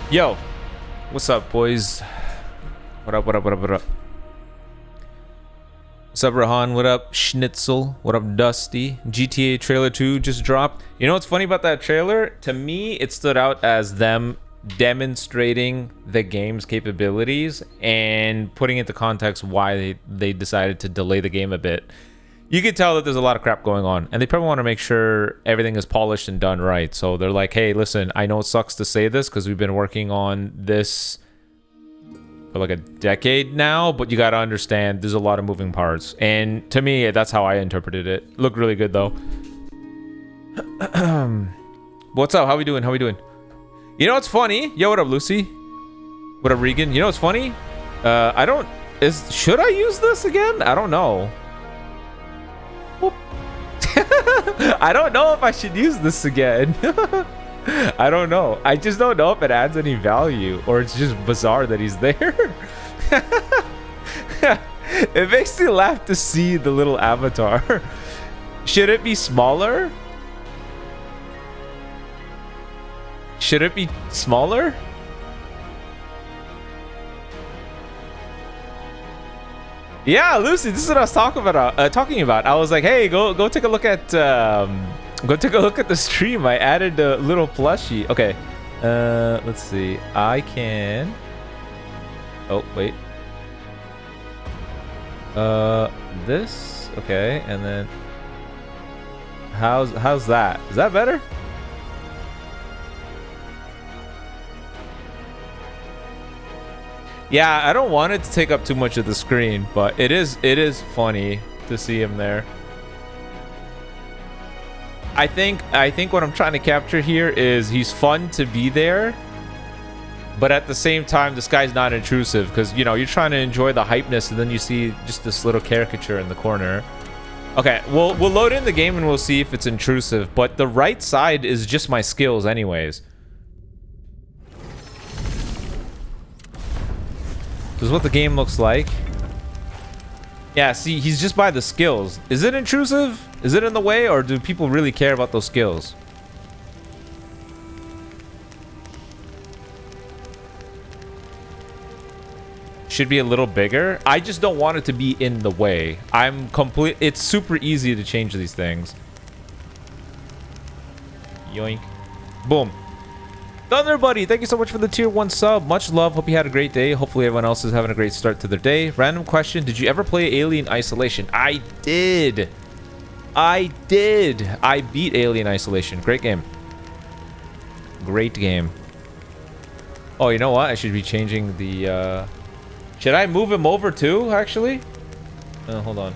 Yo, what's up, boys? What up, what up, what up, what up? What's up, Rahan? What up, Schnitzel? What up, Dusty? GTA trailer 2 just dropped. You know what's funny about that trailer? To me, it stood out as them demonstrating the game's capabilities and putting into context why they decided to delay the game a bit. You could tell that there's a lot of crap going on, and they probably want to make sure everything is polished and done right. So they're like, hey, listen, I know it sucks to say this because we've been working on this for like a decade now, but you got to understand there's a lot of moving parts. And to me, that's how I interpreted it. Looked really good, though. What's up? How we doing? How we doing? You know what's funny? Yo, what up, Lucy? What up, Regan? You know what's funny? Should I use this again? I don't know. I don't know if I should use this again. I don't know. I just don't know if it adds any value or it's just bizarre that he's there. It makes me laugh to see the little avatar. Should it be smaller? Should it be smaller? Yeah, Lucy, this is what I was talking about. I was like, hey, go take a look at the stream. I added a little plushie. Okay, let's see. I can. Oh wait. This. Okay, and then how's that? Is that better? Yeah, I don't want it to take up too much of the screen, but it is funny to see him there. I think what I'm trying to capture here is he's fun to be there, but at the same time, this guy's not intrusive because, you know, you're trying to enjoy the hypeness and then you see just this little caricature in the corner. Okay, we'll load in the game and we'll see if it's intrusive, but the right side is just my skills anyways. This is what the game looks like. Yeah, see, he's just by the skills. Is it intrusive? Is it in the way, or do people really care about those skills? Should be a little bigger. I just don't want it to be in the way. It's super easy to change these things. Yoink. Boom. Thunder Buddy, thank you so much for the tier 1 sub. Much love. Hope you had a great day. Hopefully everyone else is having a great start to their day. Random question. Did you ever play Alien Isolation? I did. I beat Alien Isolation. Great game. Great game. Oh, you know what? I should be changing the... Should I move him over too, actually? Hold on.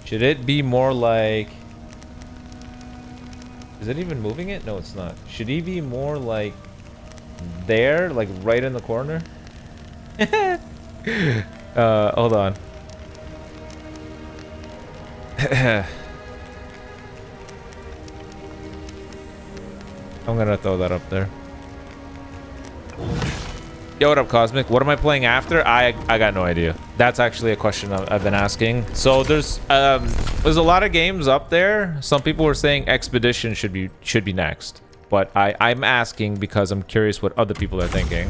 Should it be more like... Is it even moving it? No, it's not. Should he be more like there, like right in the corner? Hold on. I'm gonna throw that up there. Yo, what up, Cosmic? What am I playing after? I got no idea. That's actually a question I've been asking. So there's a lot of games up there. Some people were saying Expedition should be next, but I'm asking because I'm curious what other people are thinking.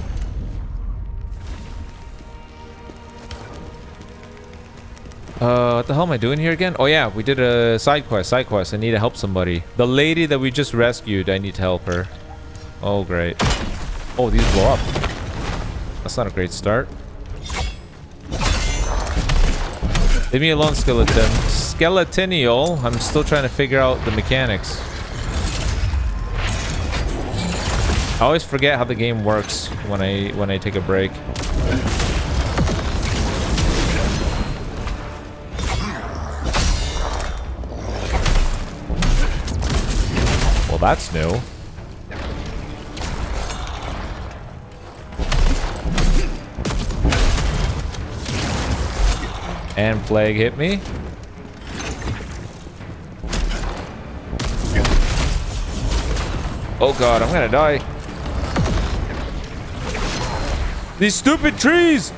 What the hell am I doing here again? Oh yeah, we did a side quest. I need to help somebody. The lady that we just rescued, I need to help her. Oh great. Oh, these blow up. That's not a great start. Leave me alone, skeleton. Skeletonio. I'm still trying to figure out the mechanics. I always forget how the game works when I take a break. Well, that's new. And plague hit me. Oh god, I'm gonna die. These stupid trees!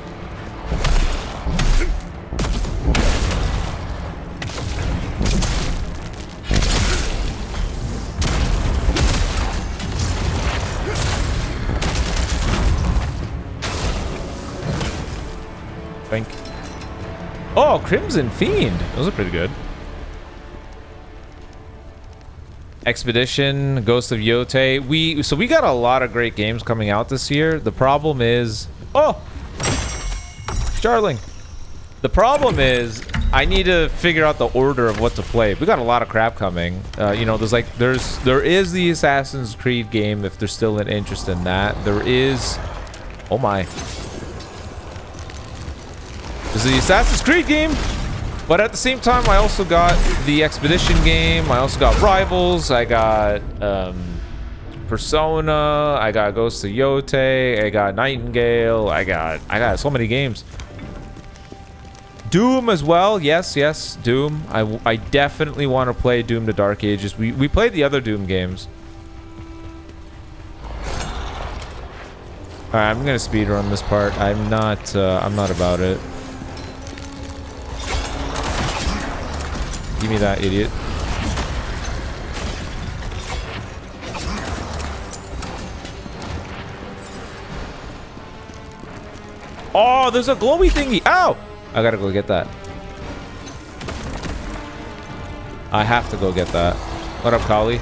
Think. Oh, Crimson Fiend. Those are pretty good. Expedition, Ghost of Yote. So we got a lot of great games coming out this year. The problem is, oh, Starling. The problem is I need to figure out the order of what to play. We got a lot of crap coming. You know, there is the Assassin's Creed game if there's still an interest in that. There is, oh my. There's the Assassin's Creed game. But at the same time, I also got the Expedition game. I also got Rivals. I got Persona. I got Ghost of Yote. I got Nightingale. I got so many games. Doom as well. Yes, Doom. I definitely want to play Doom: The Dark Ages. We played the other Doom games. All right, I'm gonna speedrun this part. I'm not about it. Give me that, idiot. Oh, there's a glowy thingy. Ow! I gotta go get that. I have to go get that. What up, Kali?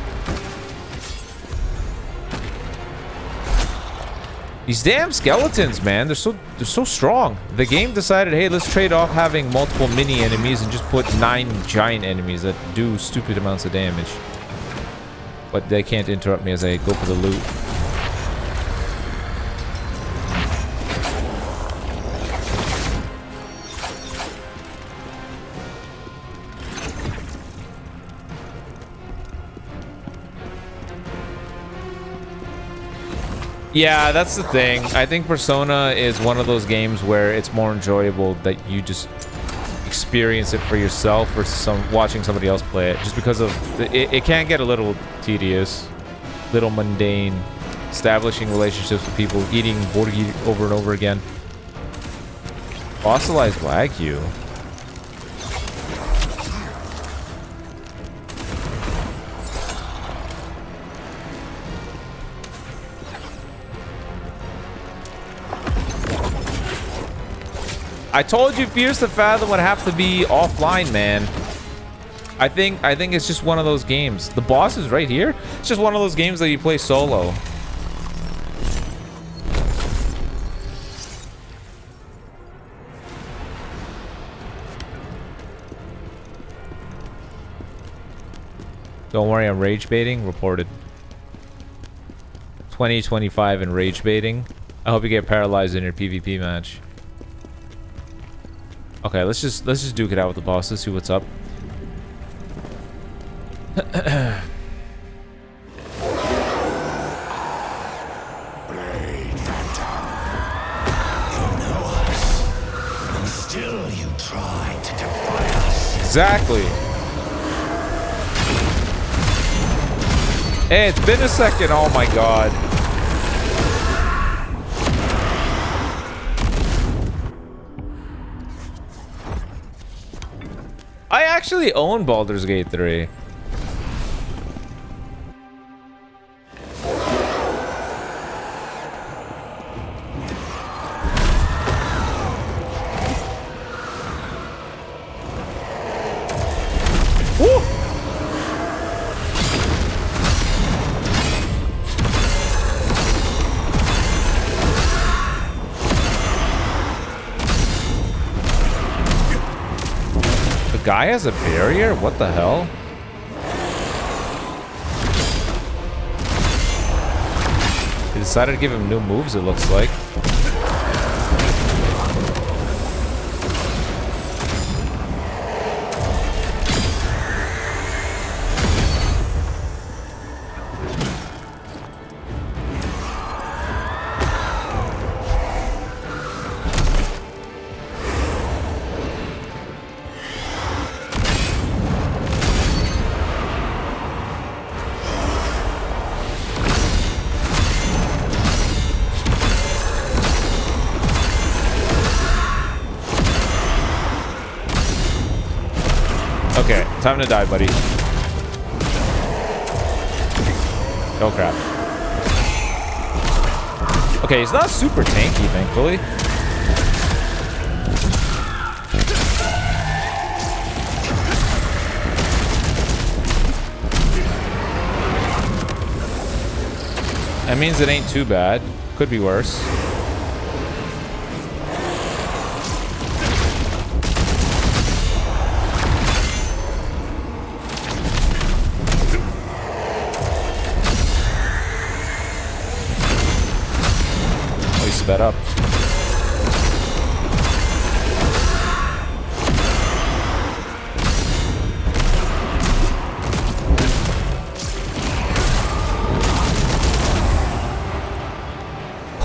These damn skeletons, man, they're so strong. The game decided, hey, let's trade off having multiple mini enemies and just put 9 giant enemies that do stupid amounts of damage. But they can't interrupt me as I go for the loot. Yeah, that's the thing. I think Persona is one of those games where it's more enjoyable that you just experience it for yourself versus watching somebody else play it. Just because of it can get a little tedious, little mundane, establishing relationships with people, eating Borgi over and over again. Fossilized Wagyu. I told you Fierce to Fathom would have to be offline, man. I think it's just one of those games. The boss is right here. It's just one of those games that you play solo. Don't worry, I'm rage baiting. Reported. 2025 and rage baiting. I hope you get paralyzed in your PvP match. Okay, let's just duke it out with the boss. Let's see what's up. Still you try to defy us. Exactly. Hey, it's been a second. Oh my god. I actually own Baldur's Gate 3. Woo! The guy has a barrier? What the hell? They decided to give him new moves, it looks like. Okay, time to die, buddy. Oh crap. Okay, he's not super tanky, thankfully. That means it ain't too bad. Could be worse. Oh, he sped up.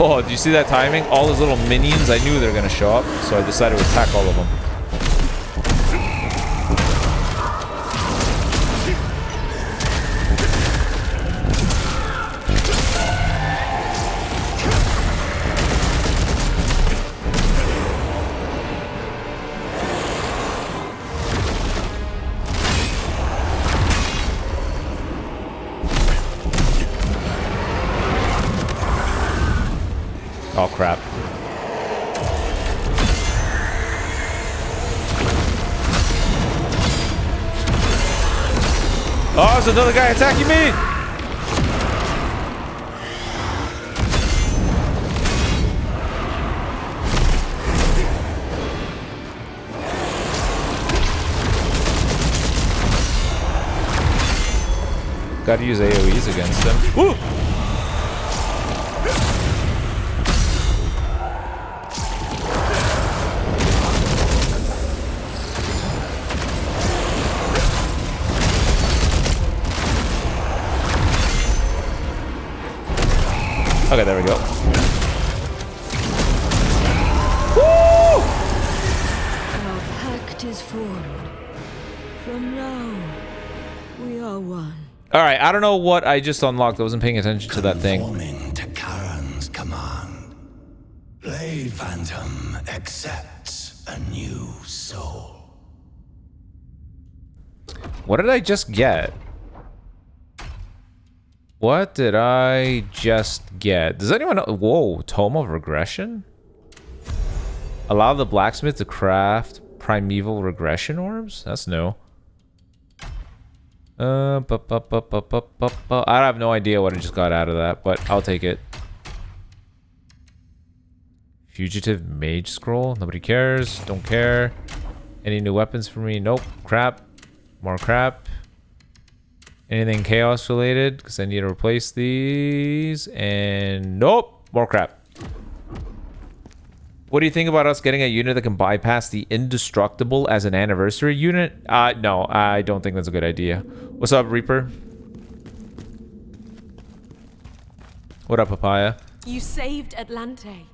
Oh, do you see that timing? All those little minions, I knew they were going to show up, so I decided to attack all of them. Oh, crap. Oh, there's another guy attacking me! Gotta use AoEs against him. Woo! Okay, there we go. Woo! Our pact is formed. From now, we are one. All right, I don't know what I just unlocked. I wasn't paying attention to that thing. Conforming to Khazan's command. Blade Phantom accepts a new soul. What did I just get? What did I just get? Does anyone know? Whoa, Tome of Regression? Allow the blacksmith to craft primeval regression orbs? That's new. I have no idea what I just got out of that, but I'll take it. Fugitive Mage Scroll? Nobody cares. Don't care. Any new weapons for me? Nope. Crap. More crap. Anything chaos related? Because I need to replace these. And nope. More crap. What do you think about us getting a unit that can bypass the indestructible as an anniversary unit? No, I don't think that's a good idea. What's up, Reaper? What up, Papaya? You saved Atlante.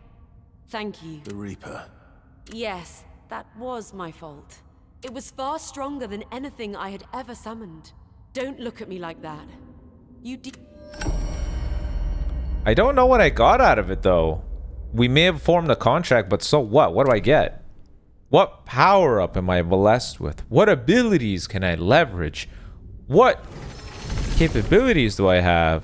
Thank you. The Reaper. Yes, that was my fault. It was far stronger than anything I had ever summoned. Don't look at me like that. I don't know what I got out of it, though. We may have formed a contract, but so what? What do I get? What power-up am I blessed with? What abilities can I leverage? What capabilities do I have?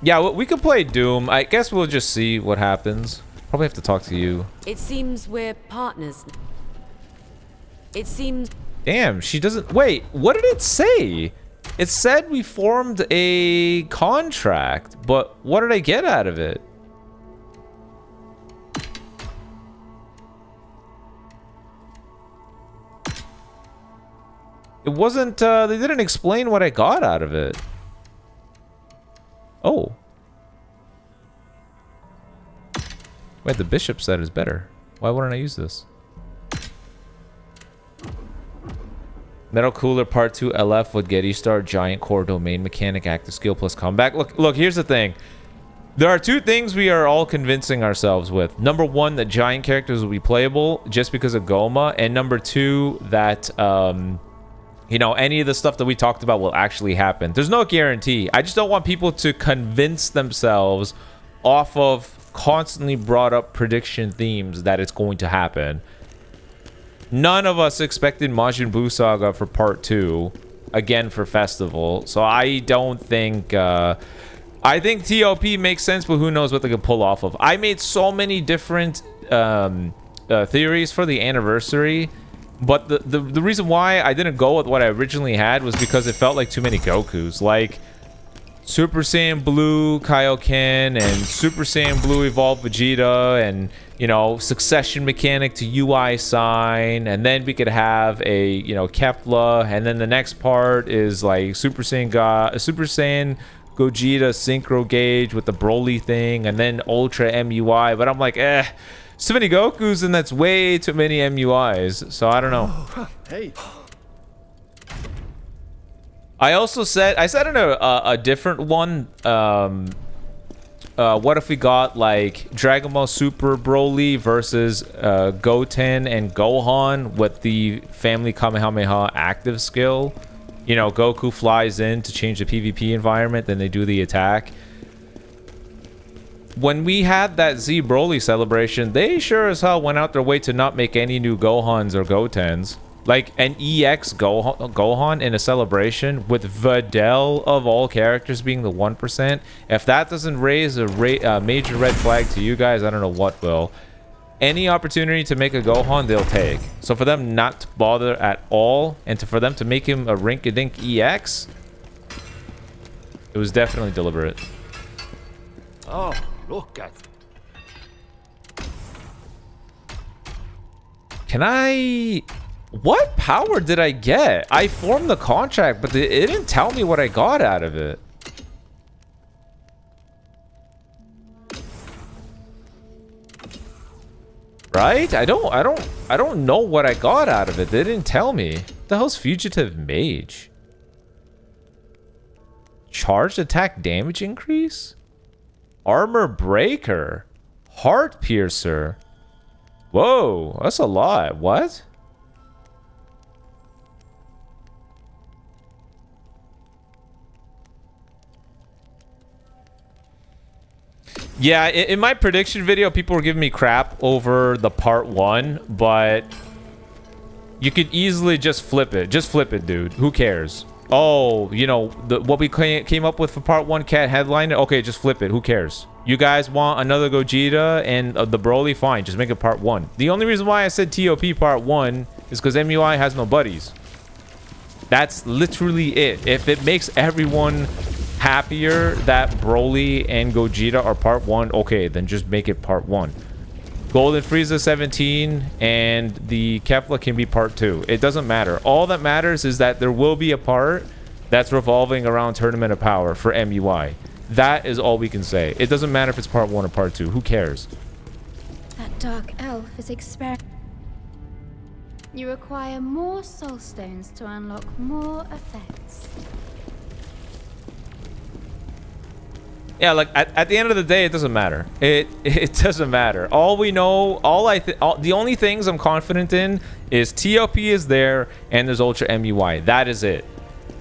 Yeah, we could play Doom. I guess we'll just see what happens. Probably have to talk to you. It seems we're partners. It seems... Damn, she doesn't... Wait, what did it say? It said we formed a contract, but what did I get out of it? It wasn't, they didn't explain what I got out of it. Oh. Wait, the bishop set is better. Why wouldn't I use this? Metal Cooler Part 2 LF with Getty Star, Giant Core, Domain Mechanic, Active Skill plus Comeback. Look, here's the thing. There are two things we are all convincing ourselves with. Number one, that giant characters will be playable just because of Goma. And number two, that, you know, any of the stuff that we talked about will actually happen. There's no guarantee. I just don't want people to convince themselves off of constantly brought up prediction themes that it's going to happen. None of us expected Majin Buu Saga for Part 2, again for Festival, so I don't think, I think TOP makes sense, but who knows what they could pull off of. I made so many different theories for the anniversary, But the reason why I didn't go with what I originally had was because it felt like too many Gokus. Like Super Saiyan Blue Kaioken and Super Saiyan Blue Evolved Vegeta, and you know, succession mechanic to UI sign, and then we could have a, you know, Kefla, and then the next part is like Super Saiyan Gogeta Synchro Gauge with the Broly thing, and then Ultra MUI. But I'm like, so many Gokus, and that's way too many MUIs. So I don't know. Hey. I also said, I said in a different one, what if we got like Dragon Ball Super Broly versus Goten and Gohan with the Family Kamehameha active skill? You know, Goku flies in to change the PvP environment, then they do the attack. When we had that Z Broly celebration, they sure as hell went out their way to not make any new Gohans or Gotens. Like an EX Gohan in a celebration with Videl of all characters being the 1%. If that doesn't raise a major red flag to you guys, I don't know what will. Any opportunity to make a Gohan, they'll take. So for them not to bother at all, and for them to make him a rink-a-dink EX, it was definitely deliberate. Oh, look at Can I... What power did I get? I formed the contract, but it didn't tell me what I got out of it. Right? I don't know what I got out of it. They didn't tell me. What the hell's Fugitive Mage? Charged attack damage increase? Armor Breaker. Heart Piercer. Whoa, that's a lot. What? Yeah, in my prediction video, people were giving me crap over the part 1, but you could easily just flip it. Just flip it, dude. Who cares? Oh, you know, what we came up with for part 1, Cat headline. Okay, just flip it. Who cares? You guys want another Gogeta and the Broly? Fine, just make it part 1. The only reason why I said TOP part 1 is because MUI has no buddies. That's literally it. If it makes everyone happier that Broly and Gogeta are part 1, okay, then just make it part 1. Golden Frieza 17 and the Kefla can be part 2. It doesn't matter. All that matters is that there will be a part that's revolving around Tournament of Power for MUI. That is all we can say. It doesn't matter if it's part 1 or part 2. Who cares? That dark elf is You require more soul stones to unlock more effects. Yeah, like at the end of the day, it doesn't matter. It doesn't matter. All we know, the only things I'm confident in is TOP is there and there's Ultra MUI. That is it.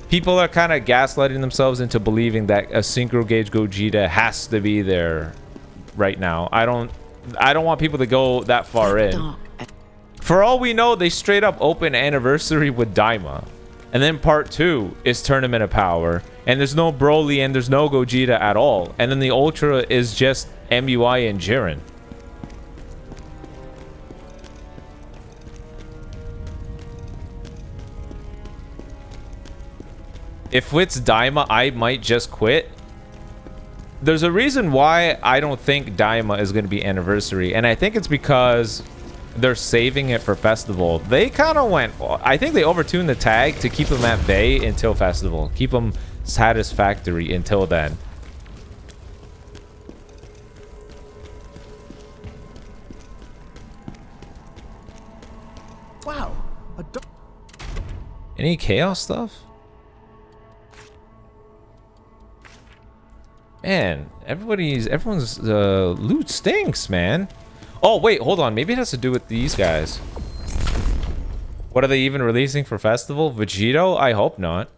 People are kind of gaslighting themselves into believing that a Synchro Gauge Gogeta has to be there right now. I don't want people to go that far in. For all we know, they straight up open Anniversary with Daima. And then part 2 is Tournament of Power. And there's no Broly and there's no Gogeta at all. And then the Ultra is just MUI and Jiren. If it's Daima, I might just quit. There's a reason why I don't think Daima is going to be Anniversary. And I think it's because they're saving it for Festival. They kind of went... I think they overtuned the tag to keep them at bay until Festival. Keep them satisfactory until then. wow. Any chaos stuff? Man, everyone's loot stinks, man. Oh, wait, hold on. Maybe it has to do with these guys. What are they even releasing for Festival? Vegito? I hope not.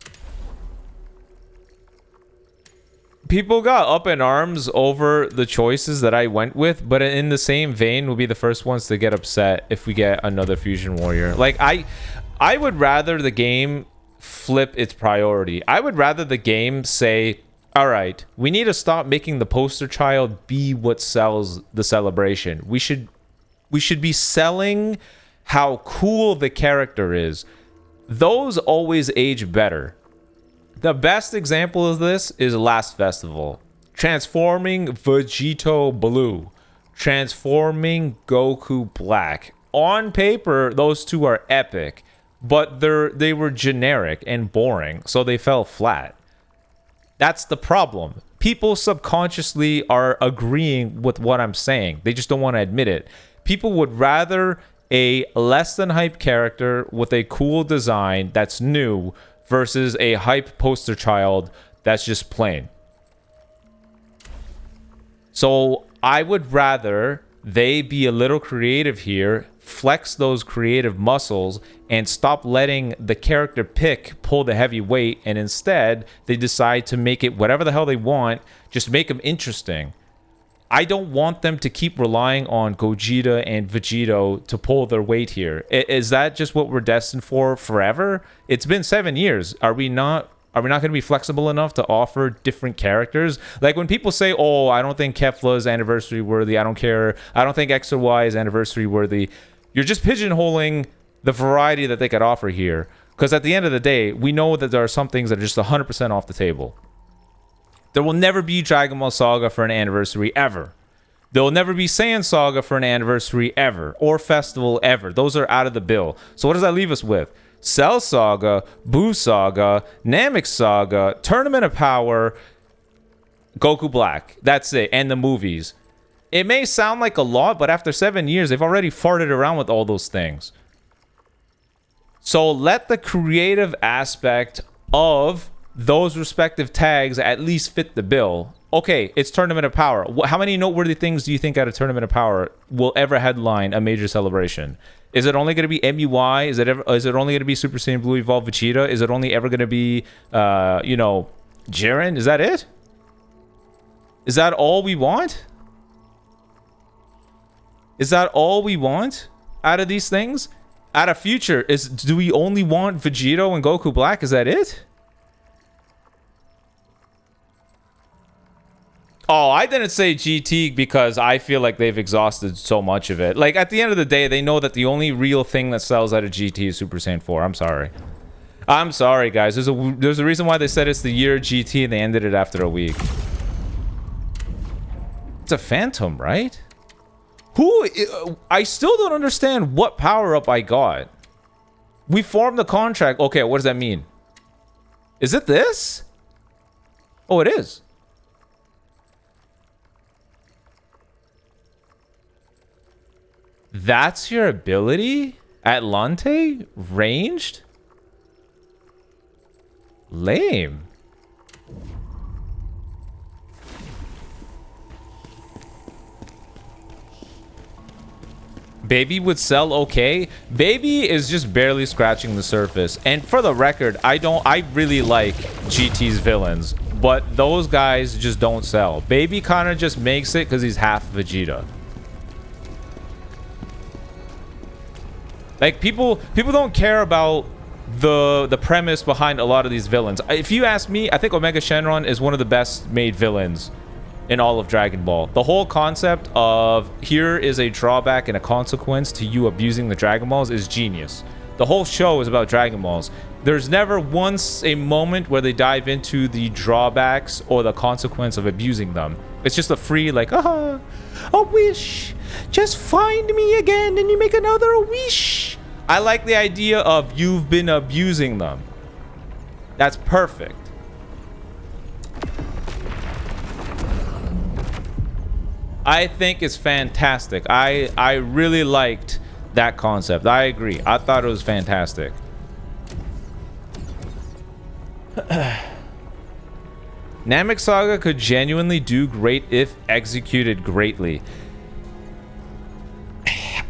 People got up in arms over the choices that I went with, but in the same vein, we'll be the first ones to get upset if we get another Fusion Warrior. Like, I would rather the game flip its priority. I would rather the game say, all right, we need to stop making the poster child be what sells the celebration. We should be selling how cool the character is, those always age better. The best example of this is last festival. Transforming Vegito Blue. Transforming Goku Black. On paper, those two are epic, but they were generic and boring, so they fell flat. That's the problem. People subconsciously are agreeing with what I'm saying. They just don't want to admit it. People would rather a less than hype character with a cool design that's new versus a hype poster child that's just plain. So I would rather they be a little creative here, flex those creative muscles, and stop letting the character pick pull the heavy weight, and instead they decide to make it whatever the hell they want, just make them interesting. I don't want them to keep relying on Gogeta and Vegito to pull their weight here. Is that just what we're destined for forever? It's been 7 years. Are we not going to be flexible enough to offer different characters? Like when people say, oh, I don't think Kefla is anniversary worthy, I don't care, I don't think X or Y is anniversary worthy, you're just pigeonholing the variety that they could offer here. Because at the end of the day, we know that there are some things that are just 100% off the table. There will never be Dragon Ball Saga for an anniversary ever. There will never be Saiyan Saga for an anniversary ever. Or festival ever. Those are out of the bill. So what does that leave us with? Cell Saga, Buu Saga, Namek Saga, Tournament of Power, Goku Black. That's it. And the movies. It may sound like a lot, but after 7 years, they've already farted around with all those things. So let the creative aspect of those respective tags at least fit the bill. Okay, it's Tournament of Power. How many noteworthy things do you think at a Tournament of Power will ever headline a major celebration? Is it only going to be MUI? Is it only going to be Super Saiyan Blue Evolved Vegeta? Is it only ever going to be, Jiren? Is that it? Is that all we want? Is that all we want out of these things? Out of future, do we only want Vegito and Goku Black? Is that it? Oh, I didn't say GT because I feel like they've exhausted so much of it. Like, at the end of the day, they know that the only real thing that sells out of GT is Super Saiyan 4. I'm sorry. I'm sorry, guys. There's a reason why they said it's the year of GT and they ended it after a week. It's a Phantom, right? I still don't understand what power-up I got. We formed the contract. Okay, what does that mean? Is it this? Oh, it is. That's your ability? Atlante? Ranged? Lame. Baby would sell okay. Baby is just barely scratching the surface. And for the record, I really like GT's villains, but those guys just don't sell. Baby kind of just makes it because he's half Vegeta. Like, people don't care about the premise behind a lot of these villains. If you ask me, I think Omega Shenron is one of the best made villains in all of Dragon Ball. The whole concept of here is a drawback and a consequence to you abusing the Dragon Balls is genius. The whole show is about Dragon Balls. There's never once a moment where they dive into the drawbacks or the consequence of abusing them. It's just a free, like, a wish. Just find me again and you make another wish. I like the idea of you've been abusing them. That's perfect. I think it's fantastic. I really liked that concept. I agree. I thought it was fantastic. Namek Saga could genuinely do great if executed greatly.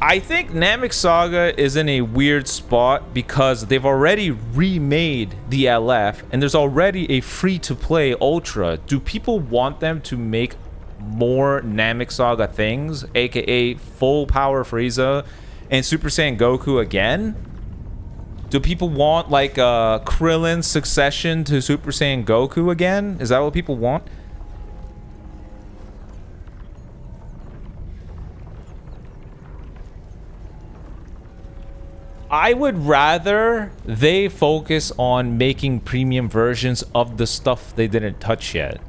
I think Namek Saga is in a weird spot because they've already remade the LF and there's already a free-to-play Ultra. Do people want them to make more Namek Saga things, aka full power Frieza and Super Saiyan Goku again? Do people want like a Krillin succession to Super Saiyan Goku again? Is that what people want? I would rather they focus on making premium versions of the stuff they didn't touch yet.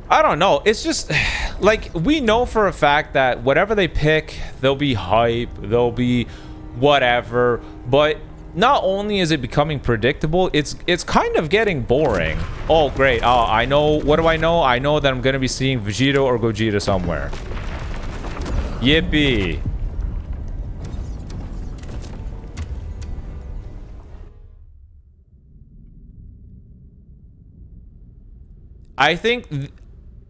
I don't know. It's just like we know for a fact that whatever they pick, there'll be hype, there'll be whatever. But not only is it becoming predictable, it's kind of getting boring. Oh, great. Oh, I know. What do I know? I know that I'm going to be seeing Vegeta or Gogeta somewhere. Yippee. I think...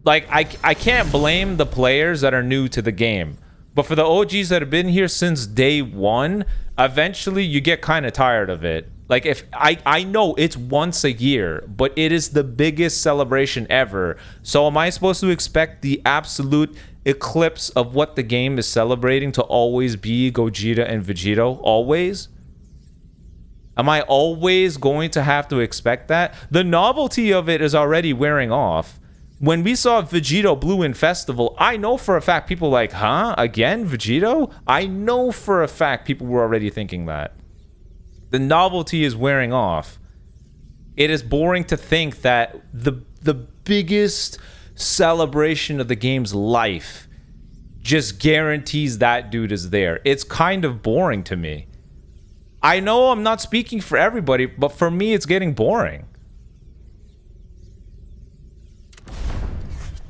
like, I can't blame the players that are new to the game. But for the OGs that have been here since day one, eventually you get kind of tired of it. Like, if I know it's once a year, but it is the biggest celebration ever. So am I supposed to expect the absolute eclipse of what the game is celebrating to always be Gogeta and Vegito? Always? Am I always going to have to expect that? The novelty of it is already wearing off. When we saw Vegito Blue in Festival, I know for a fact people were like, huh? Again, Vegito? I know for a fact people were already thinking that. The novelty is wearing off. It is boring to think that the biggest celebration of the game's life just guarantees that dude is there. It's kind of boring to me. I know I'm not speaking for everybody, but for me, it's getting boring.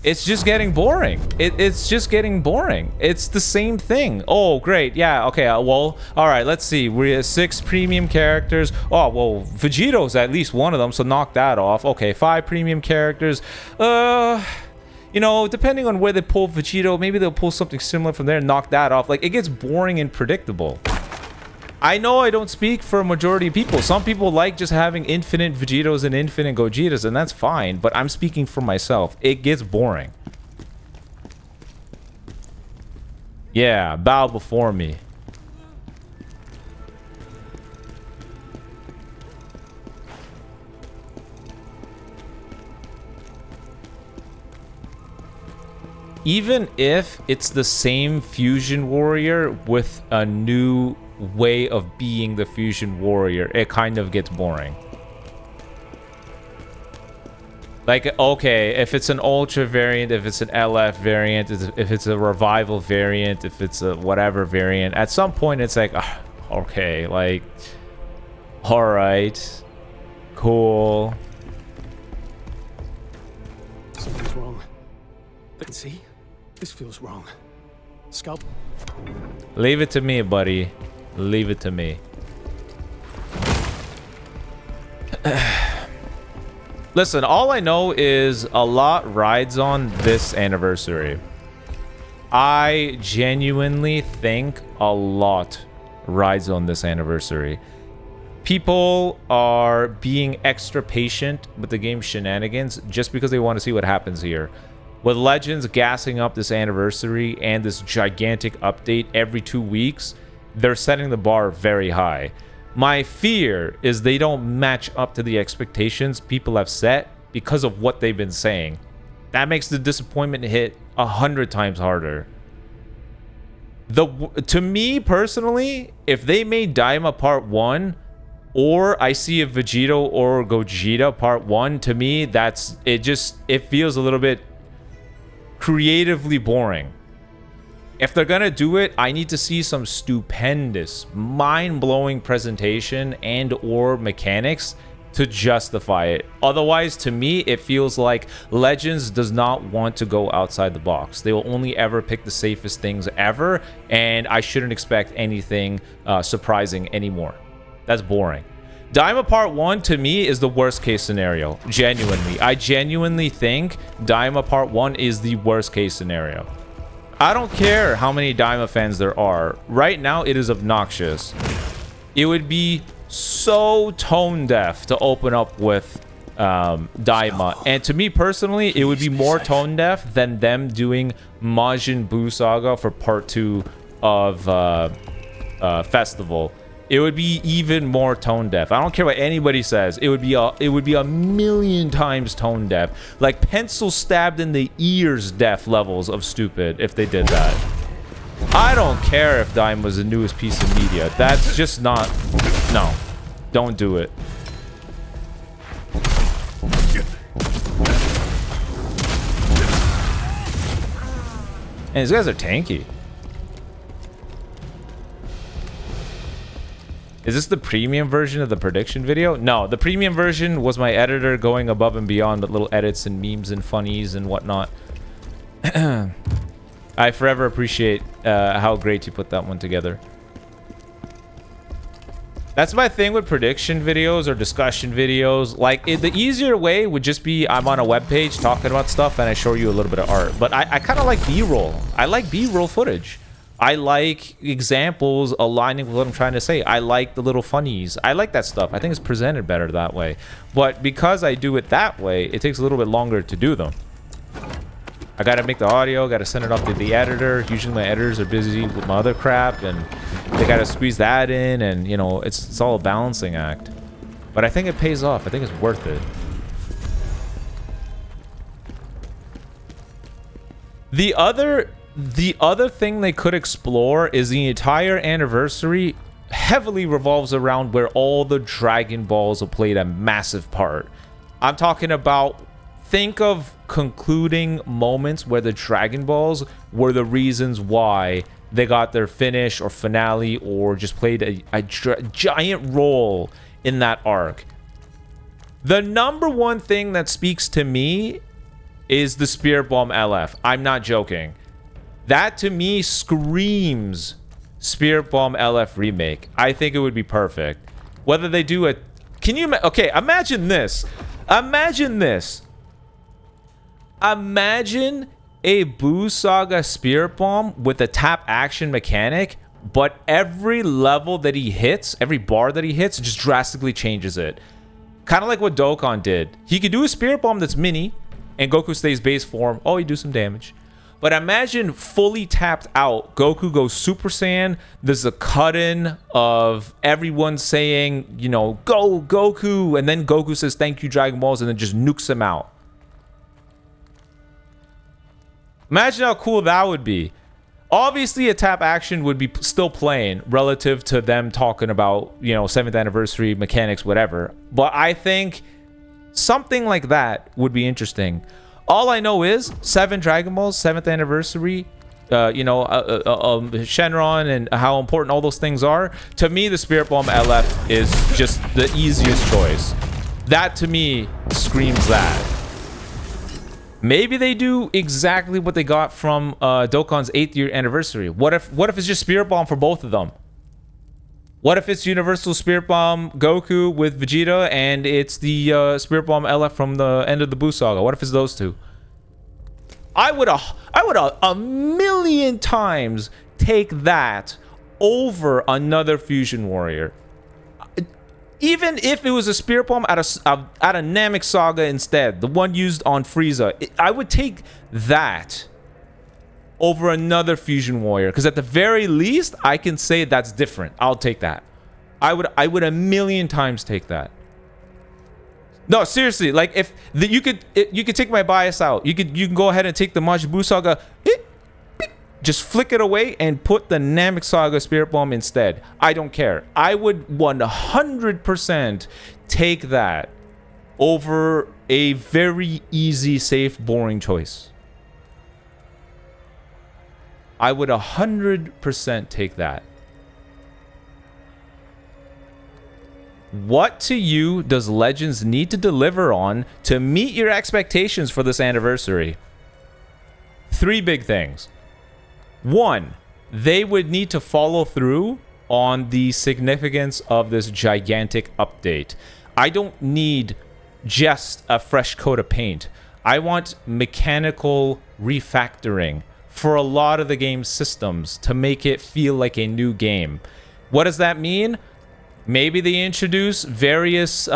It's just getting boring. It's just getting boring. It's the same thing. Oh, great. Yeah, okay. Well, all right, let's see. We have 6 premium characters. Oh, well, Vegito's at least one of them, so knock that off. Okay, 5 premium characters. You know, depending on where they pull Vegito, maybe they'll pull something similar from there and knock that off. Like, it gets boring and predictable. I know I don't speak for a majority of people. Some people like just having infinite Vegetos and infinite Gogetas, and that's fine. But I'm speaking for myself. It gets boring. Yeah, bow before me. Even if it's the same Fusion Warrior with a new way of being the Fusion Warrior, it kind of gets boring. Like, okay, if it's an Ultra variant, if it's an LF variant, if it's a Revival variant, if it's a whatever variant, at some point it's like, okay, like, alright, cool. Something's wrong. I can see. This feels wrong. Scalp. Leave it to me, buddy. Leave it to me. Listen, all I know is a lot rides on this anniversary. I genuinely think a lot rides on this anniversary. People are being extra patient with the game's shenanigans just because they want to see what happens here. With Legends gassing up this anniversary and this gigantic update every 2 weeks, they're setting the bar very high. My fear is they don't match up to the expectations people have set because of what they've been saying. That makes the disappointment hit 100 times harder. To me personally, if they made Daima Part 1, or I see a Vegito or Gogeta Part 1, to me, it feels a little bit creatively boring. If they're gonna do it, I need to see some stupendous, mind-blowing presentation and or mechanics to justify it. Otherwise, to me, it feels like Legends does not want to go outside the box. They will only ever pick the safest things ever, and I shouldn't expect anything surprising anymore. That's boring. Daima Part 1, to me, is the worst case scenario. Genuinely. I genuinely think Daima Part 1 is the worst case scenario. I don't care how many Daima fans there are. Right now, it is obnoxious. It would be so tone deaf to open up with Daima. And to me personally, it would be more tone deaf than them doing Majin Buu Saga for Part 2 of Festival. it would be even more tone deaf. I don't care what anybody says. It would be a million times tone deaf. Like pencil stabbed in the ears deaf levels of stupid if they did that. I don't care if Dime was the newest piece of media. That's just not... No. Don't do it. And these guys are tanky. Is this the premium version of the prediction video? No, the premium version was my editor going above and beyond with little edits and memes and funnies and whatnot. I forever appreciate how great you put that one together. That's my thing with prediction videos or discussion videos. Like, the easier way would just be I'm on a webpage talking about stuff and I show you a little bit of art. But I kind of like B-roll. I like B-roll footage. I like examples aligning with what I'm trying to say. I like the little funnies. I like that stuff. I think it's presented better that way. But because I do it that way, it takes a little bit longer to do them. I gotta make the audio, gotta send it off to the editor. Usually my editors are busy with my other crap, and they gotta squeeze that in, and you know, it's all a balancing act. But I think it pays off. I think it's worth it. The other thing they could explore is the entire anniversary heavily revolves around where all the Dragon Balls have played a massive part. I'm talking about, think of concluding moments where the Dragon Balls were the reasons why they got their finish or finale or just played a giant role in that arc. The number one thing that speaks to me is the Spirit Bomb LF. I'm not joking. That to me screams Spirit Bomb LF remake. I think it would be perfect. Whether they do a... Can you... Okay, imagine this. Imagine this. Imagine a Buu Saga Spirit Bomb with a tap action mechanic, but every level that he hits, every bar that he hits, just drastically changes it. Kind of like what Dokkan did. He could do a Spirit Bomb that's mini, and Goku stays base form. Oh, he do some damage. But imagine fully tapped out, Goku goes Super Saiyan. There's a cut-in of everyone saying, you know, go Goku, and then Goku says thank you Dragon Balls, and then just nukes him out. Imagine how cool that would be. Obviously, a tap action would be still playing relative to them talking about, you know, 7th anniversary mechanics, whatever. But I think something like that would be interesting. All I know is 7 Dragon Balls, 7th anniversary, Shenron, and how important all those things are. To me, the Spirit Bomb LF is just the easiest choice. That to me screams that. Maybe they do exactly what they got from Dokkan's 8th year anniversary. What if it's just Spirit Bomb for both of them? What if it's Universal Spirit Bomb Goku with Vegeta, and it's the Spirit Bomb LF from the end of the Buu Saga? What if it's those two? I would a million times take that over another Fusion Warrior. Even if it was a Spirit Bomb out of Namek Saga instead, the one used on Frieza, I would take that over another Fusion Warrior, because at the very least, I can say that's different. I'll take that. I would a million times take that. No, seriously, like if you could take my bias out. You can go ahead and take the Majin Buu Saga, just flick it away and put the Namek Saga Spirit Bomb instead. I don't care. I would 100% take that over a very easy, safe, boring choice. I would 100% take that. What to you does Legends need to deliver on to meet your expectations for this anniversary? 3 big things. 1, they would need to follow through on the significance of this gigantic update. I don't need just a fresh coat of paint. I want mechanical refactoring for a lot of the game's systems to make it feel like a new game. What does that mean? Maybe they introduce various,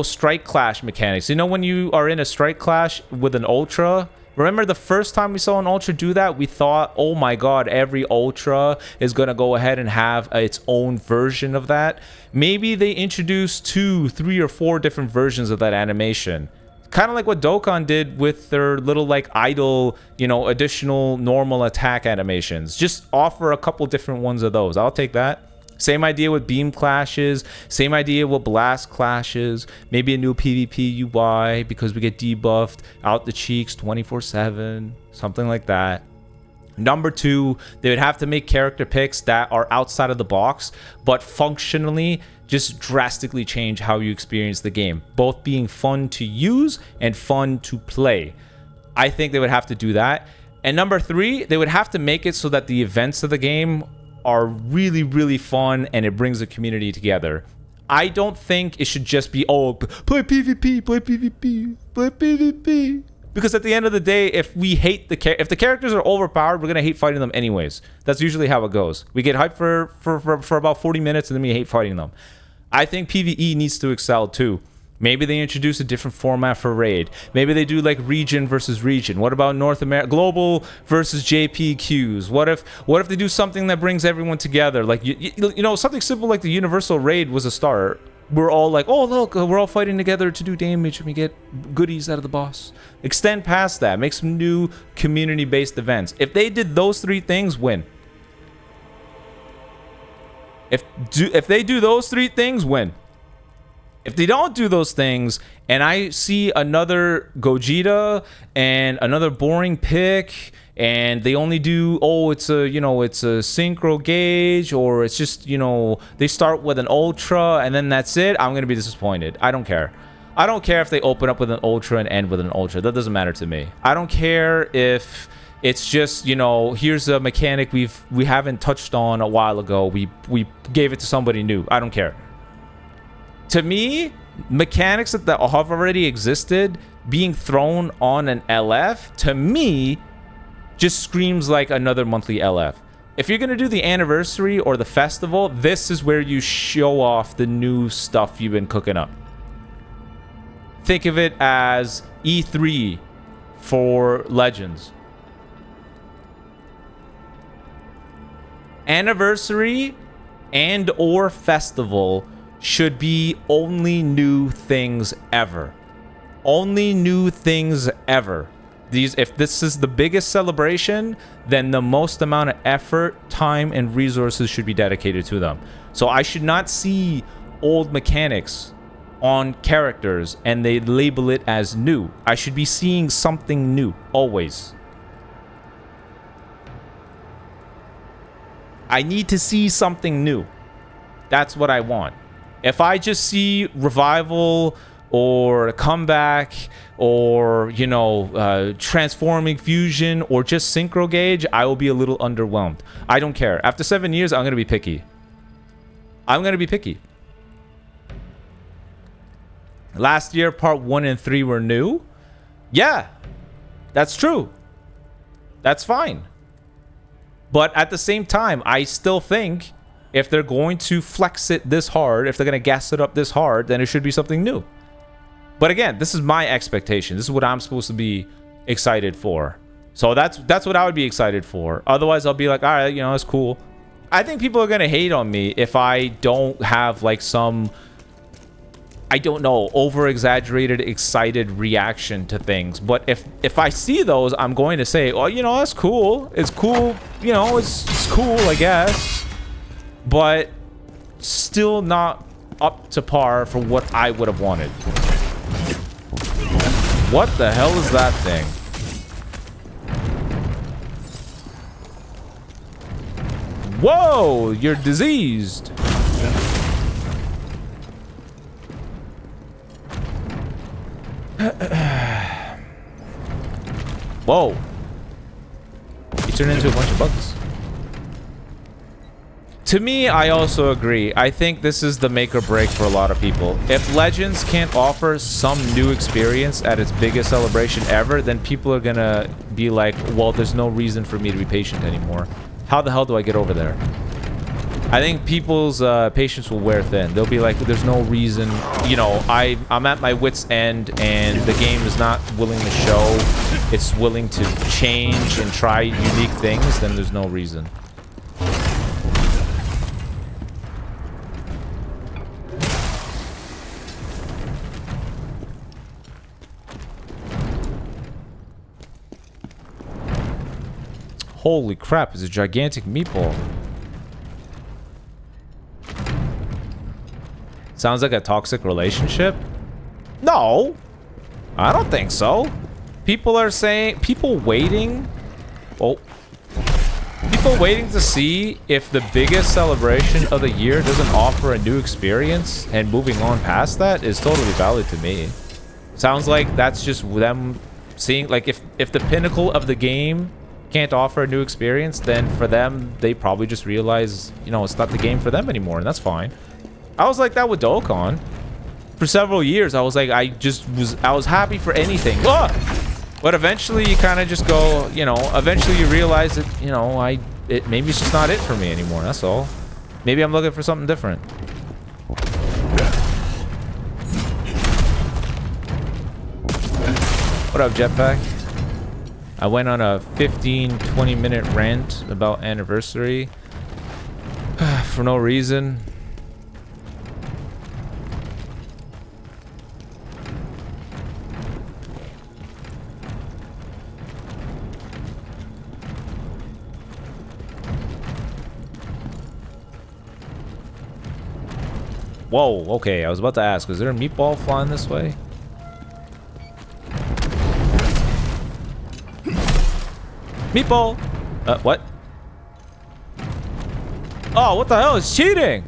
Strike Clash mechanics. You know when you are in a Strike Clash with an Ultra Remember the first time we saw an Ultra do that, we thought, oh my god, every Ultra is going to go ahead and have its own version of that. Maybe they introduce 2, 3, or 4 different versions of that animation. Kind of like what Dokkan did with their little like idle, you know, additional normal attack animations. Just offer a couple different ones of those. I'll take that. Same idea with beam clashes. Same idea with blast clashes. Maybe a new PvP UI because we get debuffed out the cheeks 24/7. Something like that. Number 2, they would have to make character picks that are outside of the box, but functionally just drastically change how you experience the game. Both being fun to use and fun to play. I think they would have to do that. And number 3, they would have to make it so that the events of the game are really, really fun and it brings the community together. I don't think it should just be, oh, play PvP, play PvP, play PvP. Because at the end of the day, if we hate if the characters are overpowered, we're gonna hate fighting them anyways. That's usually how it goes. We get hyped for about 40 minutes and then we hate fighting them. I think PvE needs to excel too. Maybe they introduce a different format for raid. Maybe they do like region versus region. What about North America, global versus JPQs? What if they do something that brings everyone together? Like you know, something simple like the universal raid was a start. We're all like, oh look, we're all fighting together to do damage and we get goodies out of the boss. Extend past that. Make some new community-based events. If they did those 3 things, win. If they do those 3 things, win. If they don't do those things and I see another Gogeta and another boring pick and they only do, oh, it's a, you know, it's a synchro gauge, or it's just, you know, they start with an Ultra and then that's it, I'm going to be disappointed. I don't care. I don't care if they open up with an Ultra and end with an Ultra. That doesn't matter to me. I don't care if it's just, you know, here's a mechanic we haven't touched on a while ago. We gave it to somebody new. I don't care. To me, mechanics that have already existed being thrown on an LF, to me, just screams like another monthly LF. If you're going to do the anniversary or the festival, this is where you show off the new stuff you've been cooking up. Think of it as E3 for Legends. Anniversary and or festival should be only new things ever. Only new things ever. If this is the biggest celebration, then the most amount of effort, time, and resources should be dedicated to them. So I should not see old mechanics on characters and they label it as new. I should be seeing something new, always. I need to see something new. That's what I want. If I just see revival or a comeback or, you know, transforming fusion or just synchro gauge, I will be a little underwhelmed. I don't care. After 7 years, I'm going to be picky. I'm going to be picky. Last year, part 1 and 3 were new. Yeah, that's true. That's fine. But at the same time, I still think if they're going to flex it this hard, if they're going to gas it up this hard, then it should be something new. But again, this is my expectation. This is what I'm supposed to be excited for. So that's what I would be excited for. Otherwise, I'll be like, all right, you know, it's cool. I think people are going to hate on me if I don't have like some, I don't know, over-exaggerated, excited reaction to things. But if I see those, I'm going to say, oh, you know, that's cool. It's cool. You know, it's cool, I guess. But still not up to par for what I would have wanted. What the hell is that thing? Whoa, you're diseased. Whoa. He turned into a bunch of bugs. To me, I also agree. I think this is the make or break for a lot of people. If Legends can't offer some new experience at its biggest celebration ever, then people are gonna be like, well, there's no reason for me to be patient anymore. How the hell do I get over there? I think people's patience will wear thin. They'll be like, there's no reason, you know, I'm at my wit's end and the game is not willing to show it's willing to change and try unique things, then there's no reason. Holy crap, it's a gigantic meatball. Sounds like a toxic relationship? No, I don't think so. People are saying, people waiting to see if the biggest celebration of the year doesn't offer a new experience and moving on past that is totally valid to me. Sounds like that's just them seeing, like, if the pinnacle of the game can't offer a new experience, then for them, they probably just realize, you know, it's not the game for them anymore, and that's fine. I was like that with Dokkan. For several years, I was like, I was happy for anything. Ah! But eventually, you kind of just go, you know, eventually you realize that, you know, maybe it's just not it for me anymore, that's all. Maybe I'm looking for something different. What up, Jetpack? I went on a 15-20 minute rant about Anniversary for no reason. Whoa, okay, I was about to ask, is there a meatball flying this way? Meatball! What? Oh, what the hell? It's cheating!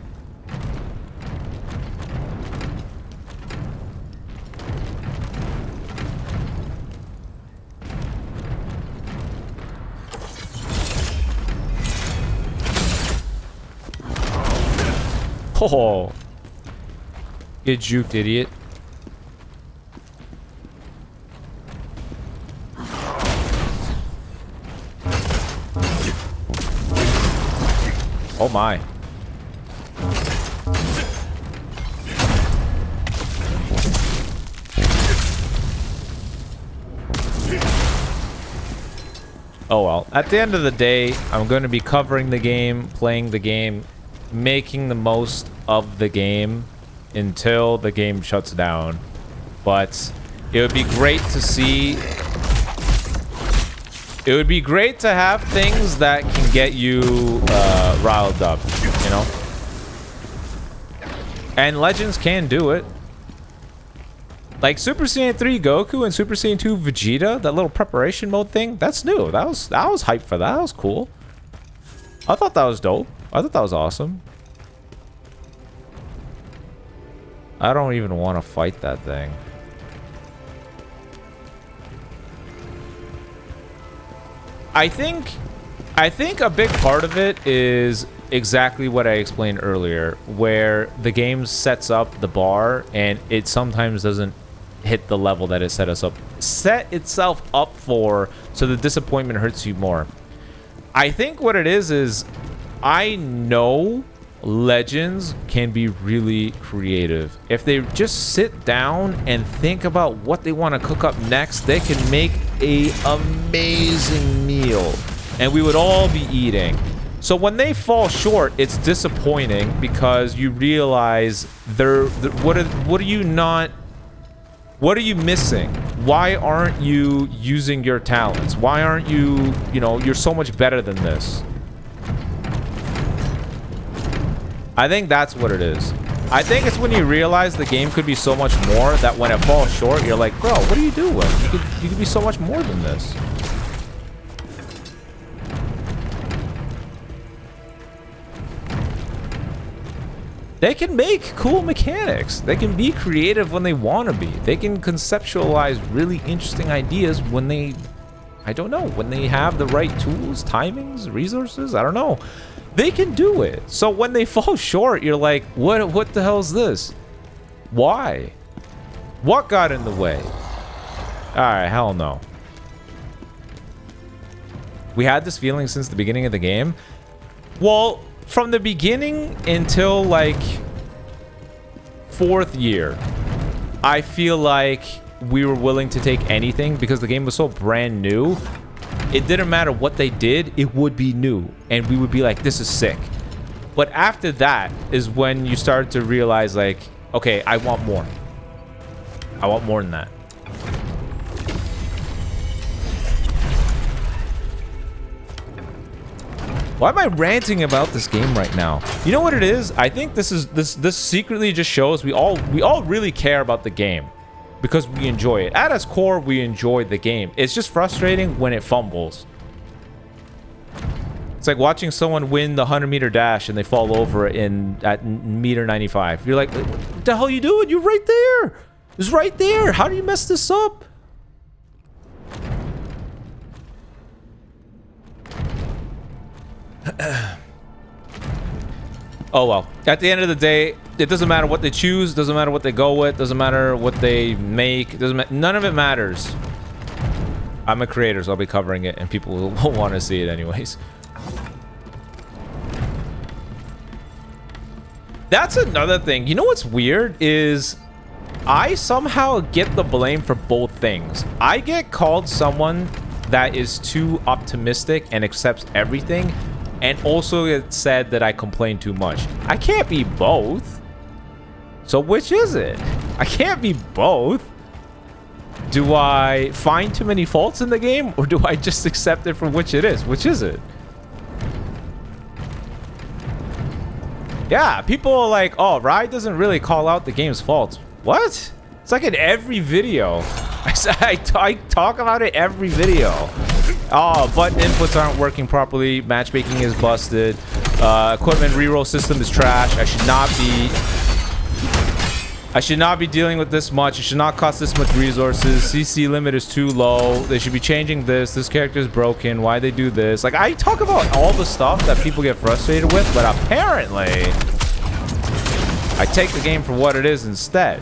Oh. Get juked, idiot. Oh my. Oh well. At the end of the day, I'm going to be covering the game, playing the game, making the most of the game until the game shuts down. But it would be great to see... It would be great to have things that can get you riled up, you know? And Legends can do it. Like Super Saiyan 3 Goku and Super Saiyan 2 Vegeta, that little preparation mode thing, that's new. That was hype for that. That was cool. I thought that was dope. I thought that was awesome. I don't even want to fight that thing. I think a big part of it is exactly what I explained earlier, where the game sets up the bar and it sometimes doesn't hit the level that it set itself up for, so the disappointment hurts you more. I think what it is I know Legends can be really creative. If they just sit down and think about what they want to cook up next, they can make an amazing meal and we would all be eating. So when they fall short, it's disappointing because you realize what are you missing? Why aren't you using your talents? Why aren't you, you're so much better than this? I think that's what it is. I think it's when you realize the game could be so much more that when it falls short, you're like, bro, what are you doing? You could be so much more than this. They can make cool mechanics. They can be creative when they want to be. They can conceptualize really interesting ideas when they, I don't know, when they have the right tools, timings, resources, I don't know. They can do it. So when they fall short, you're like, what the hell is this? Why? What got in the way? Alright, hell no. We had this feeling since the beginning of the game. Well, from the beginning until like 4th year, I feel like we were willing to take anything because the game was so brand new. It didn't matter what they did, it would be new, and we would be like, this is sick. But after that is when you start to realize, like, okay, I want more. I want more than that. Why am I ranting about this game right now? You know what it is? I think this secretly just shows we all really care about the game because we enjoy it. At its core, we enjoy the game. It's just frustrating when it fumbles. It's like watching someone win the 100-meter dash and they fall over at meter 95. You're like, what the hell are you doing? You're right there. It's right there. How do you mess this up? Oh well, at the end of the day, it doesn't matter what they choose, doesn't matter what they go with, doesn't matter what they make, none of it matters. I'm a creator, so I'll be covering it and people will want to see it anyways. That's another thing. You know what's weird is I somehow get the blame for both things. I get called someone that is too optimistic and accepts everything, and also it said that I complain too much. I can't be both. So which is it? I can't be both. Do I find too many faults in the game, or do I just accept it for which it is? Which is it? Yeah, people are like, oh, Rai doesn't really call out the game's faults. What? It's like in every video. I talk about it every video. Oh, button inputs aren't working properly. Matchmaking is busted. Equipment reroll system is trash. I should not be dealing with this much. It should not cost this much resources. CC limit is too low. They should be changing this. This character is broken. Why they do this? Like, I talk about all the stuff that people get frustrated with, but apparently I take the game for what it is instead.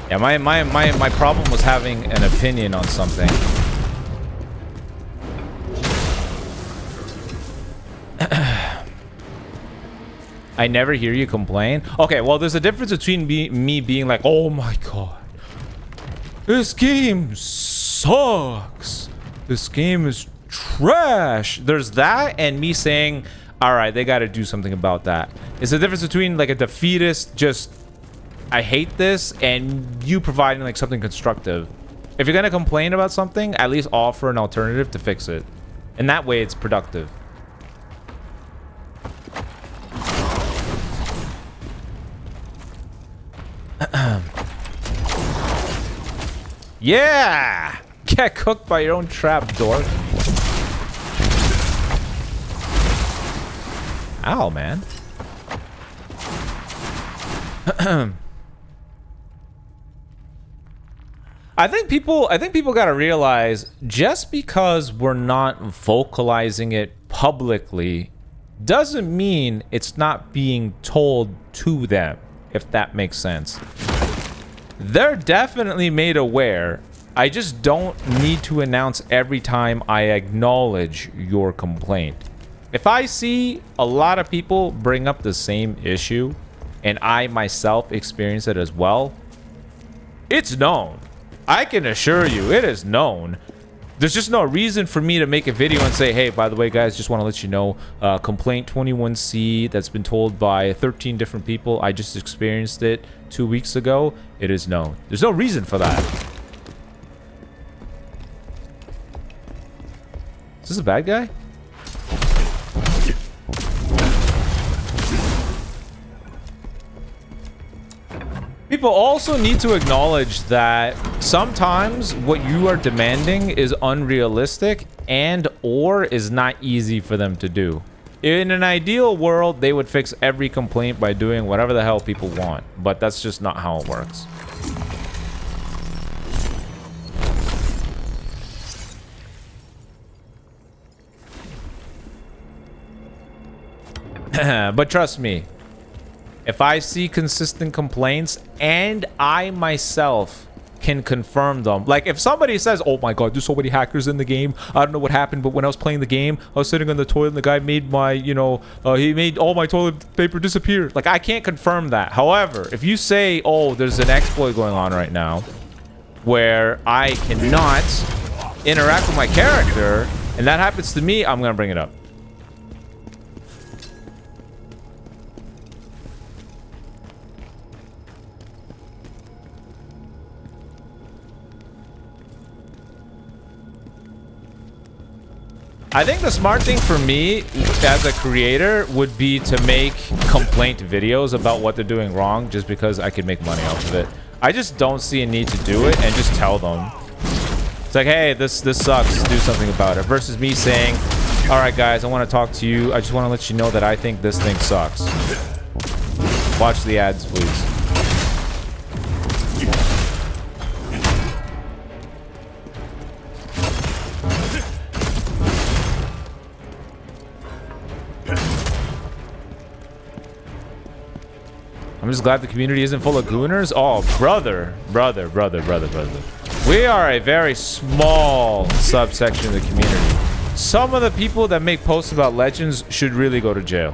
Yeah, my problem was having an opinion on something. I never hear you complain. Okay, well, there's a difference between me being like, oh my god, this game sucks. This game is trash. There's that, and me saying, all right, they got to do something about that. It's the difference between like a defeatist just, I hate this, and you providing like something constructive. If you're gonna complain about something, at least offer an alternative to fix it. And that way it's productive. Yeah! Get cooked by your own trap, dork. Ow, man. I think people gotta realize, just because we're not vocalizing it publicly doesn't mean it's not being told to them, if that makes sense. They're definitely made aware. I just don't need to announce every time I acknowledge your complaint. If I see a lot of people bring up the same issue and I myself experience it as well, it's known. I can assure you, it is known. There's just no reason for me to make a video and say, hey, by the way, guys, just want to let you know, complaint 21C that's been told by 13 different people. I just experienced it 2 weeks ago. It is known. There's no reason for that. Is this a bad guy? People also need to acknowledge that sometimes what you are demanding is unrealistic and or is not easy for them to do. In an ideal world, they would fix every complaint by doing whatever the hell people want, but that's just not how it works. But trust me, If I see consistent complaints and I myself can confirm them, like if somebody says, oh my god, there's so many hackers in the game, I don't know what happened, but when I was playing the game, I was sitting on the toilet and the guy made my, you know, he made all my toilet paper disappear. Like, I can't confirm that. However, if you say, oh, there's an exploit going on right now where I cannot interact with my character, and that happens to me, I'm gonna bring it up. I think the smart thing for me as a creator would be to make complaint videos about what they're doing wrong, just because I could make money off of it. I just don't see a need to do it and just tell them. It's like, hey, this sucks, do something about it. Versus me saying, all right, guys, I want to talk to you. I just want to let you know that I think this thing sucks. Watch the ads, please. I'm just glad the community isn't full of gooners. Oh, brother. We are a very small subsection of the community. Some of the people that make posts about legends should really go to jail.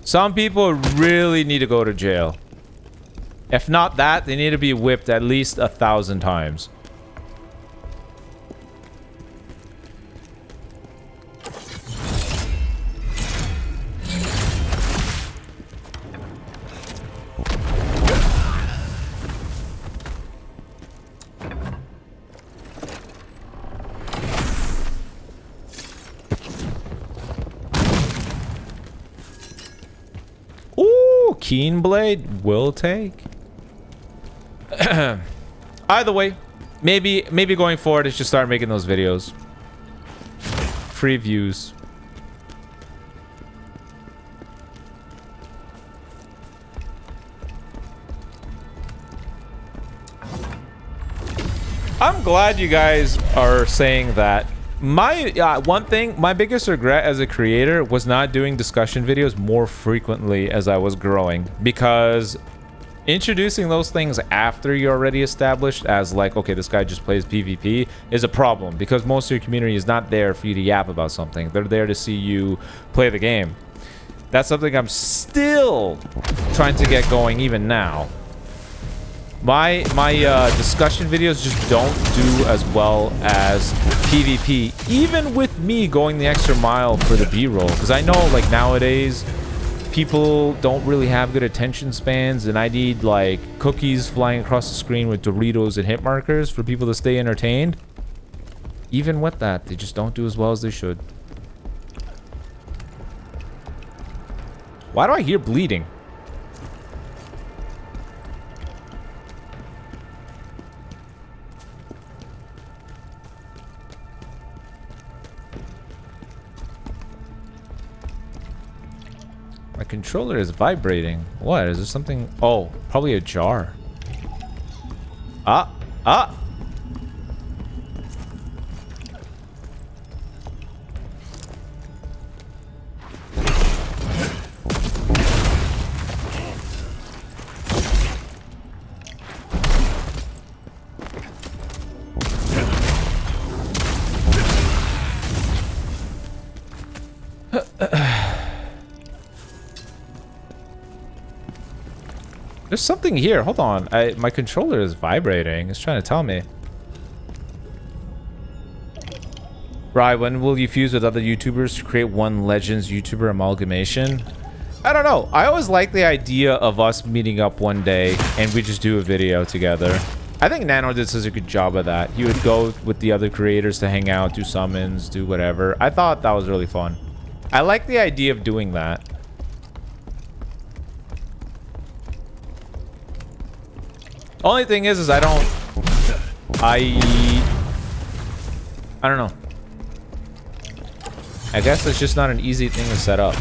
Some people really need to go to jail. If not that, they need to be whipped at least 1,000 times. Keen blade will take. Either way, maybe going forward is just start making those videos. Free views. I'm glad you guys are saying that. My my biggest regret as a creator was not doing discussion videos more frequently as I was growing, because introducing those things after you're already established as like, okay, this guy just plays PvP is a problem, because most of your community is not there for you to yap about something. They're there to see you play the game. That's something I'm still trying to get going even now. My discussion videos just don't do as well as PvP, even with me going the extra mile for the B-roll, because I know like nowadays people don't really have good attention spans, and I need like cookies flying across the screen with Doritos and hit markers for people to stay entertained. Even with that, they just don't do as well as they should. Why do I hear bleeding? My controller is vibrating. What? Is there something? Oh, probably a jar. Ah! There's something here. Hold on. My controller is vibrating. It's trying to tell me. Rai, when will you fuse with other YouTubers to create one Legends YouTuber amalgamation? I don't know. I always like the idea of us meeting up one day and we just do a video together. I think Nano did such a good job of that. He would go with the other creators to hang out, do summons, do whatever. I thought that was really fun. I like the idea of doing that. Only thing is I don't know. I guess it's just not an easy thing to set up.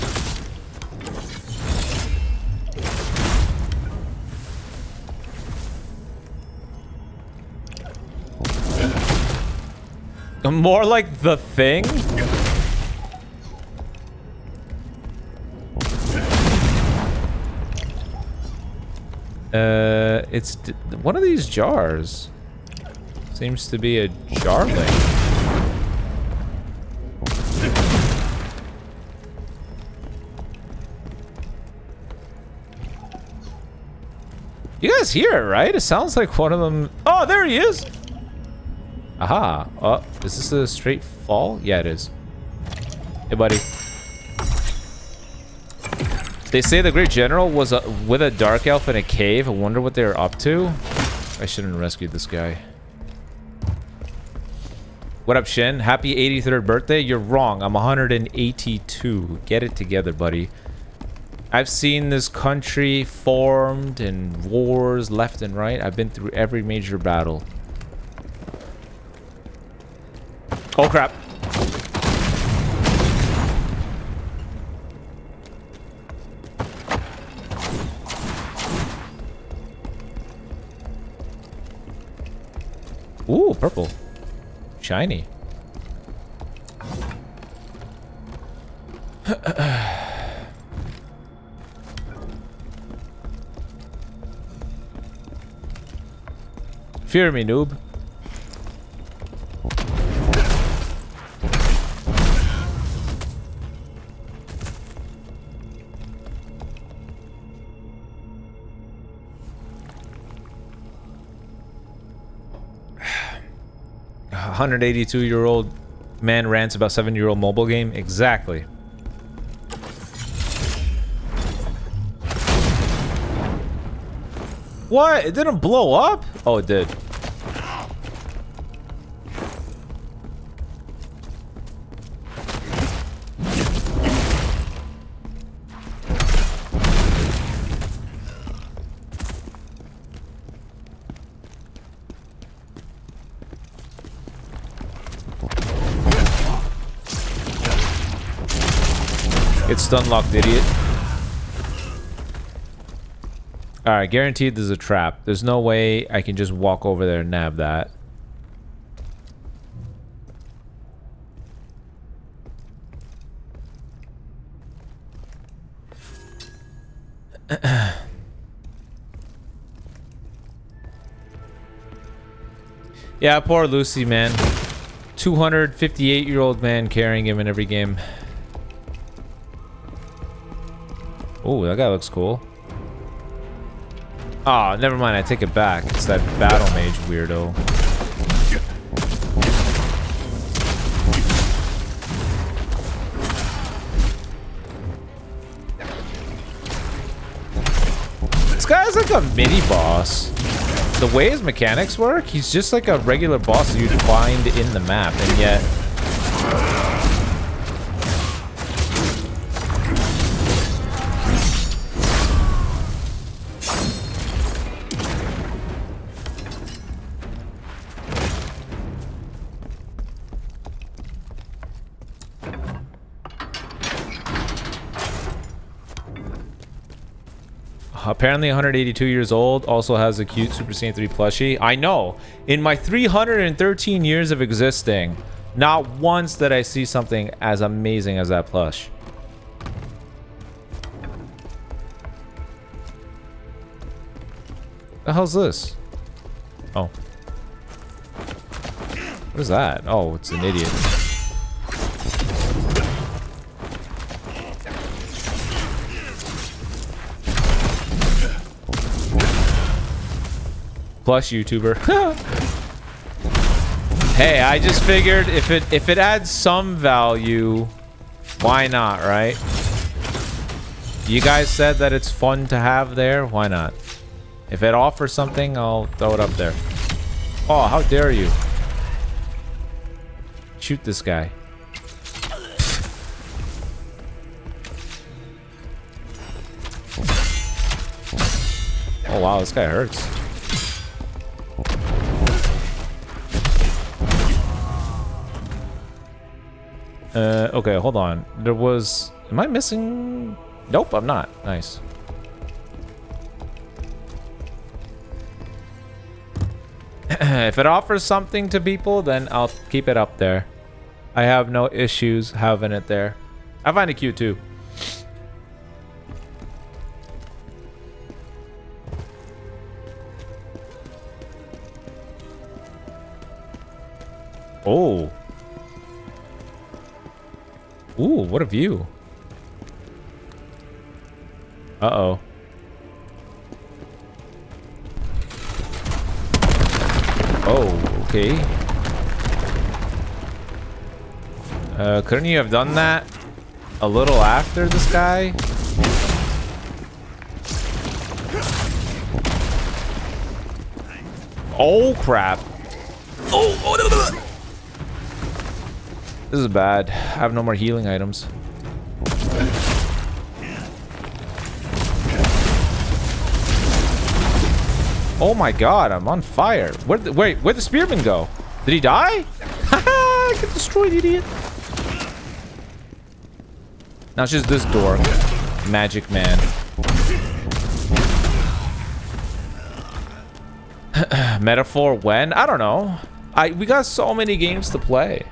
More like the thing? It's one of these jars. Seems to be a jarling. You guys hear it, right? It sounds like one of them. Oh, there he is. Aha. Oh, is this a straight fall? Yeah, it is. Hey, buddy. They say the Great General was with a Dark Elf in a cave. I wonder what they were up to. I shouldn't have rescued this guy. What up, Shin? Happy 83rd birthday? You're wrong. I'm 182. Get it together, buddy. I've seen this country formed and wars left and right. I've been through every major battle. Oh, crap. Ooh, purple. Shiny. Fear me, noob. A 182-year-old man rants about 7-year-old mobile game. Exactly. What? It didn't blow up? Oh, it did. It's stun locked, idiot. Alright, guaranteed there's a trap. There's no way I can just walk over there and nab that. Yeah, poor Lucy, man. 258-year-old man carrying him in every game. Oh, that guy looks cool. Oh, never mind. I take it back. It's that battle mage weirdo. This guy's like a mini boss. The way his mechanics work, he's just like a regular boss that you'd find in the map, and yet... Apparently 182 years old, also has a cute Super Saiyan 3 plushie. I know. In my 313 years of existing, not once did I see something as amazing as that plush. The hell's this? Oh. What is that? Oh, it's an idiot. Plus YouTuber. Hey, I just figured if it adds some value, why not, right? You guys said that it's fun to have there, why not? If it offers something, I'll throw it up there. Oh, how dare you? Shoot this guy. Oh wow, this guy hurts. Okay, hold on. There was... Am I missing... Nope, I'm not. Nice. If it offers something to people, then I'll keep it up there. I have no issues having it there. I find it cute too. Oh. Ooh, what a view. Uh-oh. Oh, okay. Couldn't you have done that a little after this guy? Oh, crap. Oh, this is bad. I have no more healing items. Oh my god, I'm on fire. Wait, where'd the spearman go? Did he die? Haha, I got destroyed, idiot. Now it's just this door. Magic man. Metaphor when? I don't know. We got so many games to play.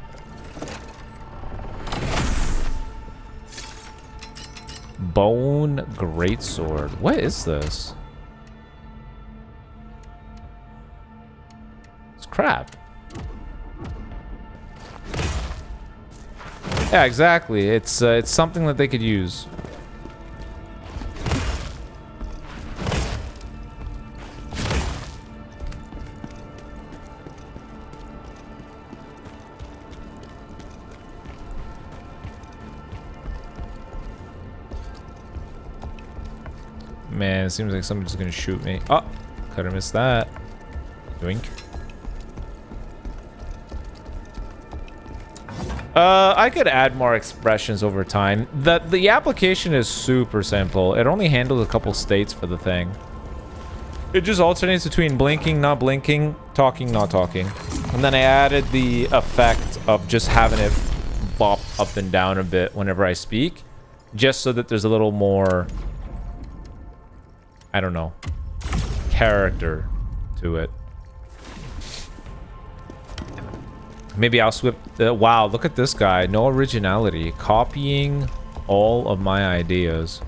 Bone greatsword. What is this? It's crap. Yeah, exactly. It's something that they could use. Man, it seems like somebody's gonna shoot me. Oh, could have missed that. Doink. I could add more expressions over time. The application is super simple. It only handles a couple states for the thing. It just alternates between blinking, not blinking, talking, not talking. And then I added the effect of just having it bop up and down a bit whenever I speak, just so that there's a little more, I don't know, character to it. Maybe I'll swip. Wow, look at this guy. No originality. Copying all of my ideas.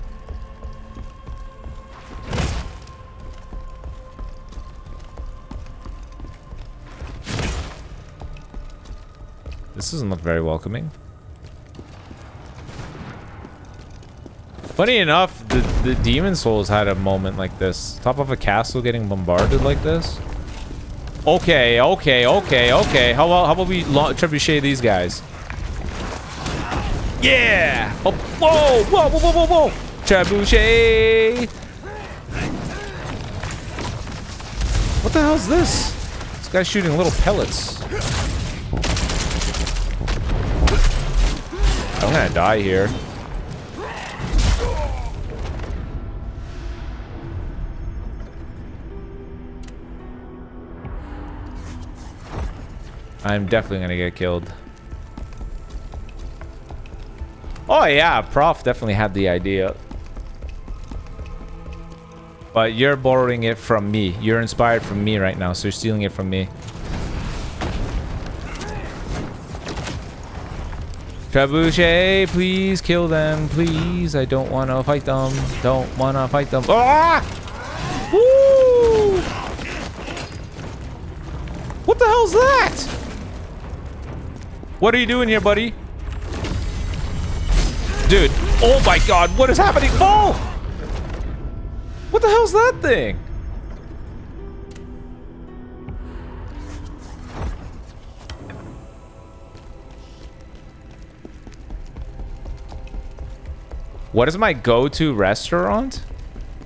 This doesn't look very welcoming. Funny enough, the Demon Souls had a moment like this. Top of a castle getting bombarded like this. Okay. How about we trebuchet these guys? Yeah! Oh, whoa! Trebuchet! What the hell is this? This guy's shooting little pellets. I'm gonna die here. I'm definitely gonna get killed. Oh yeah, Prof definitely had the idea. But you're borrowing it from me. You're inspired from me right now, so you're stealing it from me. Trebuchet, please kill them, please. I don't want to fight them. Don't want to fight them. Ah! Woo! What the hell's that? What are you doing here, buddy? Dude, oh my god, what is happening? Oh! What the hell's that thing? What is my go-to restaurant?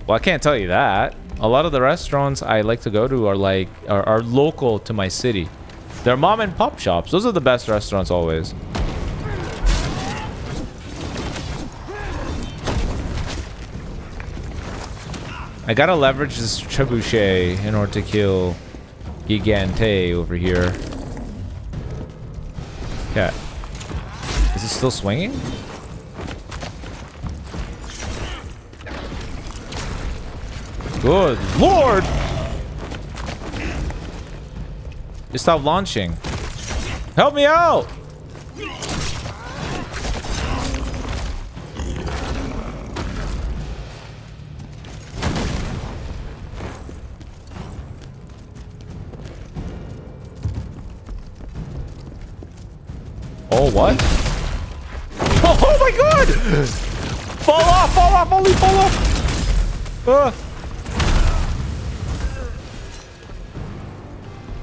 Well, I can't tell you that. A lot of the restaurants I like to go to are local to my city. They're mom and pop shops. Those are the best restaurants always. I gotta leverage this trebuchet in order to kill Gigante over here. Yeah. Is it still swinging? Good Lord! It stopped launching. Help me out! Oh, what? Oh my god! Fall off! Fall off! Only fall off!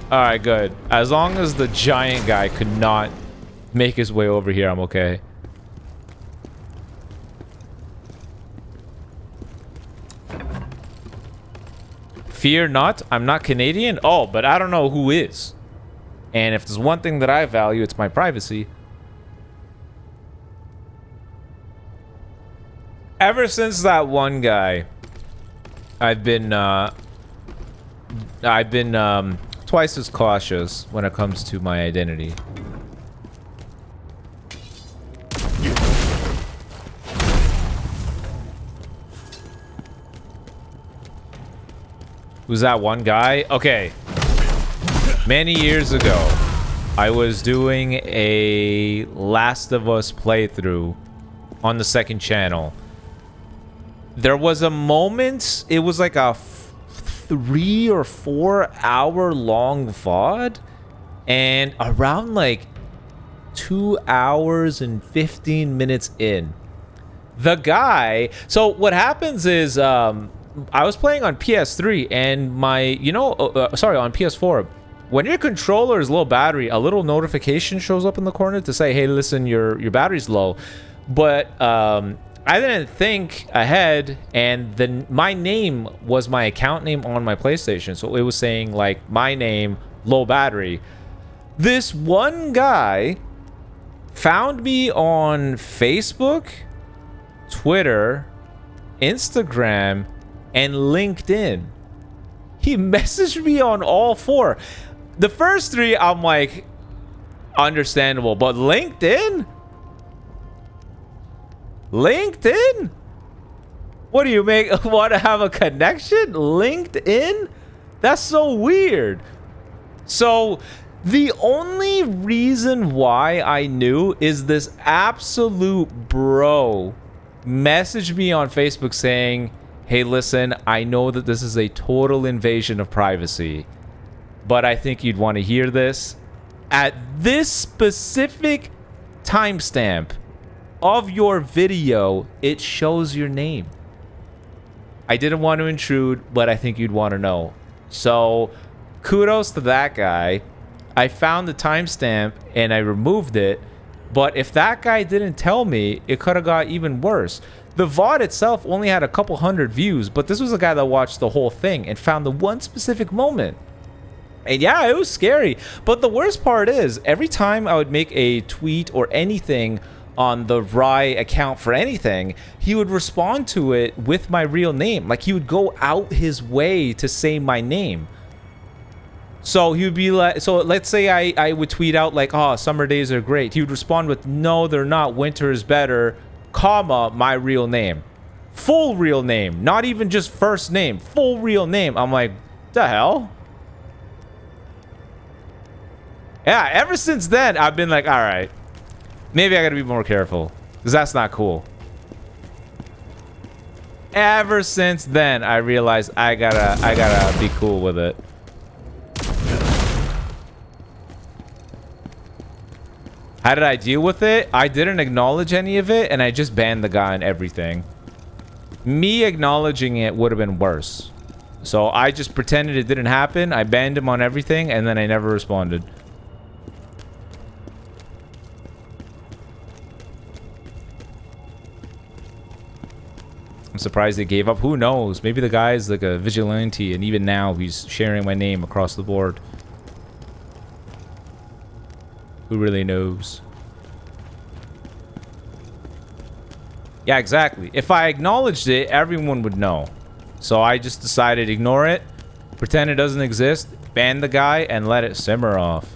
Alright, good. As long as the giant guy could not make his way over here, I'm okay. Fear not, I'm not Canadian. Oh, but I don't know who is. And if there's one thing that I value, it's my privacy. Ever since that one guy, I've been twice as cautious when it comes to my identity. Who's that one guy? Okay. Many years ago, I was doing a Last of Us playthrough on the second channel. There was a moment, it was like a 3 or 4 hour long VOD, and around like 2 hours and 15 minutes in, the guy, so what happens is I was playing on PS3 and my, sorry, on PS4. When your controller is low battery, a little notification shows up in the corner to say, hey, listen, your battery's low. But I didn't think ahead, and then my name was my account name on my PlayStation. So it was saying, like, my name, low battery. This one guy found me on Facebook, Twitter, Instagram, and LinkedIn. He messaged me on all 4. The first 3, I'm like, understandable. But LinkedIn? LinkedIn? What do you make? Want to have a connection? LinkedIn? That's so weird. So the only reason why I knew is this absolute bro messaged me on Facebook saying, hey, listen, I know that this is a total invasion of privacy, but I think you'd want to hear this. At this specific timestamp of your video, it shows your name. I didn't want to intrude, but I think you'd want to know. So kudos to that guy. I found the timestamp and I removed it, but if that guy didn't tell me, it could have got even worse. The VOD itself only had a couple hundred views, but this was a guy that watched the whole thing and found the one specific moment. And yeah, it was scary. But the worst part is, every time I would make a tweet or anything on the Rai account for anything, he would respond to it with my real name. Like, he would go out his way to say my name. So he would be like, so let's say I would tweet out like, oh, summer days are great. He would respond with, no, they're not. Winter is better, comma, my real name. Full real name. Not even just first name. Full real name. I'm like, the hell? Yeah, ever since then, I've been like, all right, maybe I gotta be more careful, because that's not cool. Ever since then, I realized I gotta be cool with it. How did I deal with it? I didn't acknowledge any of it, and I just banned the guy on everything. Me acknowledging it would have been worse. So I just pretended it didn't happen. I banned him on everything, and then I never responded. I'm surprised they gave up. Who knows? Maybe the guy's like a vigilante, and even now he's sharing my name across the board. Who really knows? Yeah, exactly. If I acknowledged it, everyone would know. So I just decided ignore it, pretend it doesn't exist, ban the guy, and let it simmer off.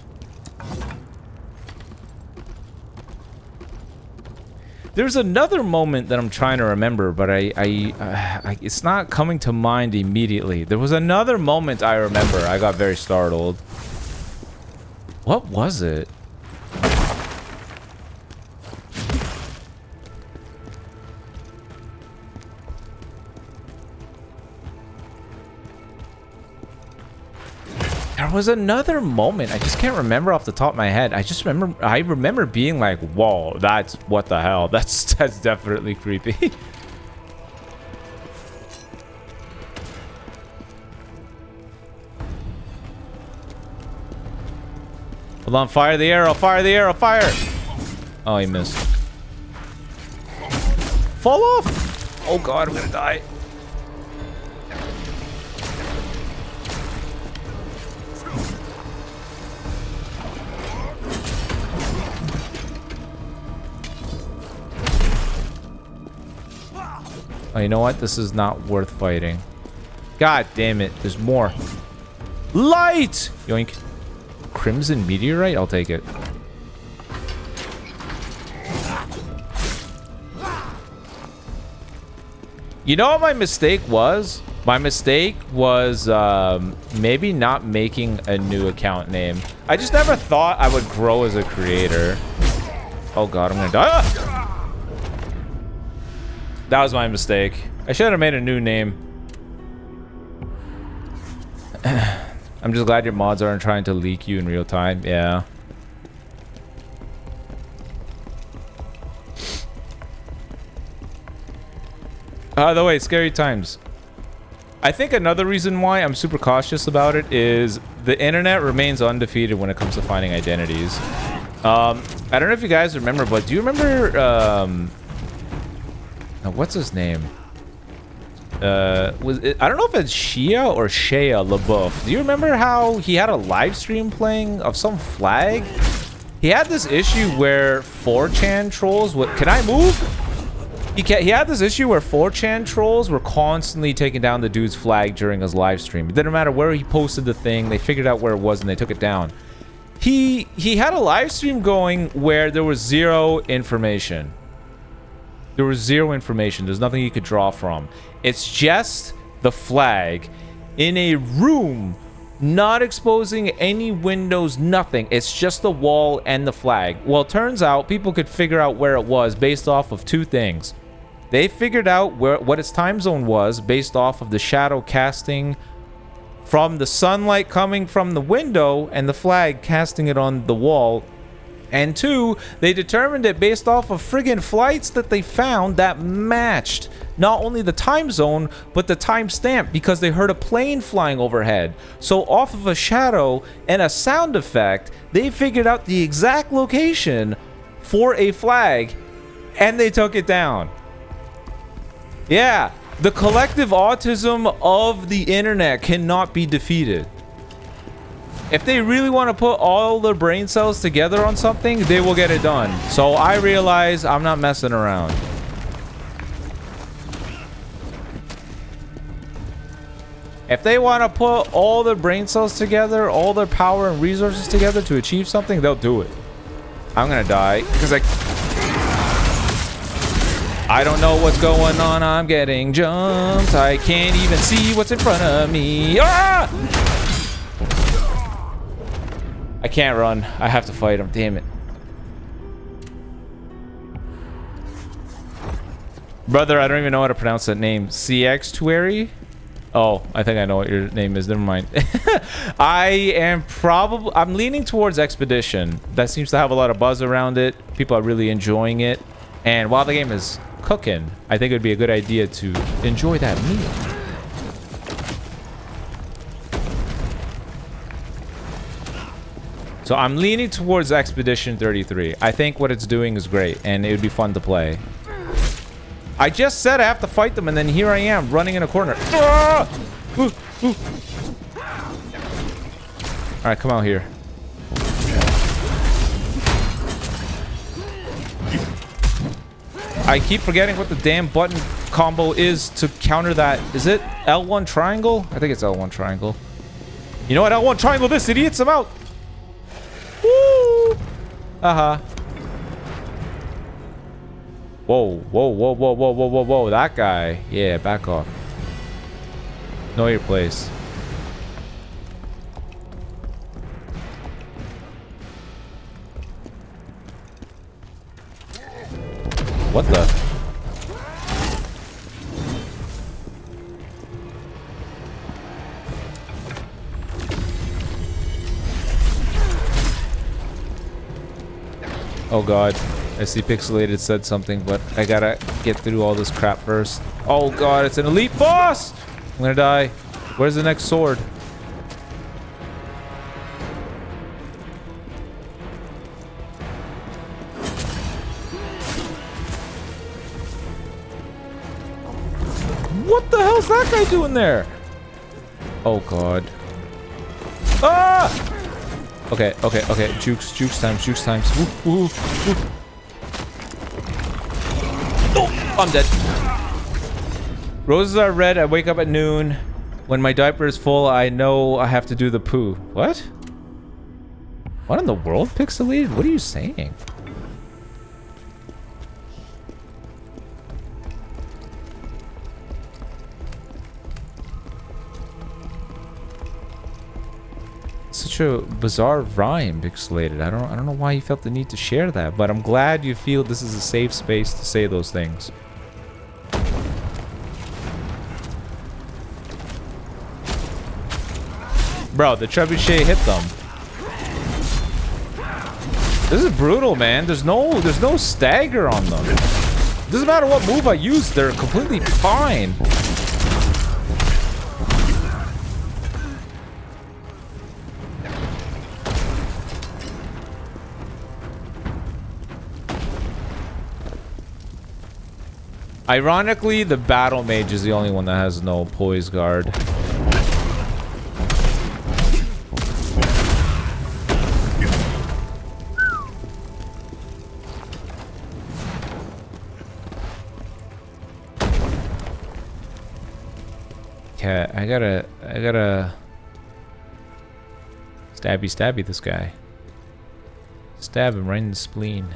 There's another moment that I'm trying to remember, but it's not coming to mind immediately. There was another moment I remember. I got very startled. What was it? There was another moment. I just can't remember off the top of my head. I remember being like, whoa, that's what the hell. That's definitely creepy. Hold on, fire the arrow, fire the arrow, fire! Oh, he missed. Fall off! Oh god, I'm gonna die. Oh, you know what? This is not worth fighting. God damn it. There's more. Light! Yoink. Crimson meteorite? I'll take it. You know what my mistake was? My mistake was maybe not making a new account name. I just never thought I would grow as a creator. Oh god, I'm gonna die. Ah! That was my mistake. I should have made a new name. I'm just glad your mods aren't trying to leak you in real time. Yeah. By the way, scary times. I think another reason why I'm super cautious about it is the internet remains undefeated when it comes to finding identities. I don't know if you guys remember, but do you remember what's his name? I don't know if it's Shia or Shia LaBeouf. Do you remember how he had a live stream playing of some flag? He had this issue where 4chan trolls would... Can I move? He had this issue where 4chan trolls were constantly taking down the dude's flag during his live stream. It didn't matter where he posted the thing. They figured out where it was and they took it down. He had a live stream going where there was zero information. There was zero information. There's nothing you could draw from. It's just the flag in a room, not exposing any windows, nothing. It's just the wall and the flag. Well, it turns out people could figure out where it was based off of two things. They figured out what its time zone was based off of the shadow casting from the sunlight coming from the window and the flag casting it on the wall. And two, they determined it based off of friggin' flights that they found that matched not only the time zone, but the timestamp because they heard a plane flying overhead. So off of a shadow and a sound effect, they figured out the exact location for a flag and they took it down. Yeah, the collective autism of the internet cannot be defeated. If they really want to put all their brain cells together on something, they will get it done. So I realize I'm not messing around. If they want to put all their brain cells together, all their power and resources together to achieve something, they'll do it. I'm gonna die because I don't know what's going on. I'm getting jumped. I can't even see what's in front of me. Ah! I can't run. I have to fight him. Damn it. Brother, I don't even know how to pronounce that name. CX2ary? Oh, I think I know what your name is. Never mind. I'm leaning towards Expedition. That seems to have a lot of buzz around it. People are really enjoying it. And while the game is cooking, I think it would be a good idea to enjoy that meal. So I'm leaning towards Expedition 33. I think what it's doing is great, and it would be fun to play. I just said I have to fight them, and then here I am, running in a corner. Ah! Ooh, ooh. All right, come out here. I keep forgetting what the damn button combo is to counter that. Is it L1 triangle? I think it's L1 triangle. You know what? L1 triangle this, idiots! I'm out! Woo! Uh-huh. Whoa, whoa, whoa, whoa, whoa, whoa, whoa, whoa. That guy. Yeah, back off. Know your place. What the? Oh god. I see Pixelated said something, but I gotta get through all this crap first. Oh god, it's an elite boss! I'm gonna die. Where's the next sword? What the hell's that guy doing there? Oh god. Ah! Okay, okay, okay. Jukes times, jukes times. Woo, woo, woo. Oh, I'm dead. Roses are red. I wake up at noon. When my diaper is full, I know I have to do the poo. What? What in the world, Pixelated? What are you saying? Such a bizarre rhyme, Pixelated. I don't know why you felt the need to share that, but I'm glad you feel this is a safe space to say those things. Bro, the trebuchet hit them. This is brutal, man. There's no stagger on them. Doesn't matter what move I use, they're completely fine. Ironically, the battle mage is the only one that has no poise guard. Okay, I gotta stabby this guy. Stab him right in the spleen.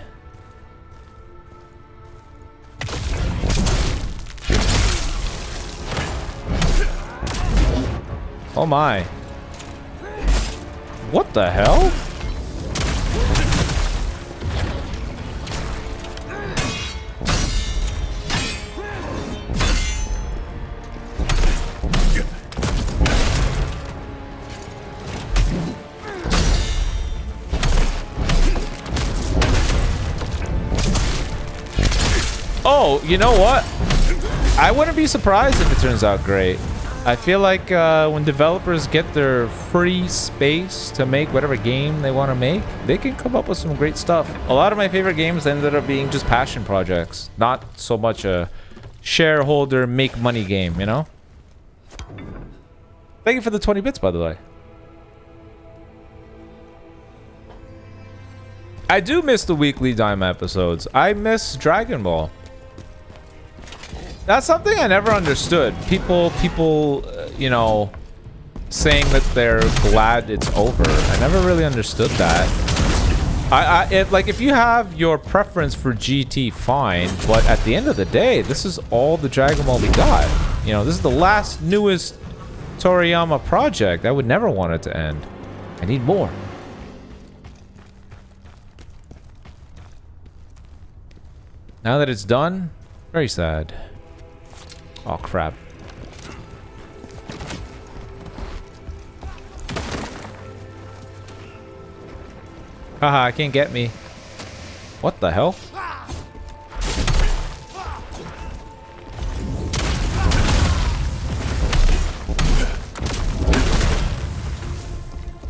Oh my. What the hell? Oh, you know what? I wouldn't be surprised if it turns out great. I feel like when developers get their free space to make whatever game they want to make, they can come up with some great stuff. A lot of my favorite games ended up being just passion projects, not so much a shareholder make money game, you know? Thank you for the 20 bits, by the way. I do miss the weekly Dime episodes. I miss Dragon Ball. That's something I never understood. People, you know, saying that they're glad it's over. I never really understood that. Like, if you have your preference for GT, fine. But at the end of the day, this is all the Dragon Ball we got. You know, this is the last, newest Toriyama project. I would never want it to end. I need more. Now that it's done, very sad. Oh, crap. Haha, can't get me. What the hell?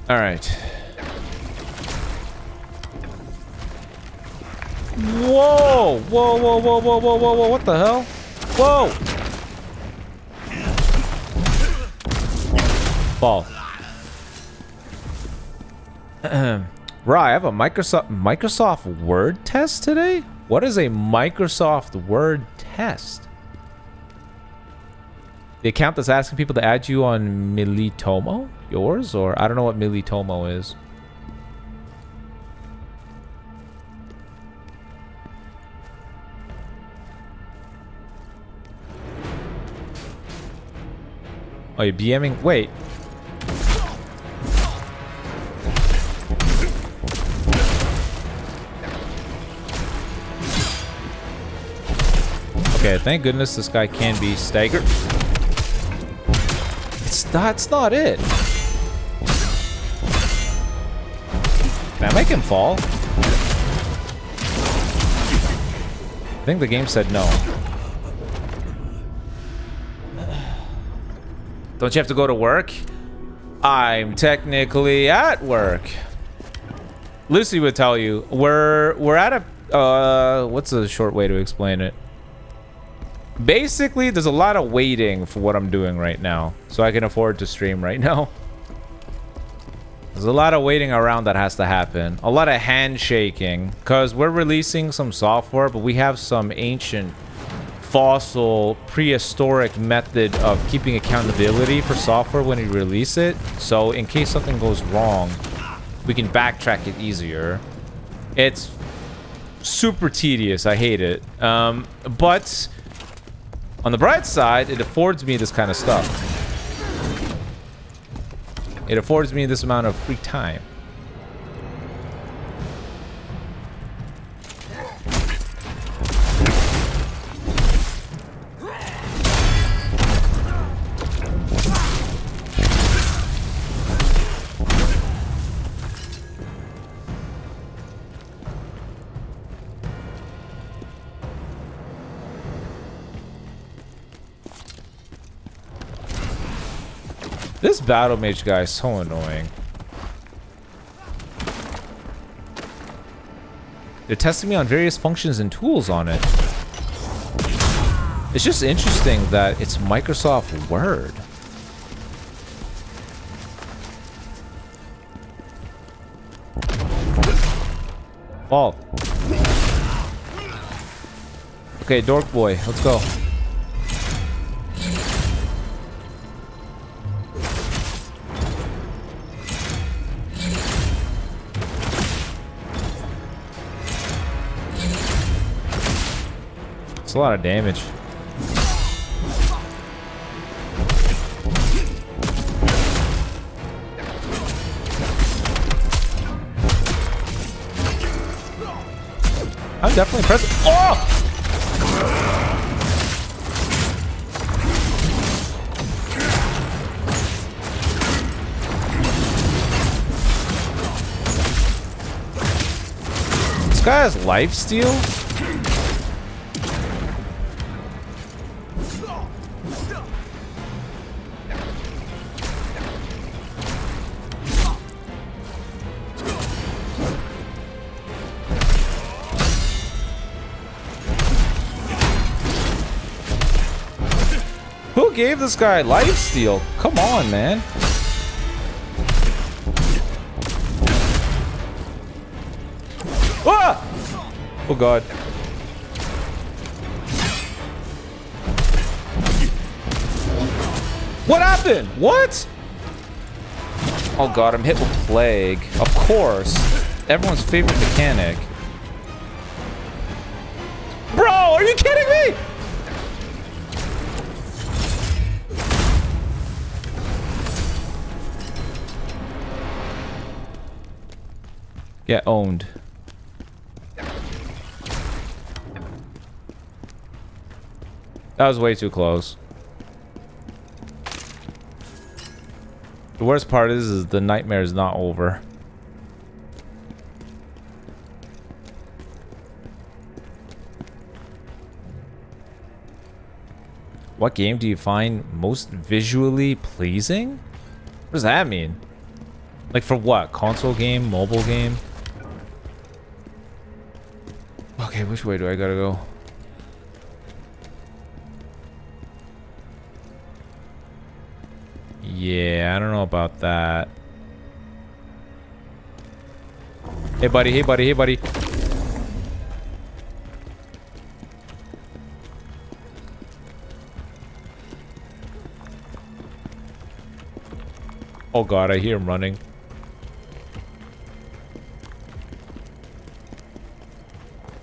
All right. Whoa! Whoa, whoa, whoa, whoa, whoa, whoa, whoa, what the hell? Whoa! Ball. Right, I have a Microsoft Word test today? What is a Microsoft Word test? The account that's asking people to add you on Militomo? Yours? Or I don't know what Militomo is. Oh, you're BMing? Wait. Okay, thank goodness this guy can be staggered. That's not it. Can I make him fall? I think the game said no. Don't you have to go to work? I'm technically at work. Lucy would tell you we're at a what's a short way to explain it? Basically, there's a lot of waiting for what I'm doing right now, so I can afford to stream right now. There's a lot of waiting around that has to happen. A lot of handshaking, because we're releasing some software, but we have some ancient, fossil, prehistoric method of keeping accountability for software when we release it. So in case something goes wrong, we can backtrack it easier. It's super tedious. I hate it. But on the bright side, it affords me this kind of stuff. It affords me this amount of free time. This battle mage guy is so annoying. They're testing me on various functions and tools on it. It's just interesting that it's Microsoft Word. Fall. Okay, Dork Boy, let's go. A lot of damage. I'm definitely impressed. Oh! This guy has lifesteal? Who gave this guy lifesteal? Come on, man. Ah! Oh god. What happened? What? Oh god, I'm hit with plague. Of course. Everyone's favorite mechanic. Bro, are you kidding me? Get owned. That was way too close. The worst part is the nightmare is not over. What game do you find most visually pleasing? What does that mean? Like for what? Console game? Mobile game? Okay, which way do I gotta go? Yeah, I don't know about that. Hey buddy, hey buddy, hey buddy. Oh god, I hear him running.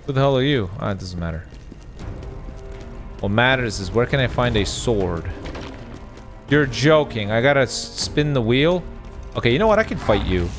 Who the hell are you? Ah, it doesn't matter. What matters is where can I find a sword? You're joking. I gotta spin the wheel? Okay, you know what? I can fight you.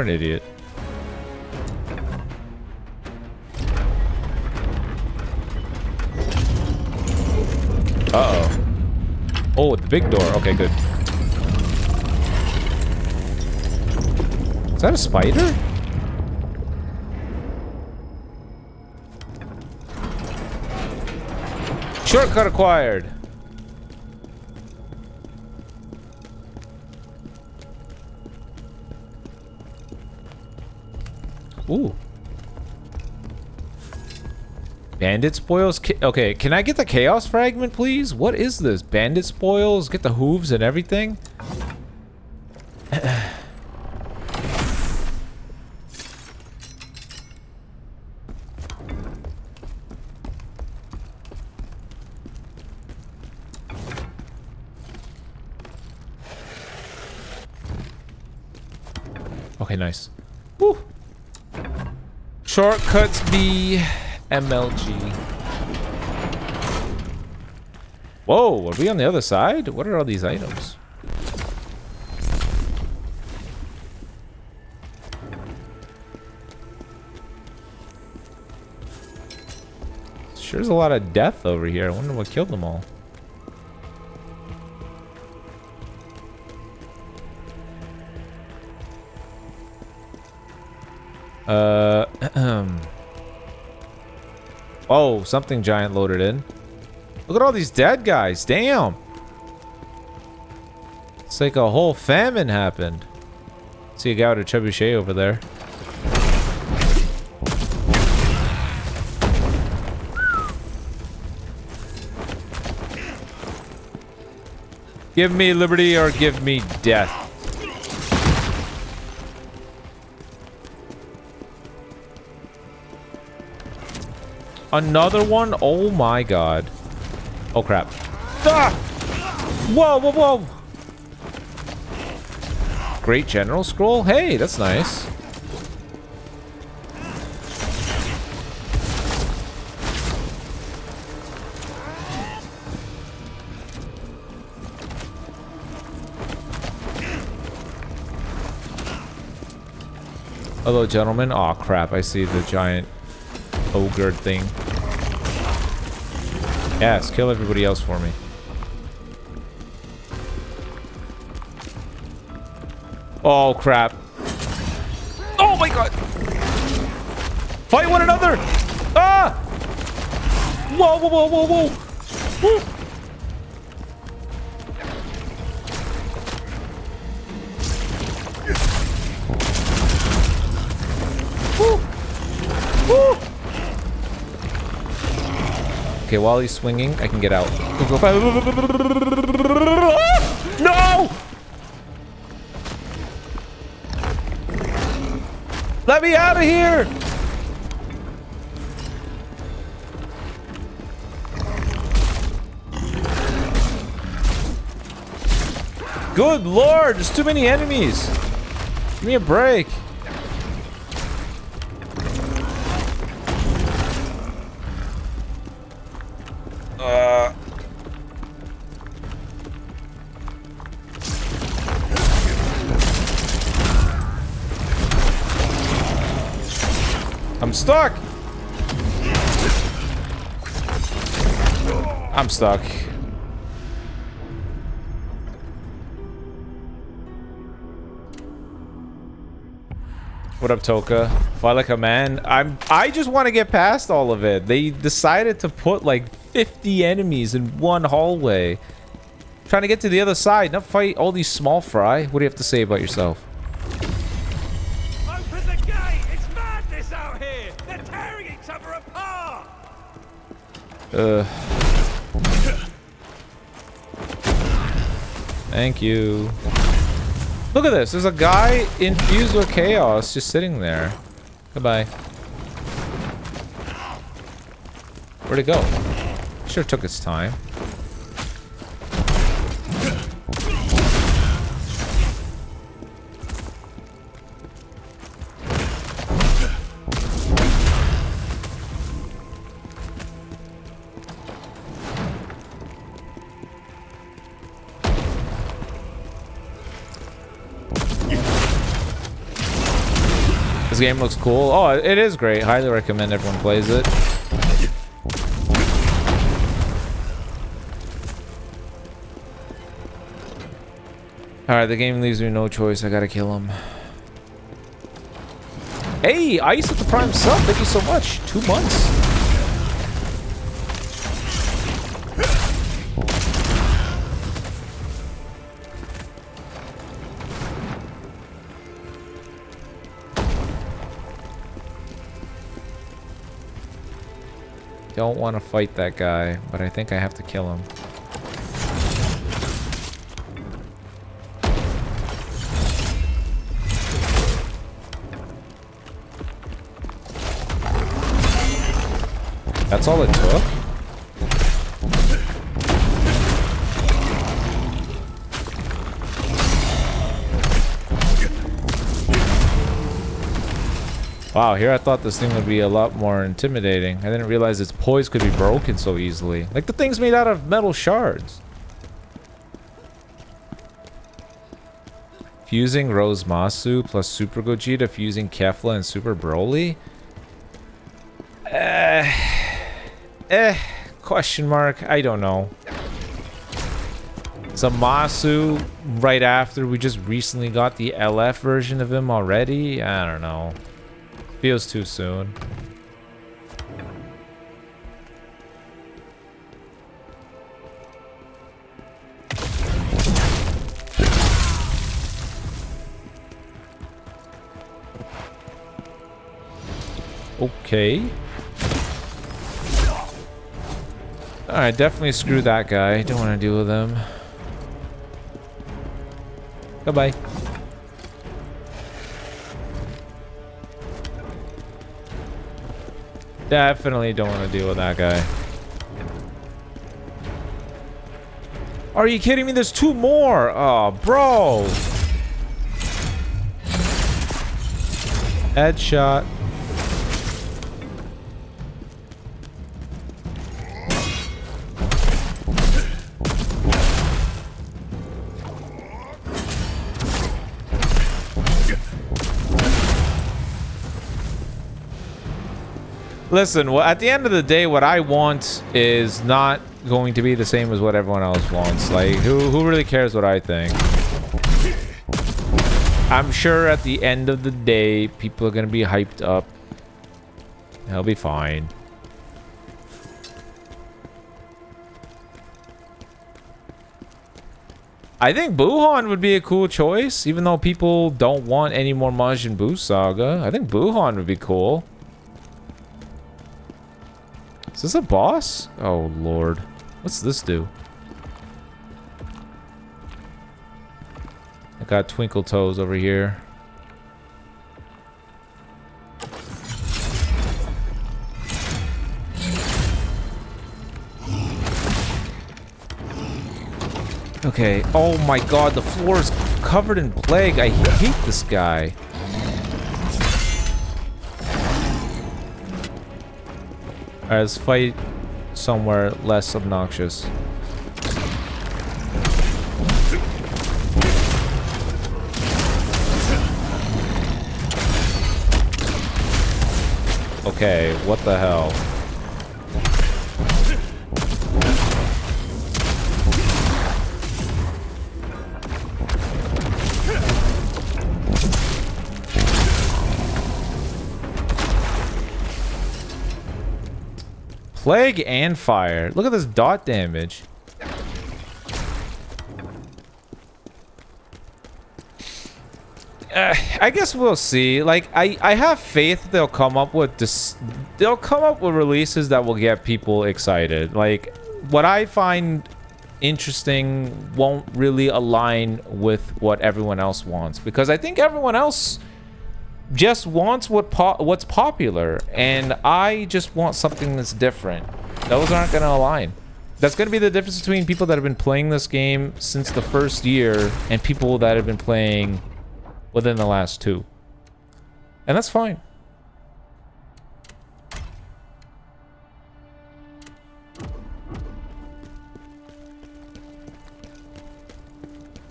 an idiot. Uh-oh. Oh, the big door. Okay, good. Is that a spider? Shortcut acquired. Ooh. Bandit spoils? Okay, can I get the chaos fragment, please? What is this? Bandit spoils? Get the hooves and everything? Okay, nice. Woo. Shortcuts be MLG. Whoa, are we on the other side? What are all these items? Sure there's a lot of death over here. I wonder what killed them all. Oh, something giant loaded in. Look at all these dead guys. Damn. It's like a whole famine happened. See a guy with a trebuchet over there. Give me liberty or give me death. Another one? Oh my god. Oh crap. Ah! Whoa, whoa, whoa! Great General Scroll? Hey, that's nice. Hello, gentlemen. Aw, crap. I see the giant ogre thing. Yes, kill everybody else for me. Oh, crap. Oh, my God. Fight one another. Ah! Whoa, whoa, whoa, whoa, whoa. Woo. Woo. Okay, while he's swinging, I can get out. Go, go, no! Let me out of here! Good lord, there's too many enemies. Give me a break. I'm stuck. I'm stuck. What up, Toka? Fight like a man. I just want to get past all of it. They decided to put like 50 enemies in one hallway. Trying to get to the other side, not fight all these small fry. What do you have to say about yourself? Open the gate! It's madness out here! They're tearing each other apart! Thank you. Look at this. There's a guy infused with chaos just sitting there. Goodbye. Where'd it go? Sure took its time. This game looks cool. Oh, it is great. Highly recommend everyone plays it. Alright, the game leaves me no choice. I gotta kill him. Hey, Ice with the Prime sub. Thank you so much. 2 months. Don't want to fight that guy, but I think I have to kill him. That's all it took? Wow, here I thought this thing would be a lot more intimidating. I didn't realize its poise could be broken so easily. Like, the thing's made out of metal shards. Fusing Rose Masu plus Super Gogeta, fusing Kefla and Super Broly? Question mark. I don't know. Zamasu right after we just recently got the LF version of him already? I don't know. Feels too soon. Okay. Alright, definitely screw that guy. Don't want to deal with him. Goodbye. Definitely don't want to deal with that guy. Are you kidding me? There's 2 more. Oh, bro. Headshot. Listen, well, at the end of the day, what I want is not going to be the same as what everyone else wants. Like, who really cares what I think? I'm sure at the end of the day, people are going to be hyped up. They'll be fine. I think Buhan would be a cool choice, even though people don't want any more Majin Buu Saga. I think Buhan would be cool. Is this a boss? Oh, Lord. What's this do? I got Twinkle Toes over here. Okay. Oh my god, the floor is covered in plague. I hate this guy. Alright, let's fight somewhere less obnoxious. Okay, what the hell? Plague and fire. Look at this dot damage. I guess we'll see. Like, I have faith they'll come up with this. They'll come up with releases that will get people excited. Like, what I find interesting won't really align with what everyone else wants, because I think everyone else just wants what's popular, and I just want something that's different. Those aren't going to align. That's going to be the difference between people that have been playing this game since the first year and people that have been playing within the last 2. And that's fine.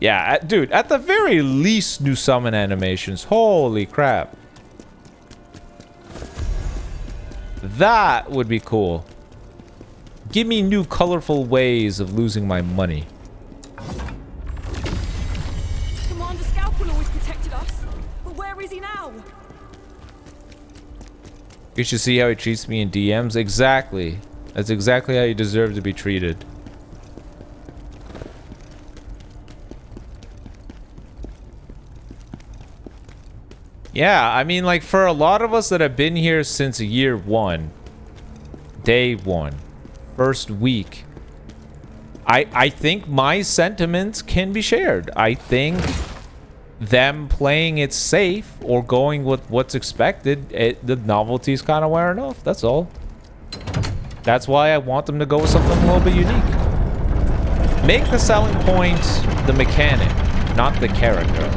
Yeah, dude, at the very least, new summon animations. Holy crap. That would be cool. Give me new colorful ways of losing my money. Commander Scalpel always protected us. But where is he now? You should see how he treats me in DMs. Exactly. That's exactly how you deserve to be treated. Yeah, I mean, like, for a lot of us that have been here since year one, day one, first week, I think my sentiments can be shared. I think them playing it safe or going with what's expected, the novelty's kind of wearing off. That's all. That's why I want them to go with something a little bit unique. Make the selling point the mechanic, not the character.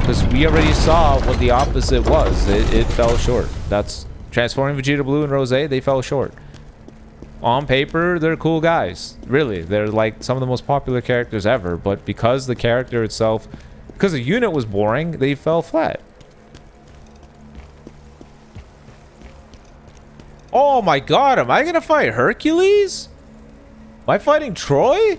Because we already saw what the opposite was. It fell short. That's transforming Vegeta Blue and Rose. They fell short. On paper, they're cool guys. Really, they're like some of the most popular characters ever. But because the character itself, because the unit was boring, they fell flat. Oh my god, am I gonna fight Hercules? Am I fighting Troy?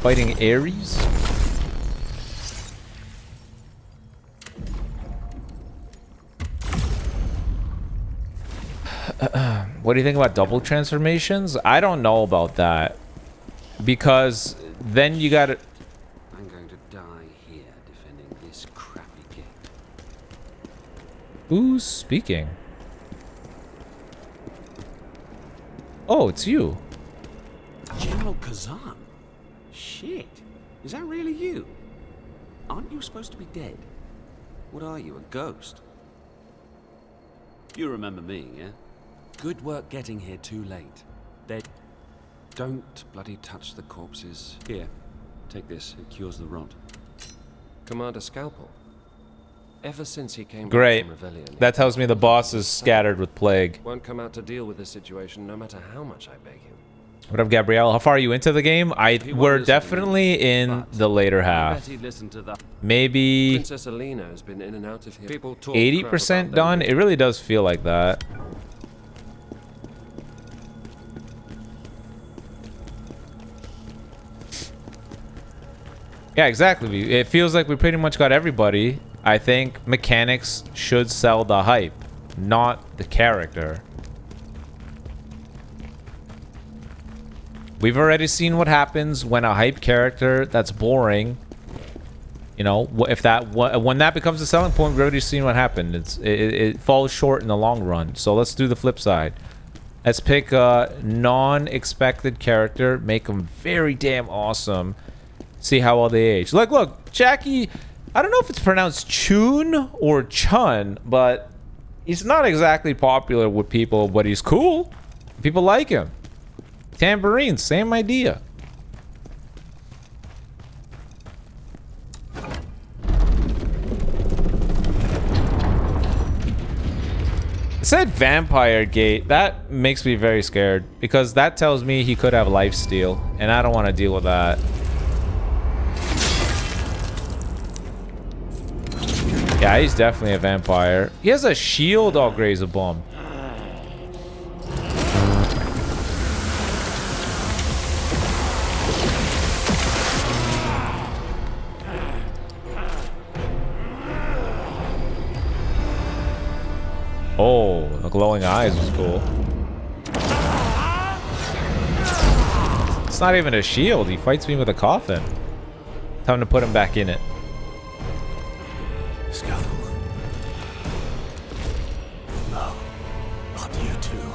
Fighting Ares? What do you think about double transformations? I don't know about that. Because then you gotta... I'm going to die here defending this crappy gate. Who's speaking? Oh, it's you. General Khazan? Shit. Is that really you? Aren't you supposed to be dead? What are you, a ghost? You remember me, yeah? Good work getting here too late. Don't bloody touch the corpses. Here, take this. It cures the rot. Commander Scalpel. Ever since he came Great. back from Rebellion, That tells me the boss is scattered with plague. won't come out to deal with the situation no matter how much I beg him. What up, Gabrielle? How far are you into the game? We're wonders definitely if he- in but the later I bet half. he'd listen to that. Maybe Princess Alina has been in and out of here. People talk 80% crap about done. them. It really does feel like that. Yeah, exactly. It feels like we pretty much got everybody. I think mechanics should sell the hype, not the character. We've already seen what happens when a hype character that's boring, you know, if that when that becomes a selling point, we've already seen what happened. It falls short in the long run. So let's do the flip side. Let's pick a non-expected character, make them very damn awesome. See how well they age. Like, look, Jackie, I don't know if it's pronounced Chun or Chun, but he's not exactly popular with people, but he's cool. People like him. Tambourine, same idea. It said Vampire Gate. That makes me very scared because that tells me he could have lifesteal, and I don't want to deal with that. Yeah, he's definitely a vampire. He has a shield. I'll graze a bum. Oh, the glowing eyes was cool. It's not even a shield. He fights me with a coffin. Time to put him back in it. Scalpel. No, not you too.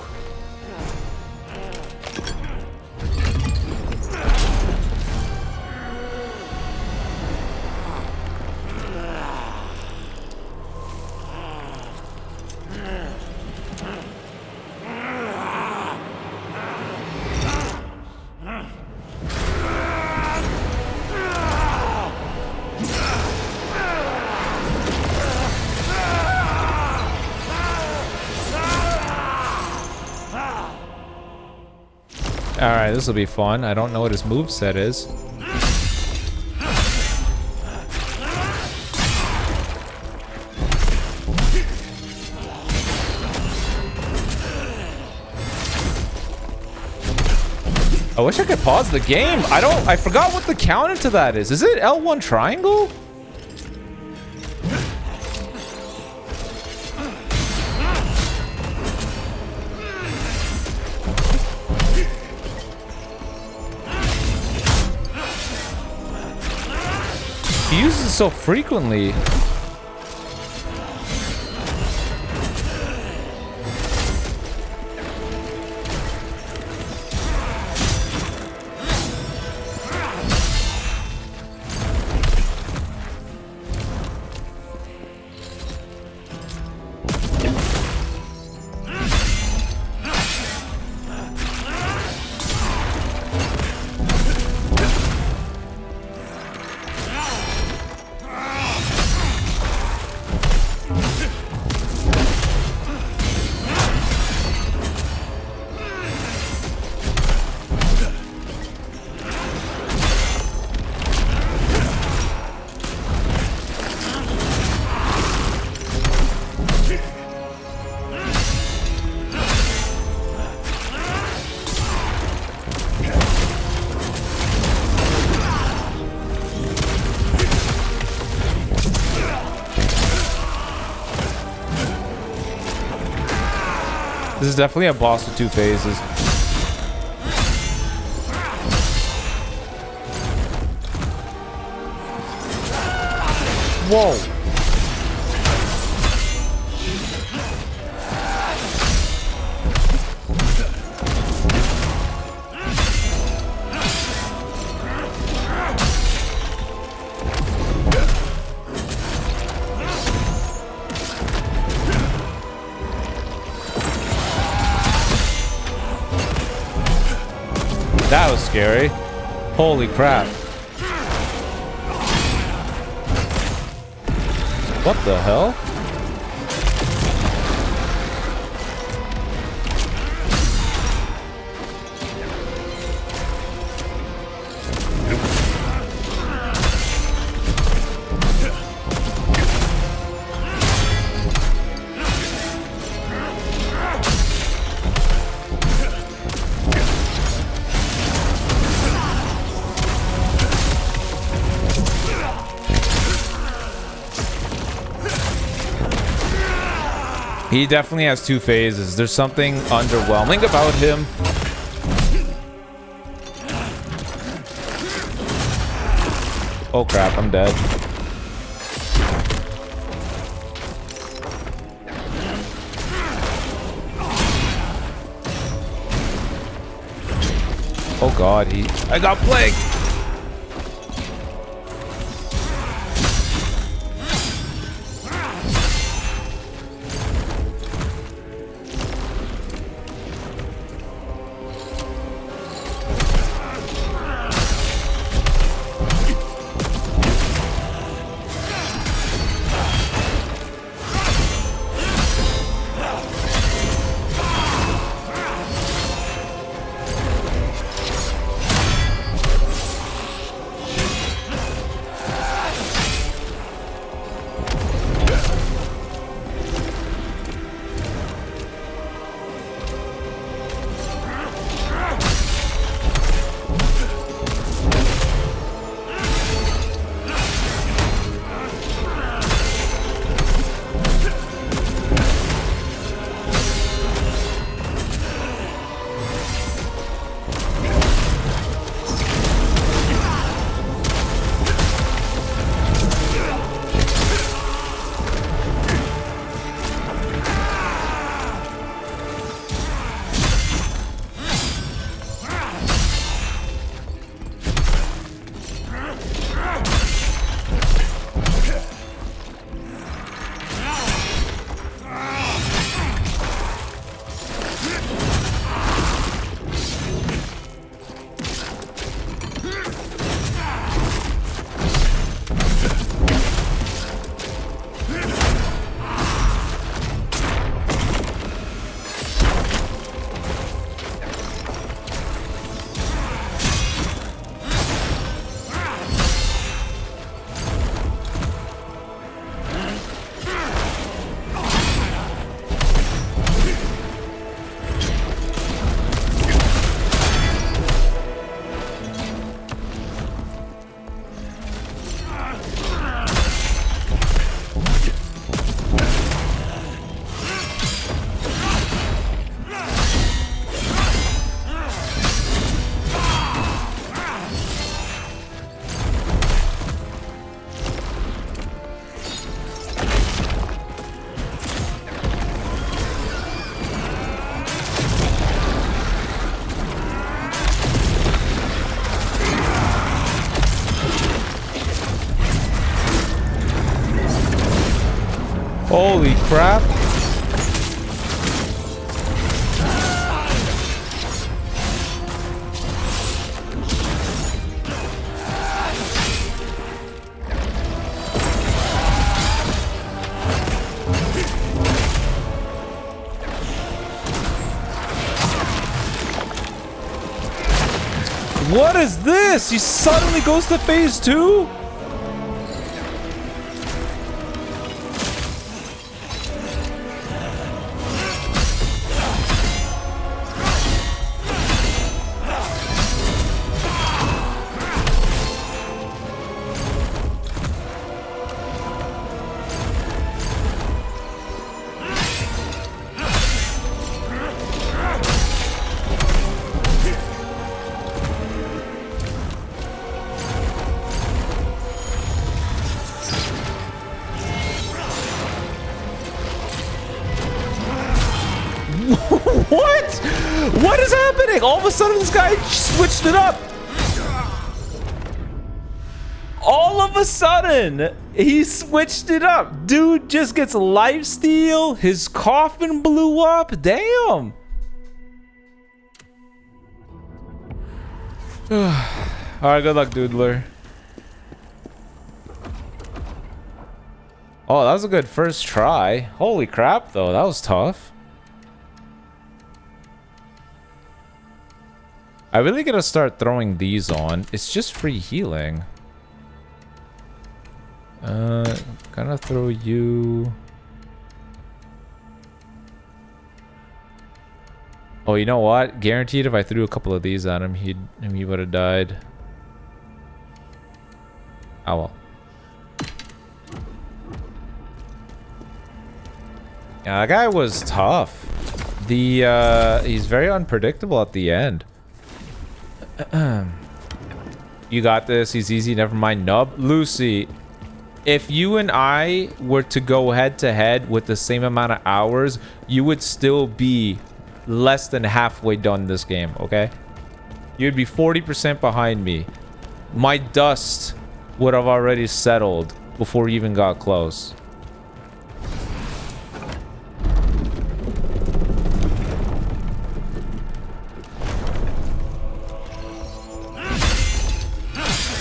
Alright, this will be fun. I don't know what his moveset is. I wish I could pause the game. I forgot what the counter to that is. Is it L1 triangle? He uses it so frequently. This is definitely a boss with 2 phases. Whoa. That was scary. Holy crap. What the hell? He definitely has 2 phases. There's something underwhelming about him. Oh crap, I'm dead. Oh god, I got plagued! Holy crap. What is this? He suddenly goes to phase 2? What? What is happening? All of a sudden this guy switched it up. All of a sudden he switched it up. Dude just gets lifesteal. His coffin blew up. Damn. Alright, good luck, Doodler. Oh, that was a good first try. Holy crap, though. That was tough. I really gotta start throwing these on. It's just free healing. Gonna throw you. Oh, you know what? Guaranteed if I threw a couple of these at him, he would have died. Oh well. Yeah, that guy was tough. He's very unpredictable at the end. You got this. He's easy. Never mind. Nub. Lucy, if you and I were to go head to head with the same amount of hours, you would still be less than halfway done this game, okay? You'd be 40% behind me. My dust would have already settled before you even got close.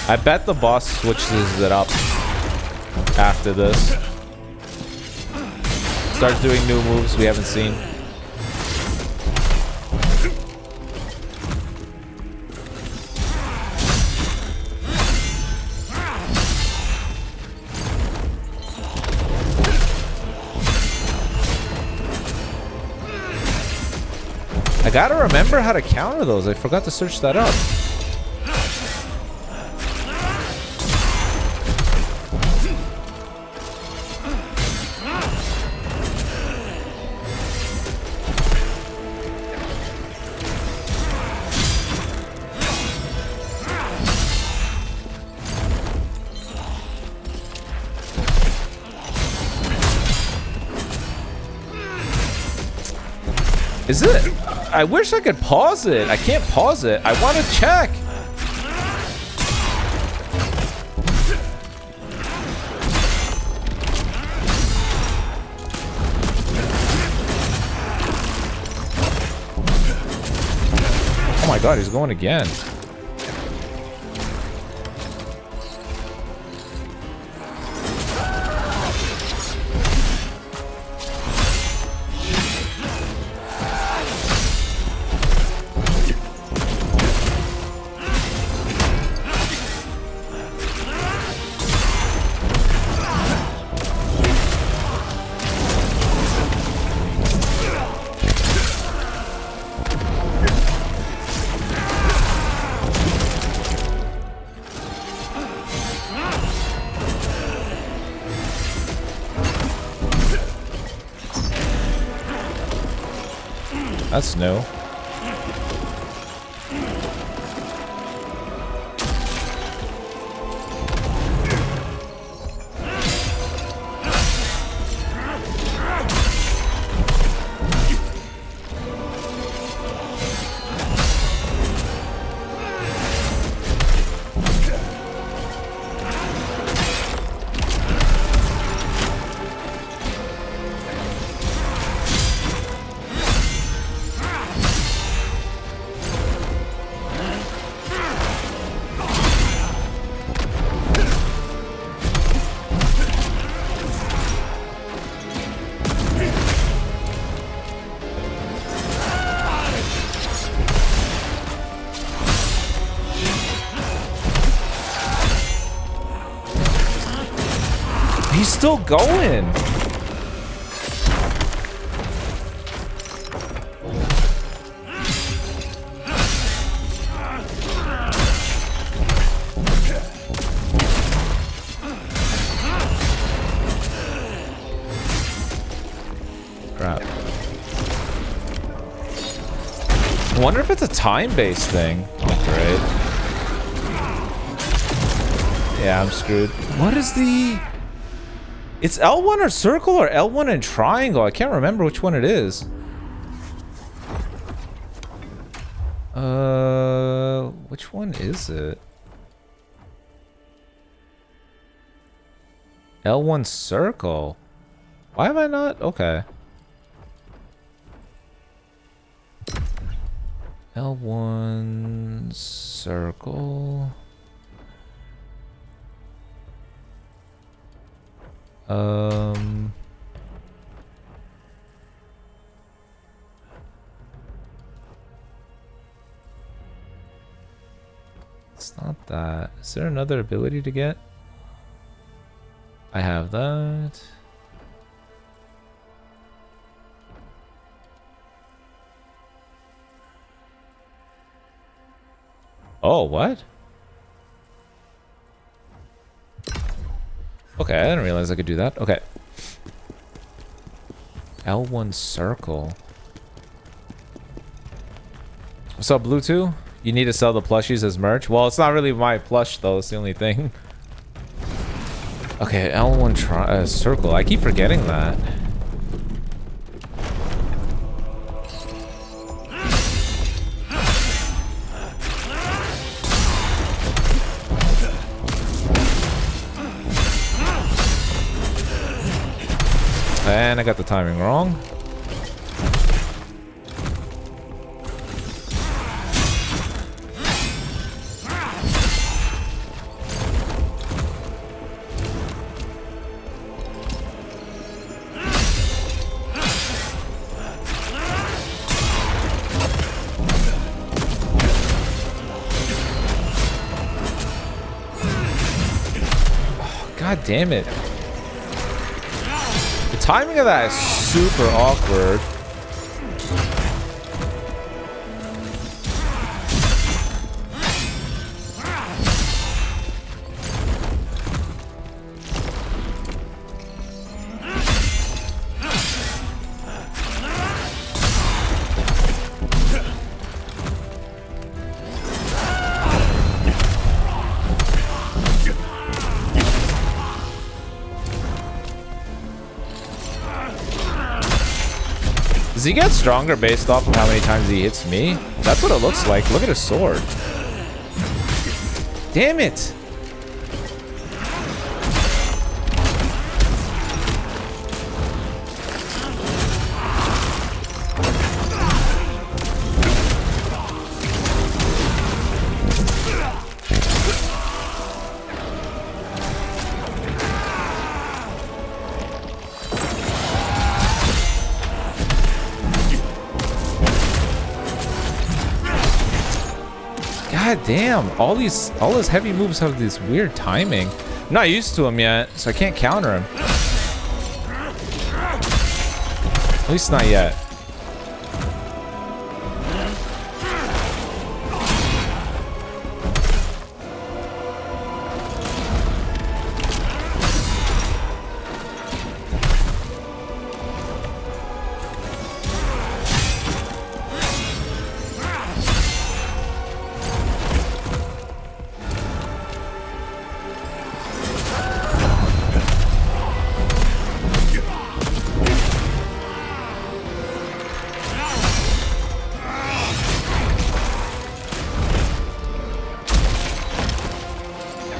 I bet the boss switches it up after this. Starts doing new moves we haven't seen. I gotta remember how to counter those. I forgot to search that up. Is it? I wish I could pause it. I can't pause it. I want to check. Oh my god, he's going again. That's new. still going. Crap. I wonder if it's a time-based thing. Great. Yeah, I'm screwed. What is the... It's L1 or circle or L1 and triangle. I can't remember which one it is. Which one is it? L1 circle. Why am I not? Okay. L1 circle. It's not that. Is there another ability to get? I have that. Oh, what? Okay, I didn't realize I could do that. Okay. L1 circle. What's up, Blue 2? You need to sell the plushies as merch? Well, it's not really my plush, though. It's the only thing. Okay, L1 circle. I keep forgetting that. And I got the timing wrong. God damn it. The timing of that is super awkward. Does he get stronger based off of how many times he hits me? That's what it looks like. Look at his sword. Damn it! God damn, all his heavy moves have this weird timing. I'm not used to him yet, so I can't counter him. At least not yet.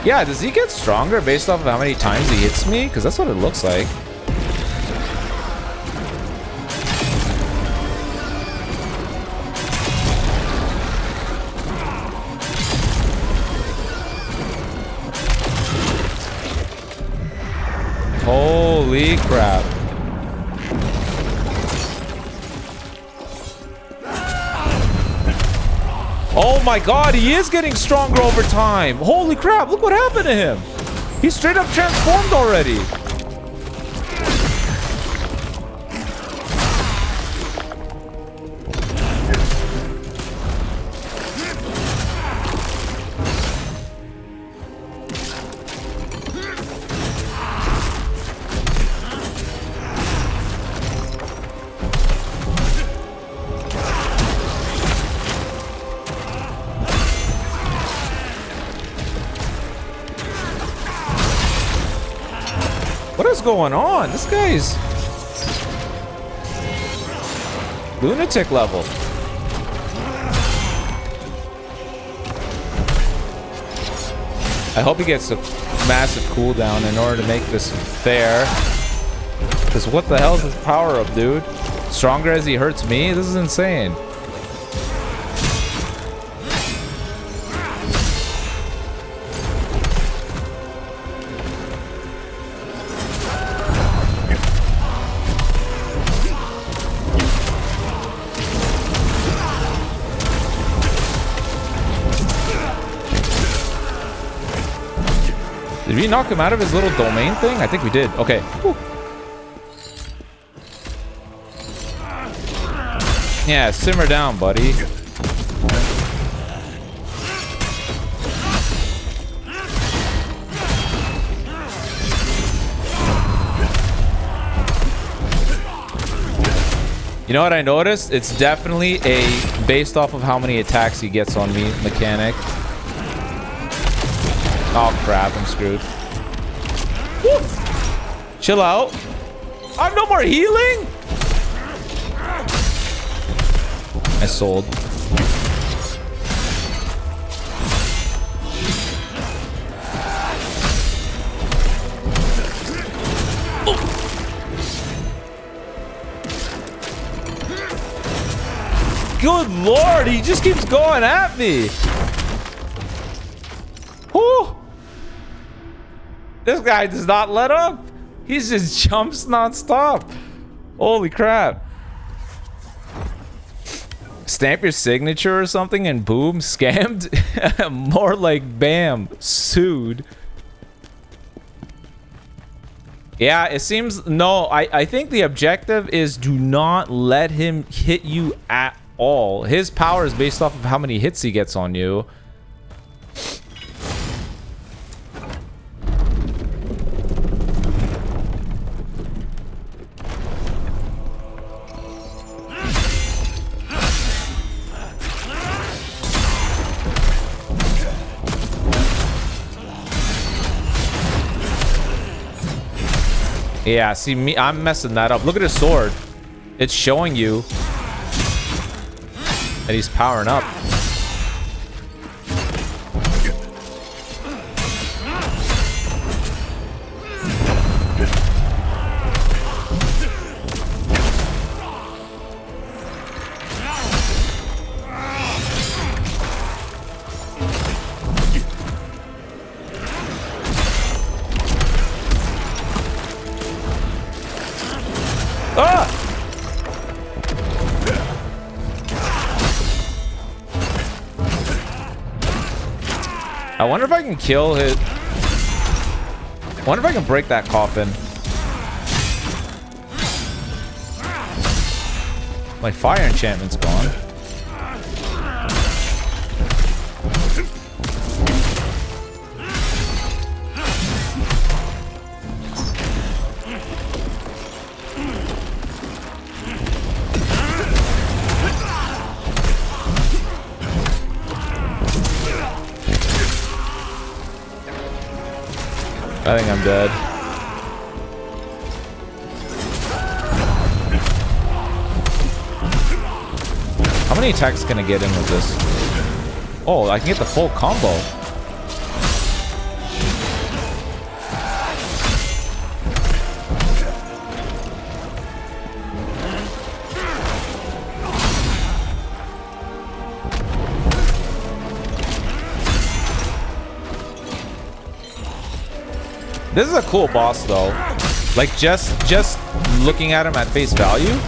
Yeah, does he get stronger based off of how many times he hits me? Because that's what it looks like. Holy crap. Oh my god, he is getting stronger over time. Holy crap, look what happened to him. He's straight up transformed already. going on? This guy's lunatic level. I hope he gets a massive cooldown in order to make this fair. Because what the hell is his power up, dude? Stronger as he hurts me? This is insane. Did we knock him out of his little domain thing? I think we did. Okay. Whew. Yeah, simmer down, buddy. You know what I noticed? It's definitely a based off of how many attacks he gets on me mechanic. Oh crap, I'm screwed. Woo. Chill out. I have no more healing? I sold. Good lord, he just keeps going at me. Whew. This guy does not let up. He just jumps non-stop. Holy crap. Stamp your signature or something and boom, scammed? More like bam, sued. Yeah, it seems... No, I think the objective is do not let him hit you at all. His power is based off of how many hits he gets on you. Yeah, see me, I'm messing that up. Look at his sword. It's showing you that he's powering up. I wonder if I can kill his... I wonder if I can break that coffin. My fire enchantment's gone. I think I'm dead. How many attacks can I get in with this? Oh, I can get the full combo. This is a cool boss though. Like just looking at him at face value.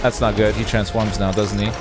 That's not good. He transforms now, doesn't he?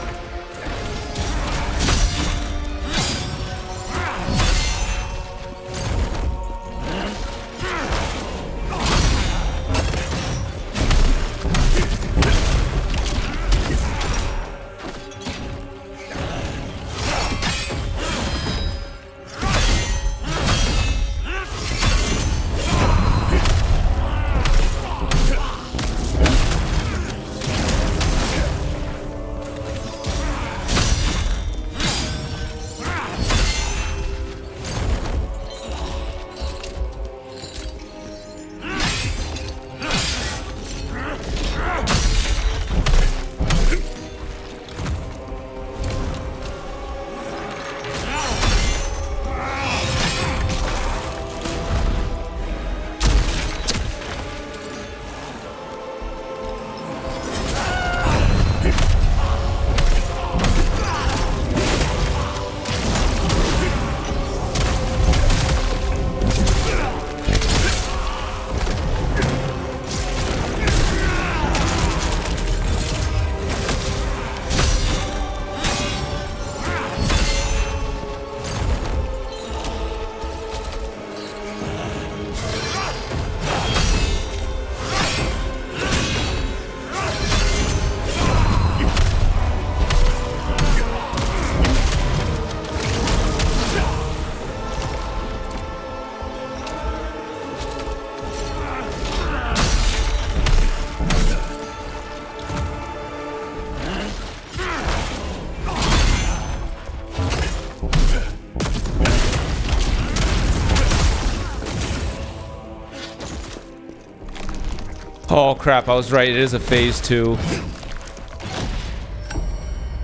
Oh crap, I was right. It is a phase 2.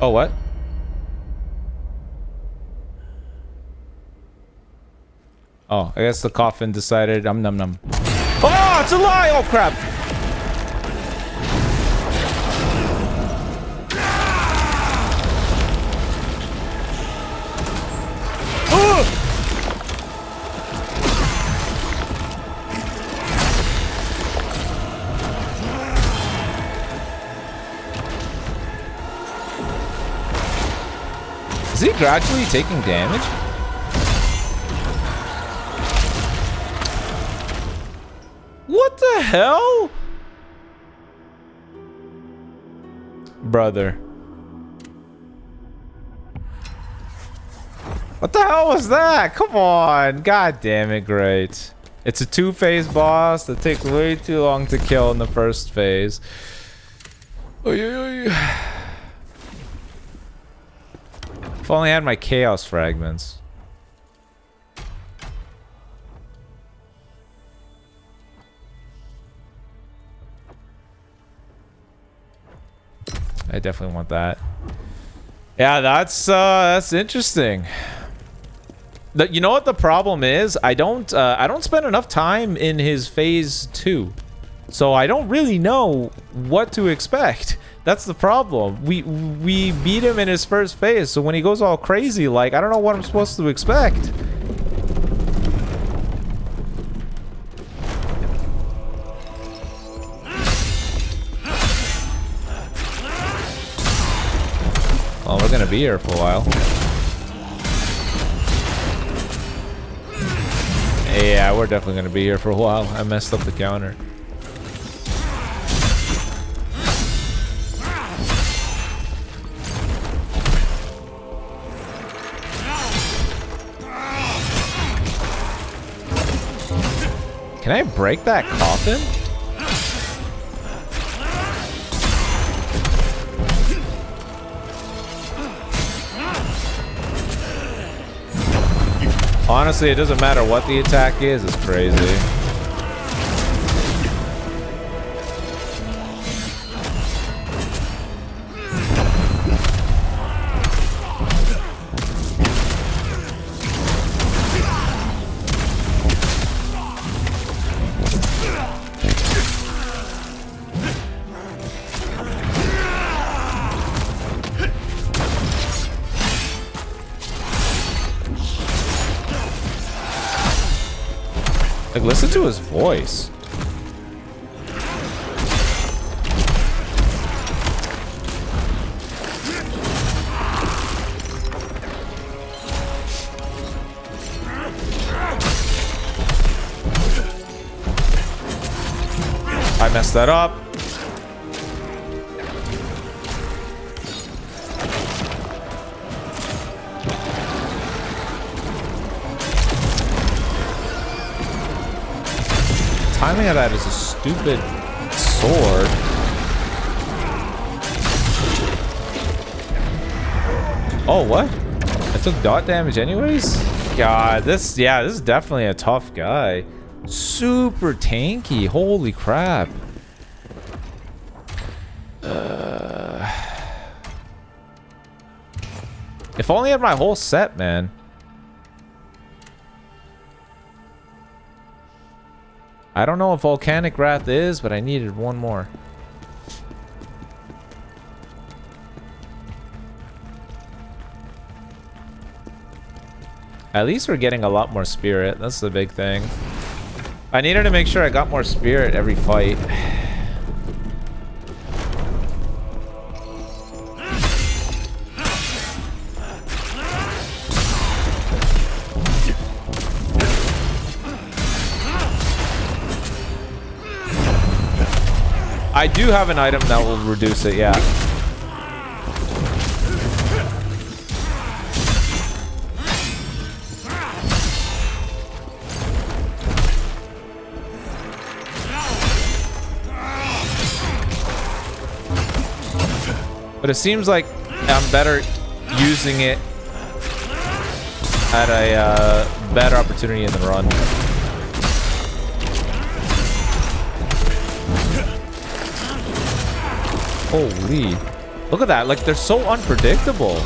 Oh, what? Oh, I guess the coffin decided. Num num. Oh, it's a lie! Oh crap! Is he gradually taking damage? What the hell? Brother. What the hell was that? Come on. God damn it, great. It's a 2-phase boss that takes way too long to kill in the first phase. Oy, oy, oy. If only I had my chaos fragments. I definitely want that. Yeah, that's interesting. You know what the problem is? I don't spend enough time in his phase 2. So I don't really know what to expect. That's the problem. We beat him in his first phase, so when he goes all crazy, like, I don't know what I'm supposed to expect. Well, we're gonna be here for a while. Yeah, we're definitely gonna be here for a while. I messed up the counter. Can I break that coffin? Honestly, it doesn't matter what the attack is. It's crazy. Like, listen to his voice. messed that up. Timing of that is a stupid sword. Oh, what? I took dot damage anyways? God, this is definitely a tough guy. Super tanky. Holy crap. If only I had my whole set, man. I don't know if Volcanic Wrath is, but I needed one more. At least we're getting a lot more spirit. That's the big thing. I needed to make sure I got more spirit every fight. I do have an item that will reduce it, yeah. But it seems like I'm better using it at a better opportunity in the run. Holy. Look at that. Like, they're so unpredictable.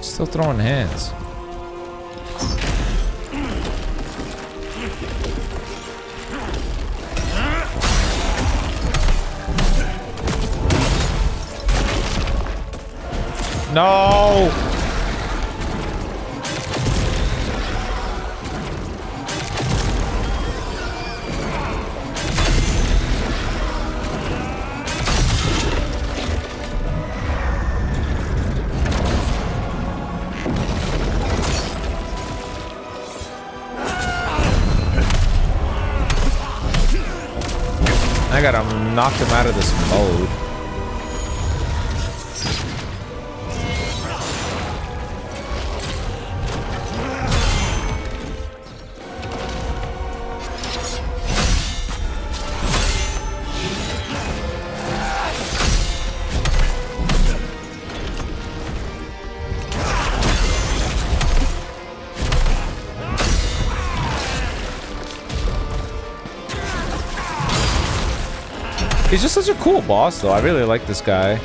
Still throwing hands. No! I gotta knock him out of this mode. He's just such a cool boss, though. I really like this guy.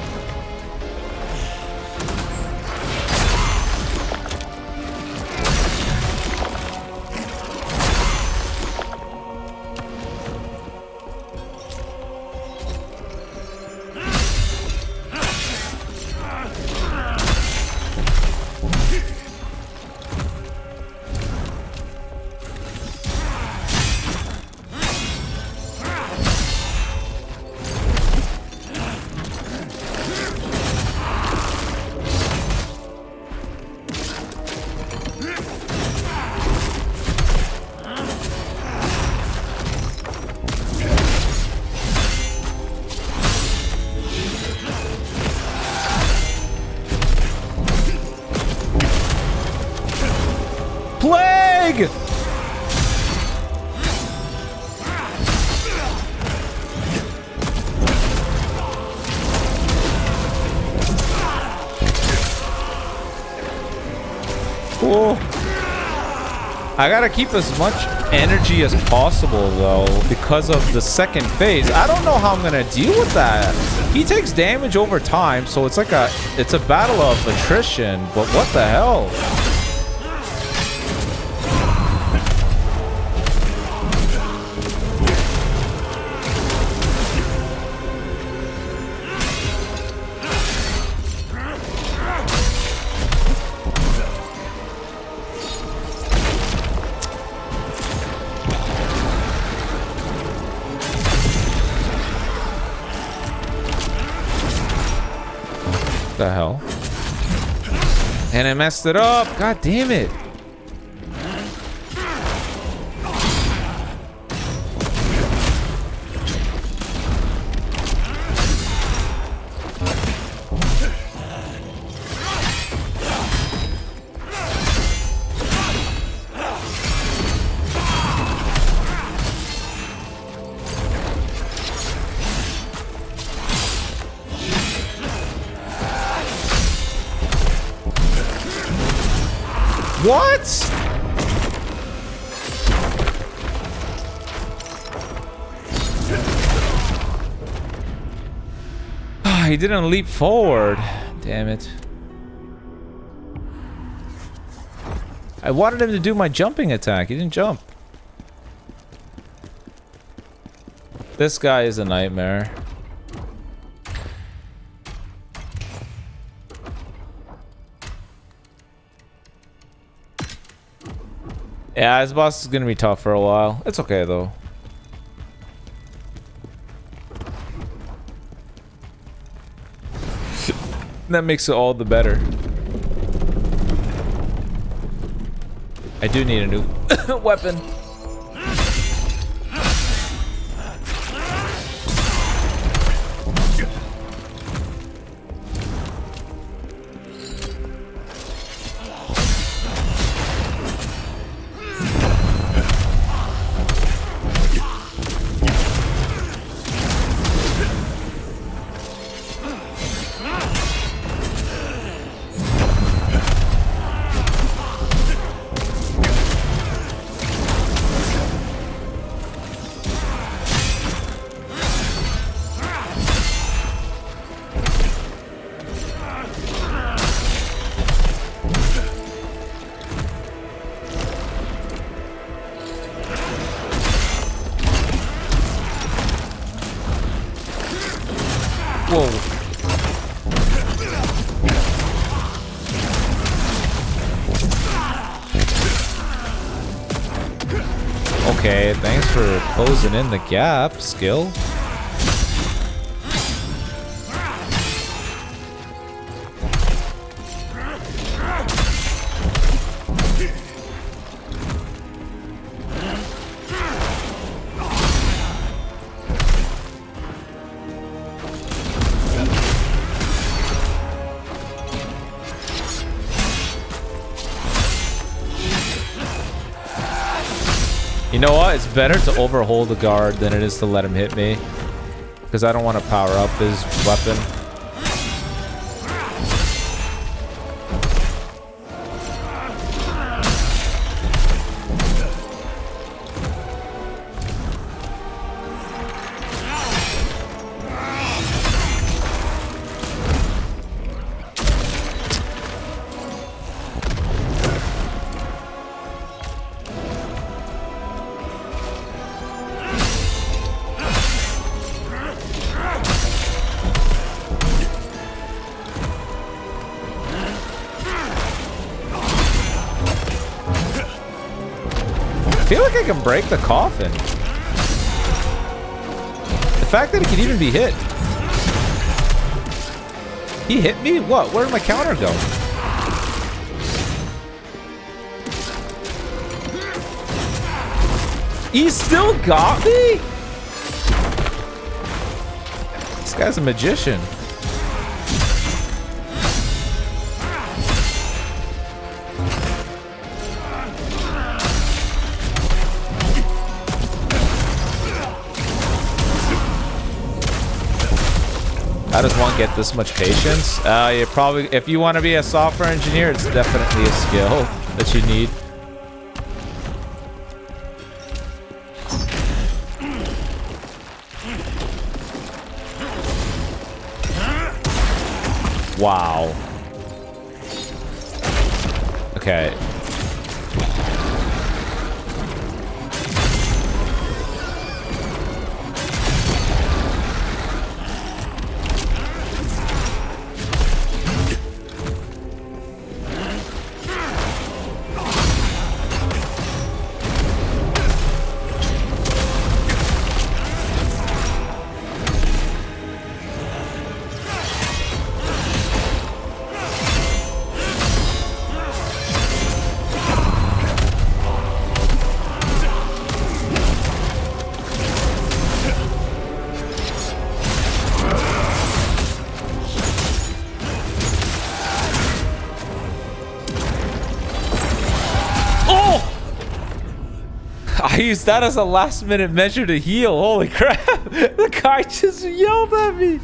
Plague! Oh. I gotta keep as much energy as possible though, because of the second phase. I don't know how I'm gonna deal with that. He takes damage over time, so it's like it's a battle of attrition. But what the hell? The hell? And I messed it up. God damn it. What? He didn't leap forward. Damn it. I wanted him to do my jumping attack. He didn't jump. This guy is a nightmare. Yeah, this boss is gonna be tough for a while. It's okay though. That makes it all the better. I do need a new weapon. Whoa. Okay, thanks for closing in the gap, skill. You know what? It's better to overhold the guard than it is to let him hit me. Because I don't want to power up his weapon. I feel like I can break the coffin. The fact that it can even be hit. He hit me? What? Where did my counter go? He still got me? This guy's a magician. How does one get this much patience? You probably, if you want to be a software engineer, it's definitely a skill that you need. Wow. Okay. I used that as a last minute measure to heal. Holy crap. The guy just yelled at me.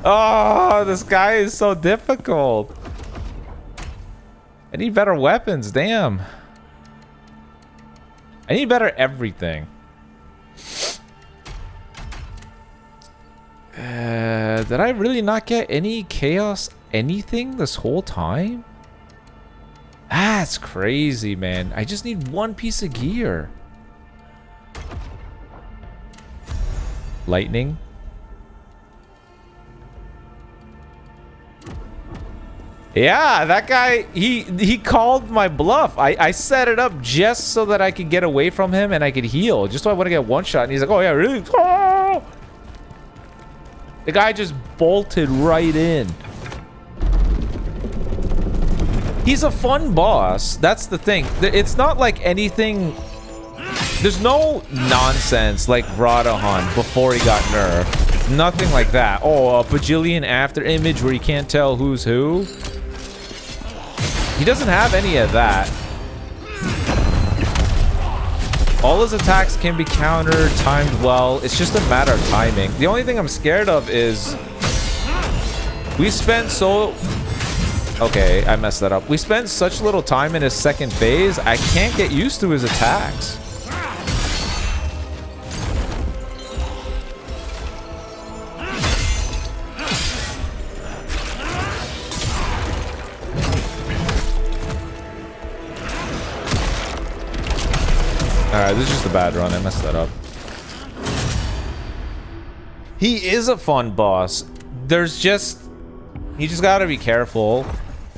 Oh, this guy is so difficult. I need better weapons. Damn. I need better everything. Did I really not get any chaos anything this whole time? That's crazy, man. I just need one piece of gear. Lightning. Yeah, that guy, he called my bluff. I set it up just so that I could get away from him and I could heal. Just so I want to get one shot. And he's like, oh yeah, really? Oh! The guy just bolted right in. He's a fun boss. That's the thing. It's not like anything... There's no nonsense like Radahan before he got nerfed. Nothing like that. Oh, a bajillion after image where you can't tell who's who. He doesn't have any of that. All his attacks can be countered, timed well. It's just a matter of timing. The only thing I'm scared of is... We spent so... Okay, I messed that up. We spent such little time in his second phase, I can't get used to his attacks. Alright, this is just a bad run. I messed that up. He is a fun boss. There's just... You just gotta be careful.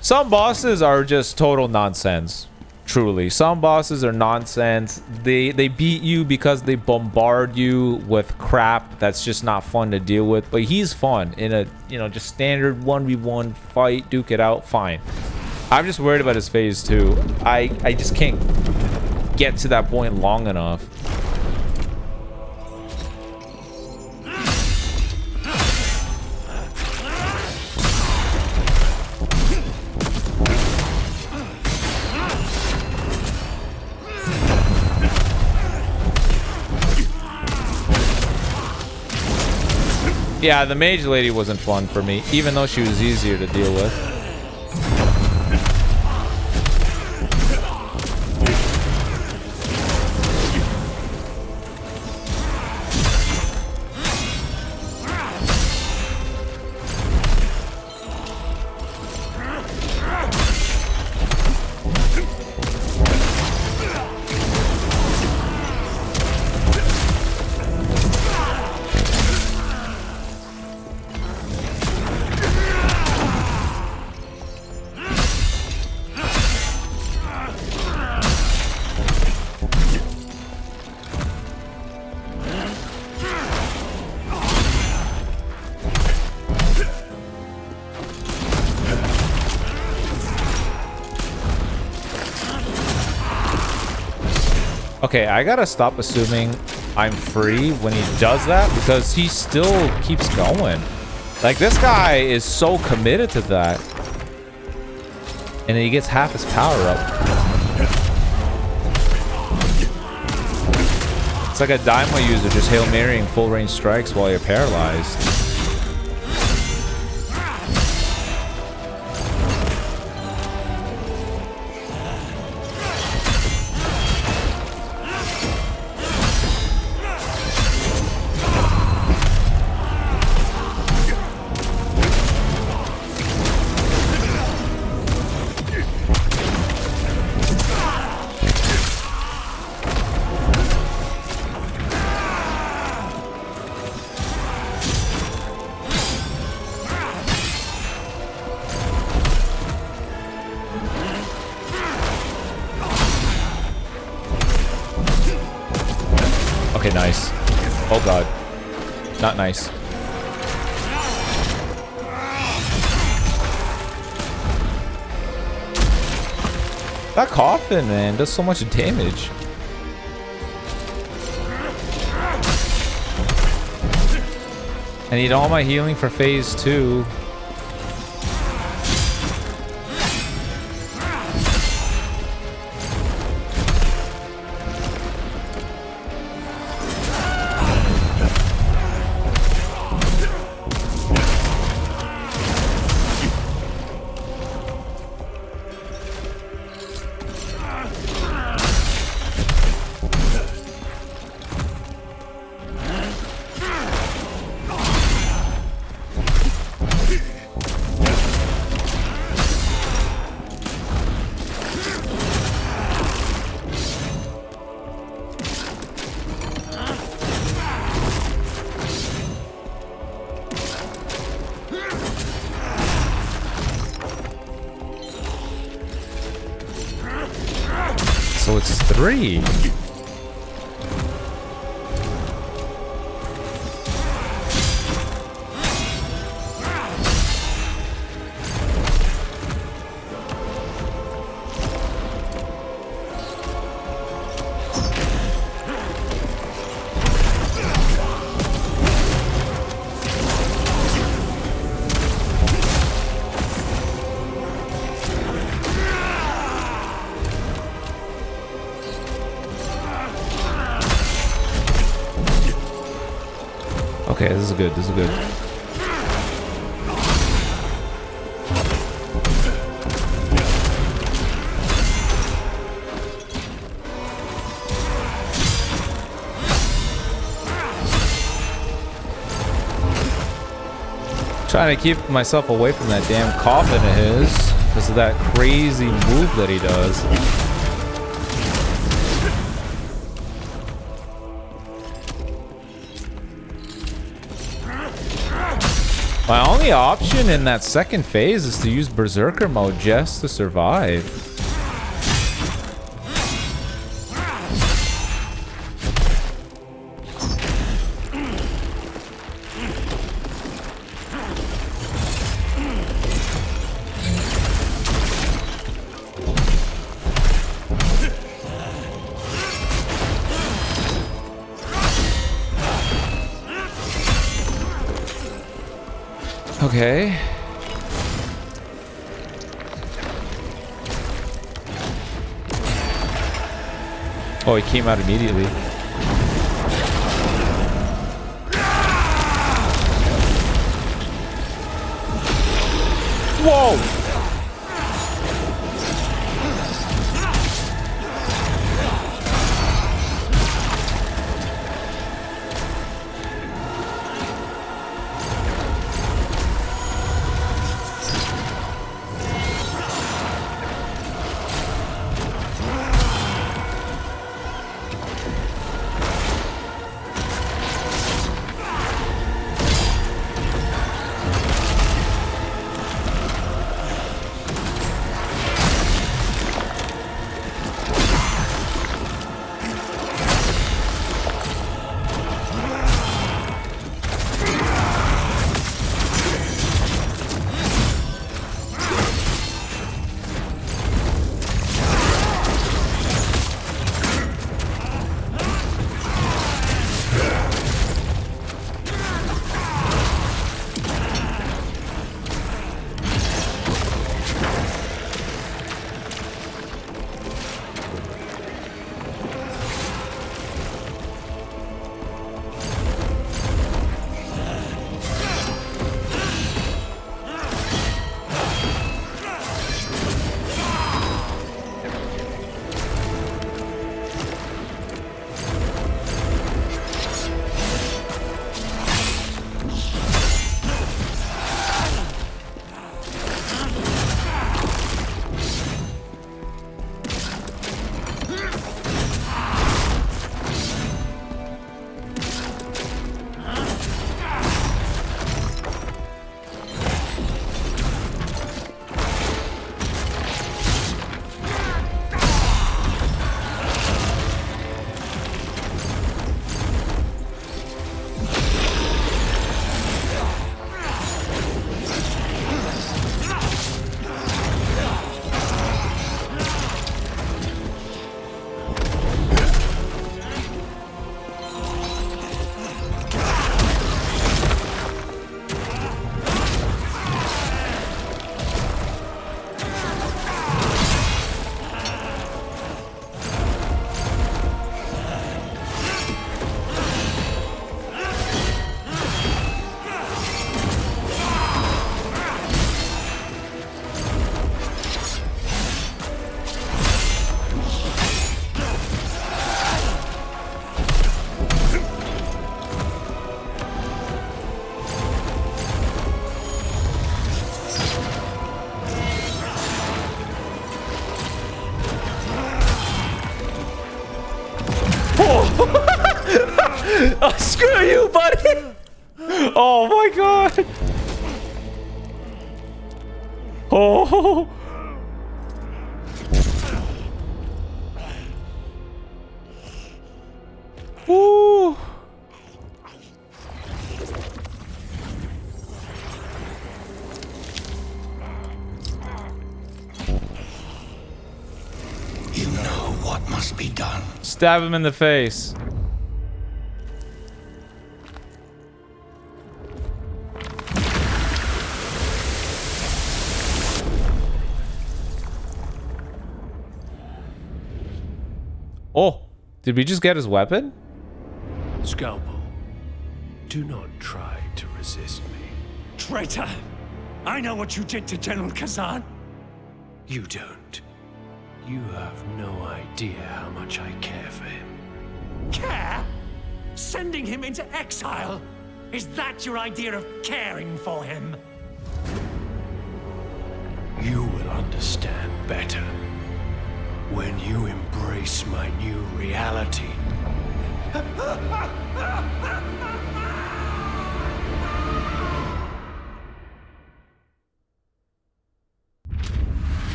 Some bosses are just total nonsense. Truly. Some bosses are nonsense. They beat you because they bombard you with crap that's just not fun to deal with. But he's fun. In a, you know, just standard 1v1 fight, duke it out, fine. I'm just worried about his phase 2. I just can't get to that point long enough. Yeah, the mage lady wasn't fun for me, even though she was easier to deal with. Okay, I gotta stop assuming I'm free when he does that because he still keeps going. Like, this guy is so committed to that. And then he gets half his power up. It's like a Daimyo user just Hail Marying full range strikes while you're paralyzed. Okay, nice. Oh god. Not nice. That coffin, man, does so much damage. I need all my healing for phase 2. So it's 3. Okay, this is good. This is good. Trying to keep myself away from that damn coffin of his because of that crazy move that he does. My only option in that second phase is to use Berserker mode just to survive. Okay. Oh, he came out immediately. Whoa! Oh, screw you, buddy. Oh my god. Oh. Ooh. You know what must be done. Stab him in the face. Oh, did we just get his weapon? Scalpel, do not try to resist me. Traitor! I know what you did to General Khazan. You don't. You have no idea how much I care for him. Care? Sending him into exile? Is that your idea of caring for him? You will understand better when you embrace my new reality.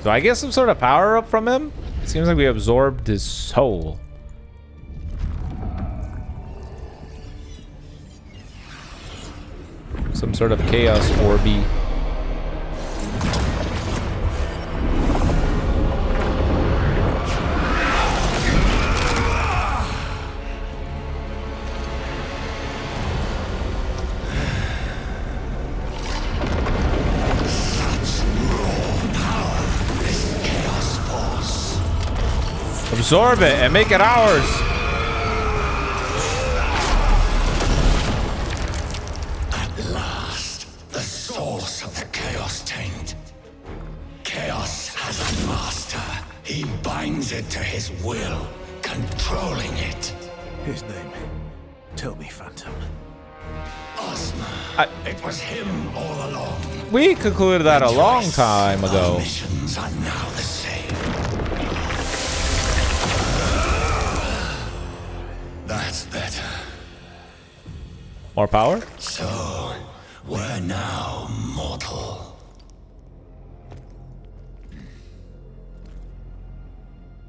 Do I get some sort of power up from him? It seems like we absorbed his soul. Some sort of chaos orby. Absorb it and make it ours. At last, the source of the chaos taint. Chaos has a master. He binds it to his will, controlling it. His name. Tell me, Phantom. Ozma. It was him all along. We concluded that a long time ago. Our missions are now the same. That's better. More power? So, we're now mortal.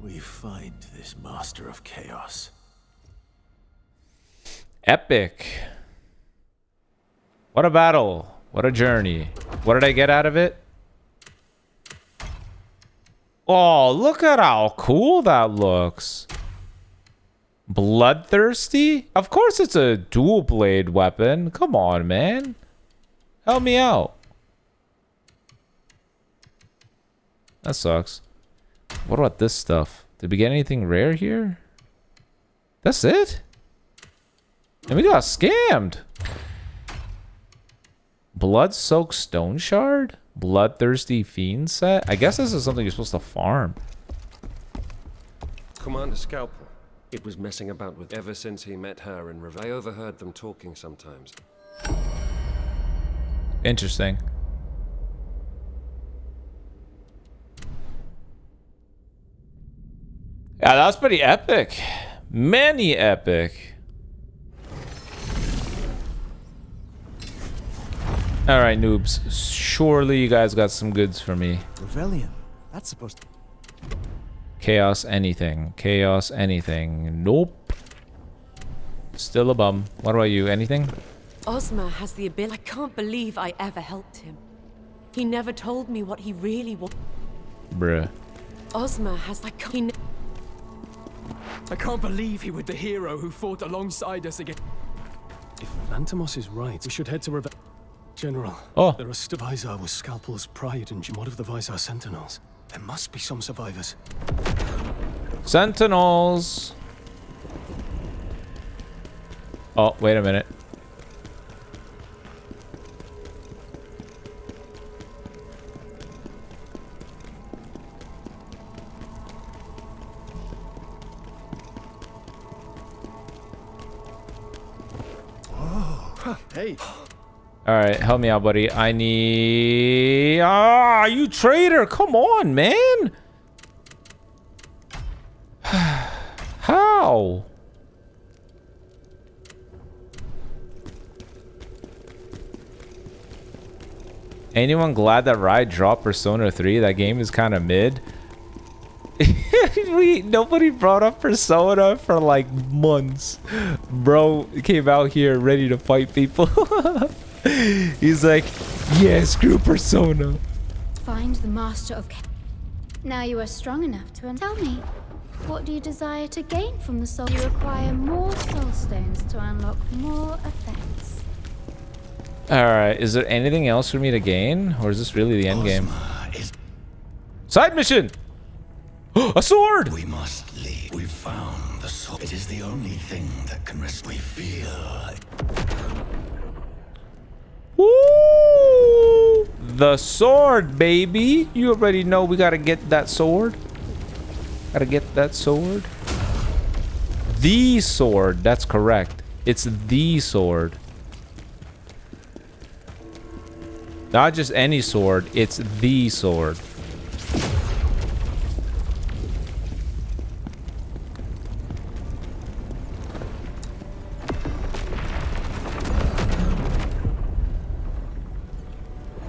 We find this master of chaos. Epic. What a battle. What a journey. What did I get out of it? Oh, look at how cool that looks. Bloodthirsty? Of course it's a dual blade weapon. Come on, man. Help me out. That sucks. What about this stuff? Did we get anything rare here? That's it? And we got scammed. Blood-soaked stone shard? Bloodthirsty fiend set? I guess this is something you're supposed to farm. Commander Scalpel. It was messing about with ever since he met her and I overheard them talking sometimes. Interesting. Yeah, that was pretty epic. Many epic. All right, noobs. Surely you guys got some goods for me. Rebellion. That's supposed to... Chaos anything. Chaos anything. Nope. Still a bum. What about you? Anything? Ozma has the ability. I can't believe I ever helped him. He never told me what he really wanted. Bruh. Ozma has like he I can't believe he was the hero who fought alongside us again. If Lantimos is right, we should head to Rebellion. General, there are Visar with Scalpel's pride and what of the Visar Sentinels? There must be some survivors. Sentinels. Oh, wait a minute. Oh, hey. All right, help me out, buddy. I need... Ah, you traitor. Come on, man. Yo! Anyone glad that Rai dropped Persona 3? That game is kind of mid. Nobody brought up Persona for like months. Bro came out here ready to fight people. He's like, yeah, screw Persona. Find the master of... Now you are strong enough to... Tell me, what do you desire to gain from the soul? You require more soul stones to unlock more effects. Alright, is there anything else for me to gain? Or is this really the end game? Side mission! A sword! We must leave. We found the sword. It is the only thing that can rest. We feel. Woo! The sword, baby! You already know we gotta get that sword. Gotta get that sword. The sword, that's correct. It's the sword. Not just any sword, it's the sword.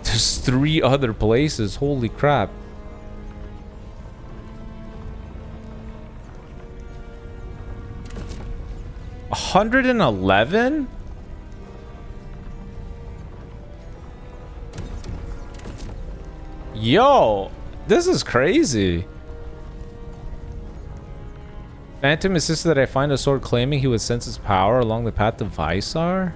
There's 3 other places, holy crap. $111? Yo, this is crazy. Phantom insisted that I find a sword, claiming he would sense its power along the path to Visar.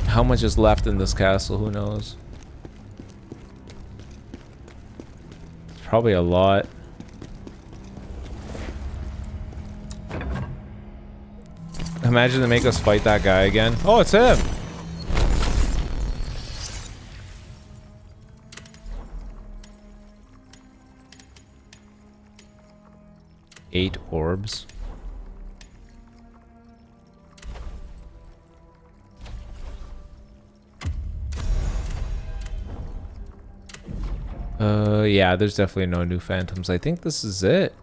How much is left in this castle? Who knows? Probably a lot. Imagine they make us fight that guy again. Oh, it's him. Eight orbs. Yeah, there's definitely no new phantoms. I think this is it.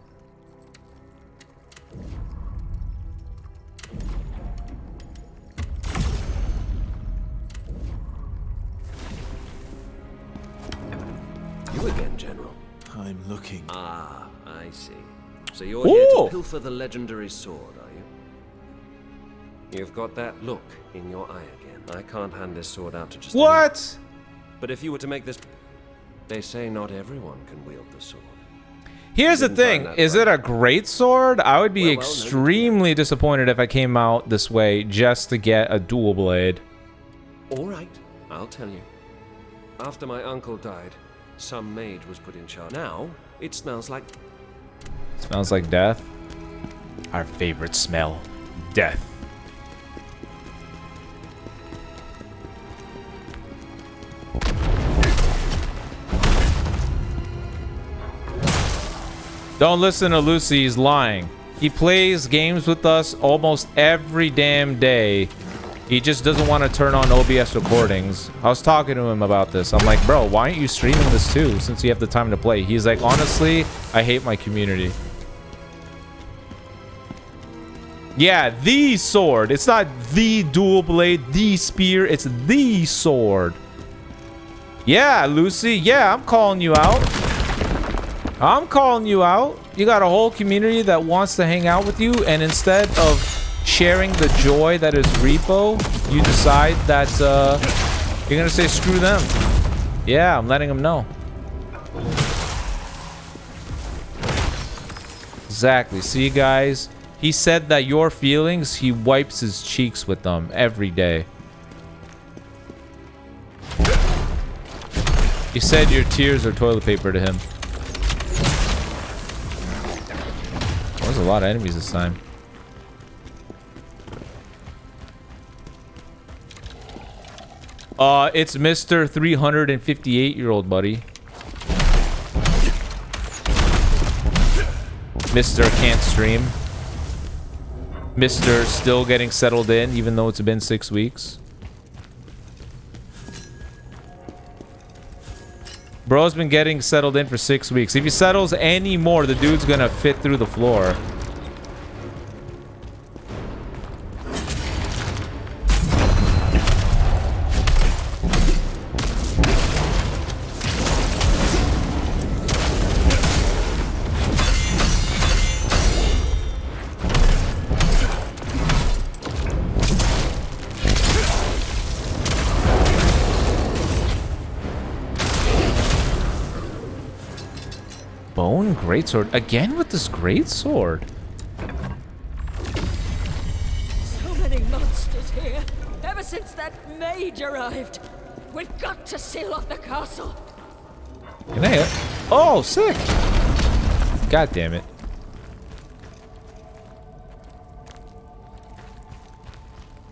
You again, General. I'm looking. Ah, I see. So you're here to pilfer the legendary sword, are you? You've got that look in your eye again. I can't hand this sword out to just What? anyone. But if you were to make this... They say not everyone can wield the sword. Here's the thing. Is it a great sword? I would be extremely disappointed if I came out this way just to get a dual blade. All right, I'll tell you. After my uncle died, some mage was put in charge. Now, it smells like... Smells like death. Our favorite smell. Death. Don't listen to Lucy, he's lying. He plays games with us almost every damn day. He just doesn't want to turn on OBS recordings. I was talking to him about this. I'm like, bro, why aren't you streaming this too, since you have the time to play? He's like, honestly, I hate my community. Yeah, the sword. It's not the dual blade, the spear. It's the sword. Yeah, Lucy. Yeah, I'm calling you out. I'm calling you out. You got a whole community that wants to hang out with you, and instead of sharing the joy that is Repo, you decide that you're gonna say screw them. Yeah, I'm letting them know. Exactly. See, guys, he said that your feelings, he wipes his cheeks with them every day. He said your tears are toilet paper to him. There's a lot of enemies this time. It's Mr. 358-year-old, buddy. Mr. can't stream. Mr. still getting settled in, even though it's been 6 weeks. Bro's been getting settled in for 6 weeks. If he settles any more, the dude's gonna fit through the floor. Bone greatsword again with this greatsword. So many monsters here. Ever since that mage arrived. We've got to seal off the castle. Can I hit? Oh, sick! God damn it.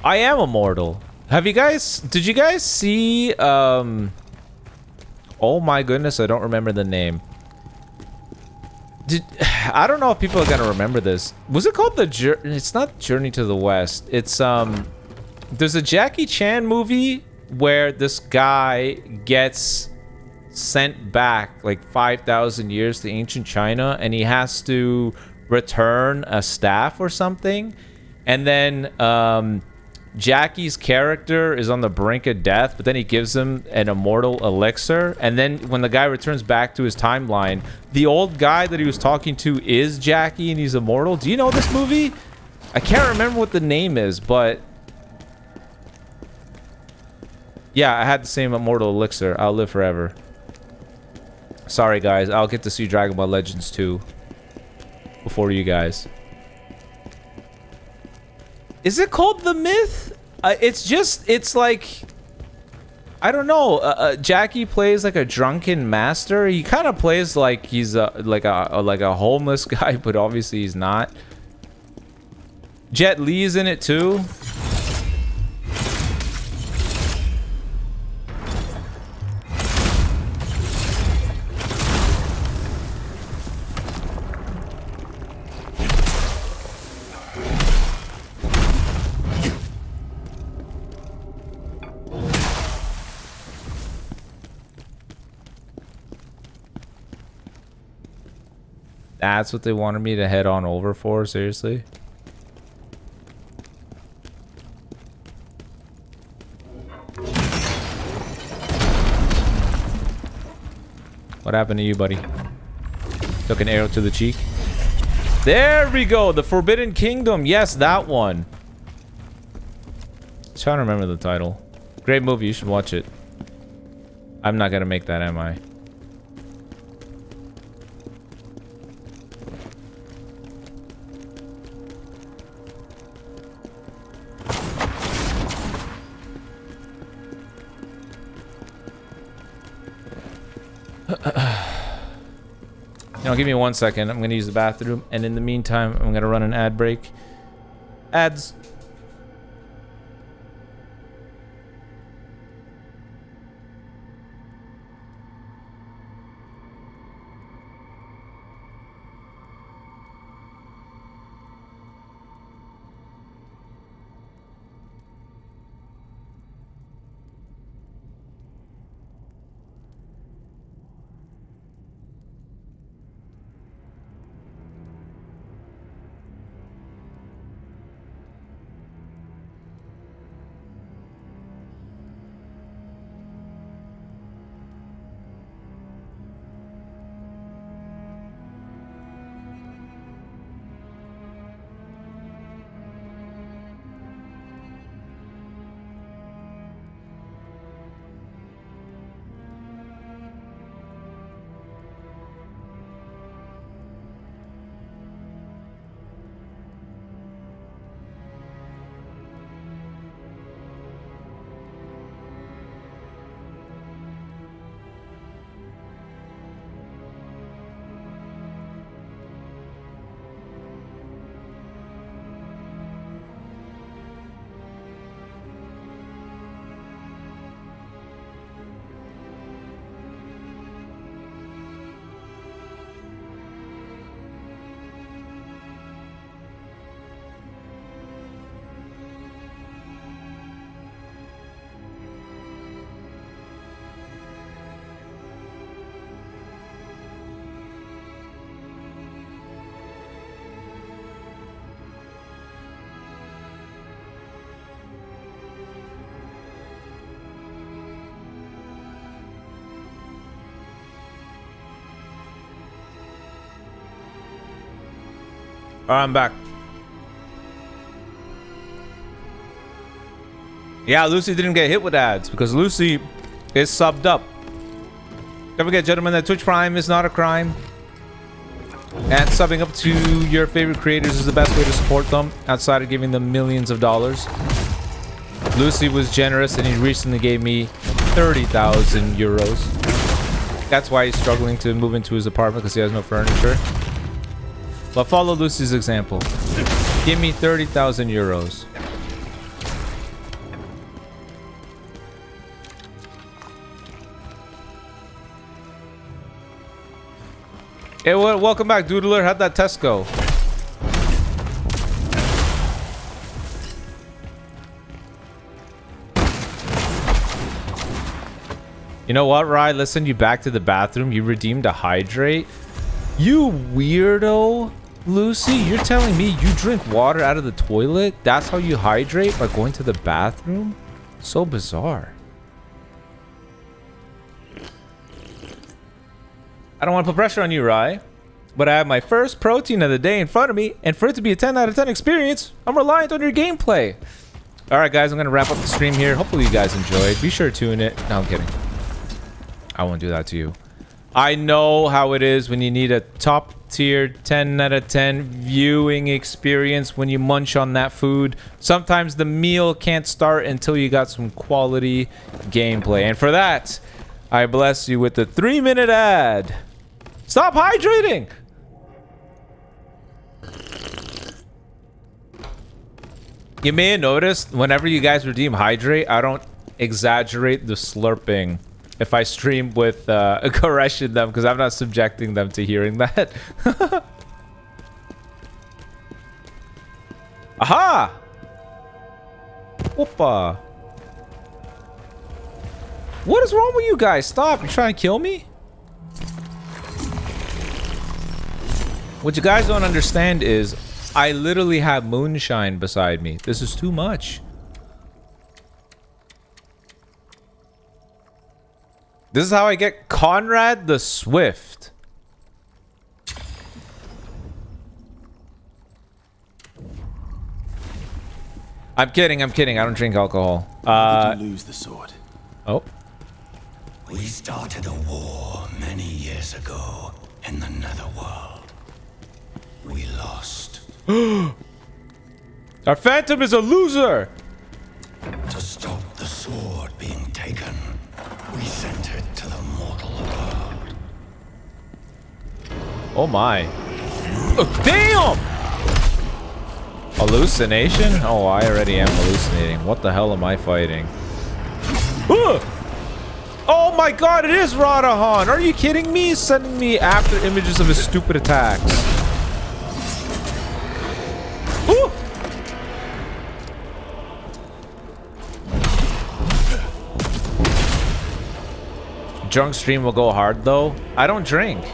I am immortal. Have you guys... Did you guys see... Oh my goodness, I don't remember the name. I don't know if people are gonna remember this. Was it called the It's not Journey to the West. It's there's a Jackie Chan movie where this guy gets sent back like 5,000 years to ancient China, and he has to return a staff or something, and then Jackie's character is on the brink of death, but then he gives him an immortal elixir. And then when the guy returns back to his timeline, the old guy that he was talking to is Jackie and he's immortal. Do you know this movie? I can't remember what the name is, but... yeah, I had the same immortal elixir. I'll live forever. Sorry, guys. I'll get to see Dragon Ball Legends 2 before you guys. Is it called The Myth? It's like, I don't know. Jackie plays like a drunken master. He kind of plays like he's like a homeless guy, but obviously he's not. Jet Li's in it too. That's what they wanted me to head on over for? Seriously? What happened to you, buddy? Took an arrow to the cheek. There we go! The Forbidden Kingdom! Yes, that one! I'm trying to remember the title. Great movie, you should watch it. I'm not gonna make that, am I? Now give me 1 second. I'm gonna use the bathroom, and in the meantime, I'm gonna run an ad break. Ads. Alright, I'm back. Yeah, Lucy didn't get hit with ads because Lucy is subbed up. Don't forget, gentlemen, that Twitch Prime is not a crime. And subbing up to your favorite creators is the best way to support them outside of giving them millions of dollars. Lucy was generous and he recently gave me 30,000 euros. That's why he's struggling to move into his apartment because he has no furniture. But follow Lucy's example. Give me 30,000 euros. Hey, welcome back, Doodler. How'd that test go? You know what, Rai? Let's send you back to the bathroom. You redeemed a hydrate. You weirdo, Lucy. You're telling me you drink water out of the toilet? That's how you hydrate, by going to the bathroom? So bizarre. I don't want to put pressure on you, Rai, but I have my first protein of the day in front of me, and for it to be a 10 out of 10 experience, I'm reliant on your gameplay. All right, guys, I'm going to wrap up the stream here. Hopefully you guys enjoyed. Be sure to tune it. No, I'm kidding. I won't do that to you. I know how it is when you need a top tier 10 out of 10 viewing experience when you munch on that food. Sometimes the meal can't start until you got some quality gameplay. And for that, I bless you with the 3-minute ad. Stop hydrating! You may have noticed whenever you guys redeem hydrate, I don't exaggerate the slurping if I stream with aggression them because I'm not subjecting them to hearing that. Aha! Whoopa. What is wrong with you guys? Stop. You're trying to kill me? What you guys don't understand is I literally have moonshine beside me. This is too much. This is how I get Conrad the Swift. I'm kidding. I'm kidding. I don't drink alcohol. How did you lose the sword? Oh. We started a war many years ago in the Netherworld. We lost. Our Phantom is a loser! To stop the sword being taken, we sent it to the mortal world. Oh my. Oh, damn! Hallucination? Oh, I already am hallucinating. What the hell am I fighting? Oh my god, it is Radahan! Are you kidding me? He's sending me after images of his stupid attacks. Ooh! Drunk stream will go hard though. I don't drink.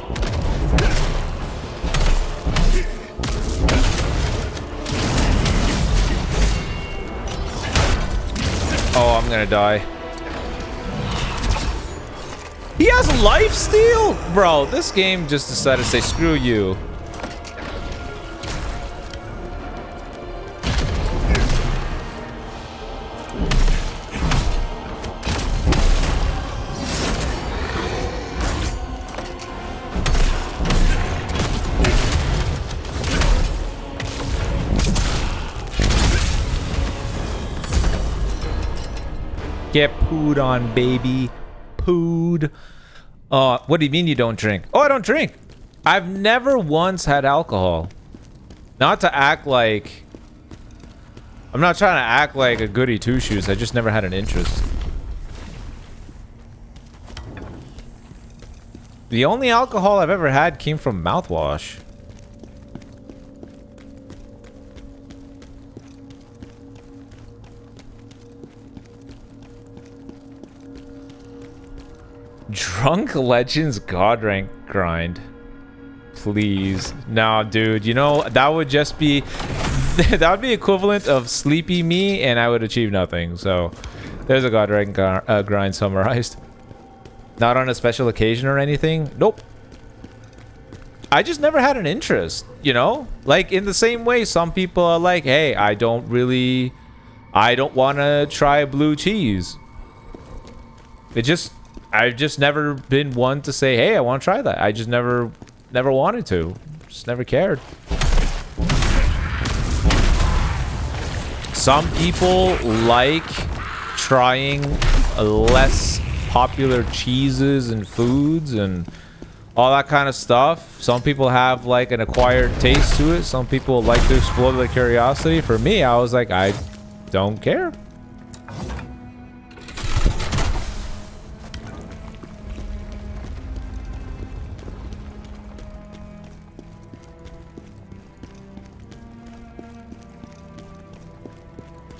Oh, I'm gonna die. He has lifesteal? Bro, this game just decided to say screw you. Get pooed on, baby. Pooed. What do you mean you don't drink? Oh, I don't drink. I've never once had alcohol. Not to act like... I'm not trying to act like a goody two-shoes. I just never had an interest. The only alcohol I've ever had came from mouthwash. Drunk Legends God rank grind. Please. No, dude. You know, that would just be... that would be equivalent of sleepy me and I would achieve nothing. So, there's a God rank grind summarized. Not on a special occasion or anything? Nope. I just never had an interest, you know? Like, in the same way, some people are like, hey, I don't want to try blue cheese. I've just never been one to say, hey, I want to try that. I just never wanted to. Just never cared. Some people like trying less popular cheeses and foods and all that kind of stuff. Some people have like an acquired taste to it. Some people like to explore their curiosity. For me, I was like, I don't care.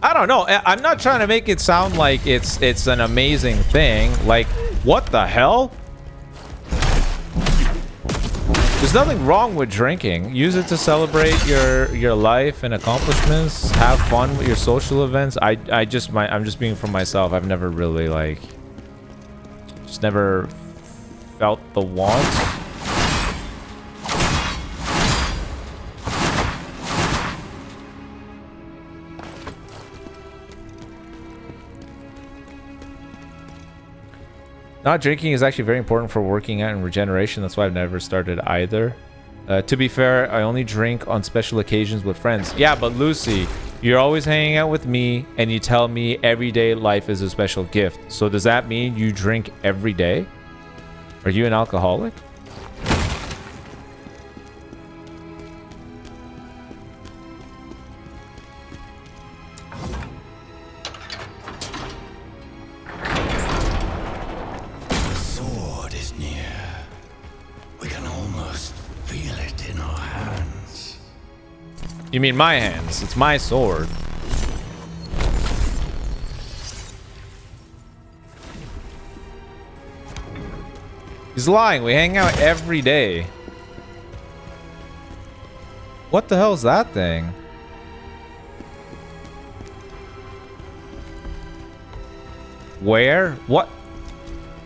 I don't know. I'm not trying to make it sound like it's an amazing thing. Like, what the hell? There's nothing wrong with drinking. Use it to celebrate your life and accomplishments. Have fun with your social events. I'm just being for myself. I've never really like just never felt the want. Not drinking is actually very important for working out and regeneration. That's why I've never started either. To be fair, I only drink on special occasions with friends. Yeah, but Lucy, you're always hanging out with me and you tell me everyday life is a special gift. So does that mean you drink every day? Are you an alcoholic? You mean my hands? It's my sword. He's lying. We hang out every day. What the hell is that thing? Where? What?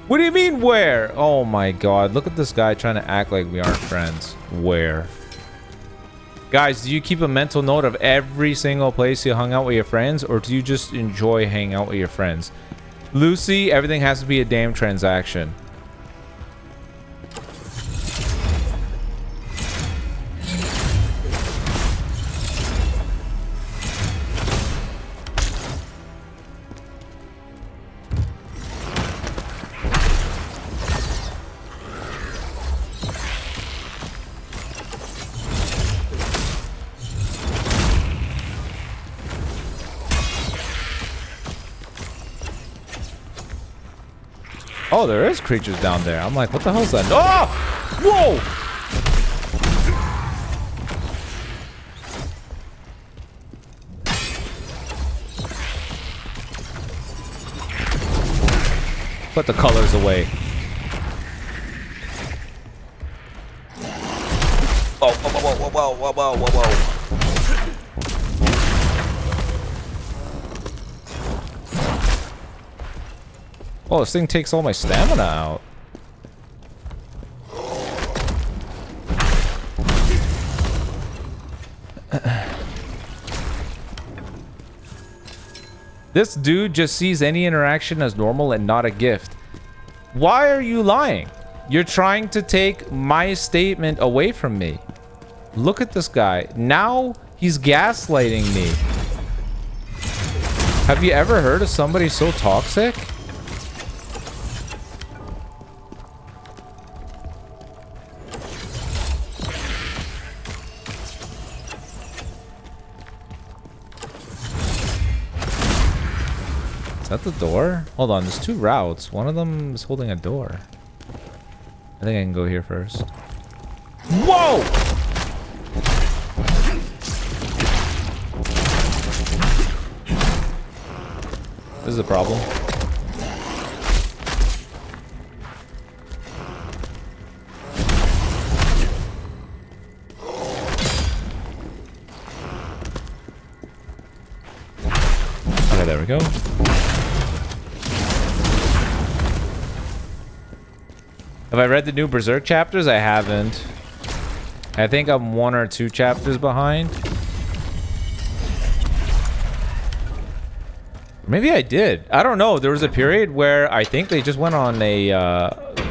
What do you mean where? Oh my god. Look at this guy trying to act like we aren't friends. Where? Guys, do you keep a mental note of every single place you hung out with your friends, or do you just enjoy hanging out with your friends? Lucy, everything has to be a damn transaction. Oh, there is creatures down there. I'm like, what the hell is that? Oh! Whoa! Put the colors away. Whoa, whoa, whoa, whoa, whoa, whoa, whoa, whoa. Oh, this thing takes all my stamina out. This dude just sees any interaction as normal and not a gift. Why are you lying? You're trying to take my statement away from me. Look at this guy. Now he's gaslighting me. Have you ever heard of somebody so toxic? Is that the door? Hold on, there's two routes. One of them is holding a door. I think I can go here first. Whoa! This is a problem. Okay, there we go. Have I read the new Berserk chapters? I haven't. I think I'm 1 or 2 chapters behind. Maybe I did. I don't know. There was a period where I think they just went on a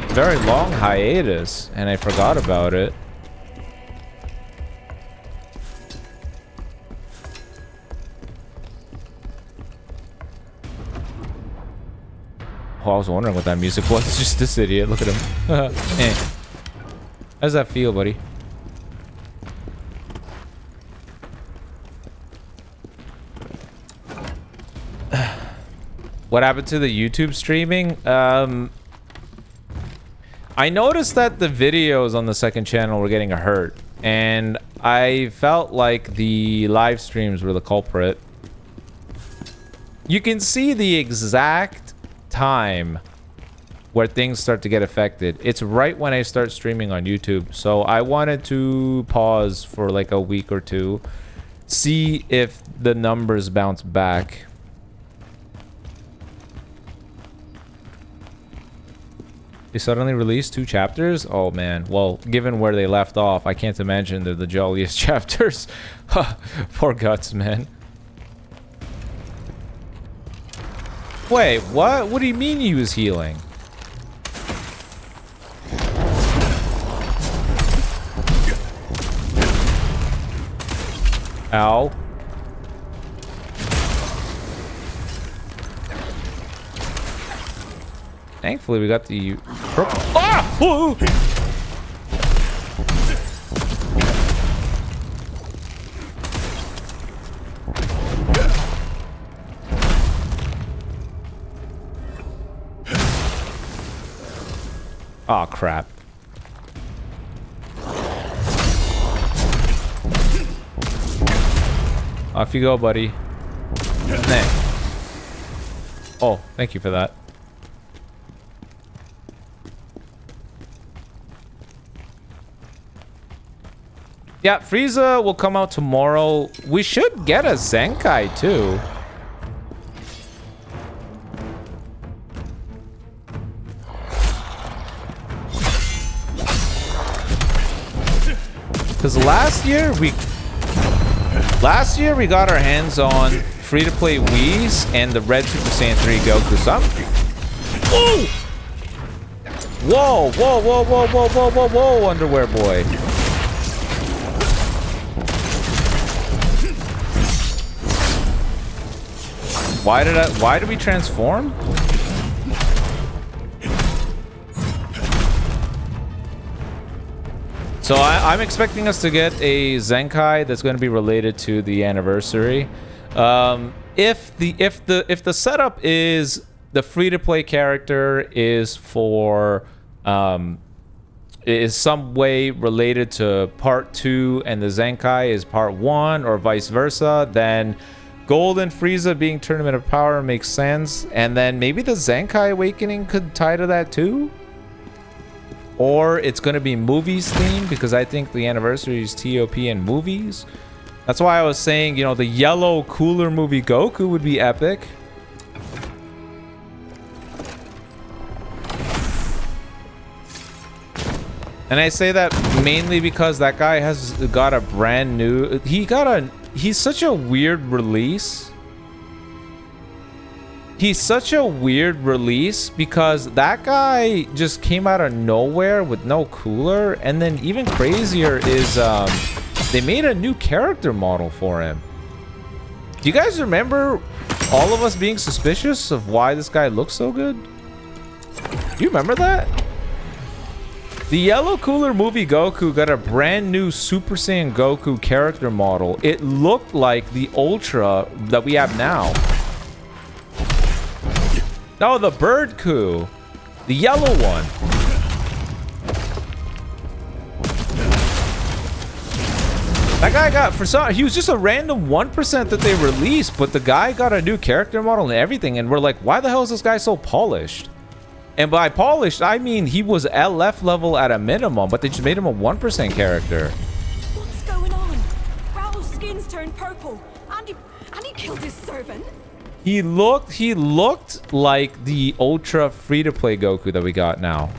very long hiatus, and I forgot about it. Oh, I was wondering what that music was. It's just this idiot. Look at him. Hey. How does that feel, buddy? What happened to the YouTube streaming? I noticed that the videos on the second channel were getting hurt, and I felt like the live streams were the culprit. You can see the exact time where things start to get affected. It's right when I start streaming on YouTube. So I wanted to pause for like a week or two, see if the numbers bounce back. They suddenly released 2 chapters? Oh man, well, given where they left off, I can't imagine they're the jolliest chapters. Poor Guts, man. Wait, what? What do you mean he was healing? Ow. Thankfully, we got the purple. Ah! Whoa! Oh, crap. Off you go, buddy. Nah. Oh, thank you for that. Yeah, Frieza will come out tomorrow. We should get a Zenkai too. Because last year we got our hands on free-to-play Wii's and the Red Super Saiyan 3 Goku. So Whoa! Whoa! Whoa! Whoa! Whoa! Whoa! Whoa! Whoa! Whoa! Underwear boy. Why did we transform? So I'm expecting us to get a Zenkai that's going to be related to the anniversary. If the setup is the free-to-play character is for is some way related to part 2 and the Zenkai is part 1 or vice versa, then Golden Frieza being Tournament of Power makes sense, and then maybe the Zenkai Awakening could tie to that too. Or it's going to be movies themed, because I think the anniversary is TOP and movies. That's why I was saying, you know, the yellow cooler movie Goku would be epic. And I say that mainly because that guy has got a brand new... He's such a weird release. He's such a weird release because that guy just came out of nowhere with no cooler. And then even crazier is they made a new character model for him. Do you guys remember all of us being suspicious of why this guy looks so good? Do you remember that? The yellow cooler movie Goku got a brand new Super Saiyan Goku character model. It looked like the Ultra that we have now. No, the bird coup. The yellow one. That guy got, he was just a random 1% that they released, but the guy got a new character model and everything, and we're like, why the hell is this guy so polished? And by polished, I mean he was LF level at a minimum, but they just made him a 1% character. What's going on? Raul's skin's turned purple, and he killed his servant. He looked like the ultra free-to-play Goku that we got now.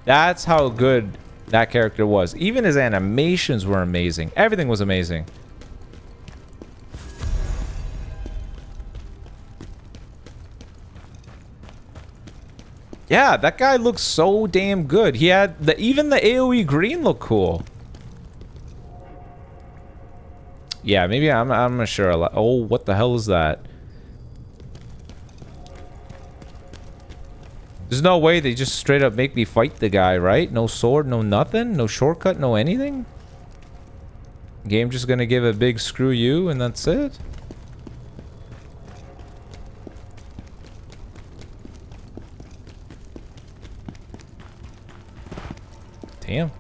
That's how good that character was. Even his animations were amazing. Everything was amazing. Yeah, that guy looks so damn good. He had the even the AoE green looked cool. Yeah, maybe I'm not sure. Oh, what the hell is that? There's no way they just straight up make me fight the guy, right? No sword, no nothing, no shortcut, no anything. Game just gonna give a big screw you and that's it. Damn.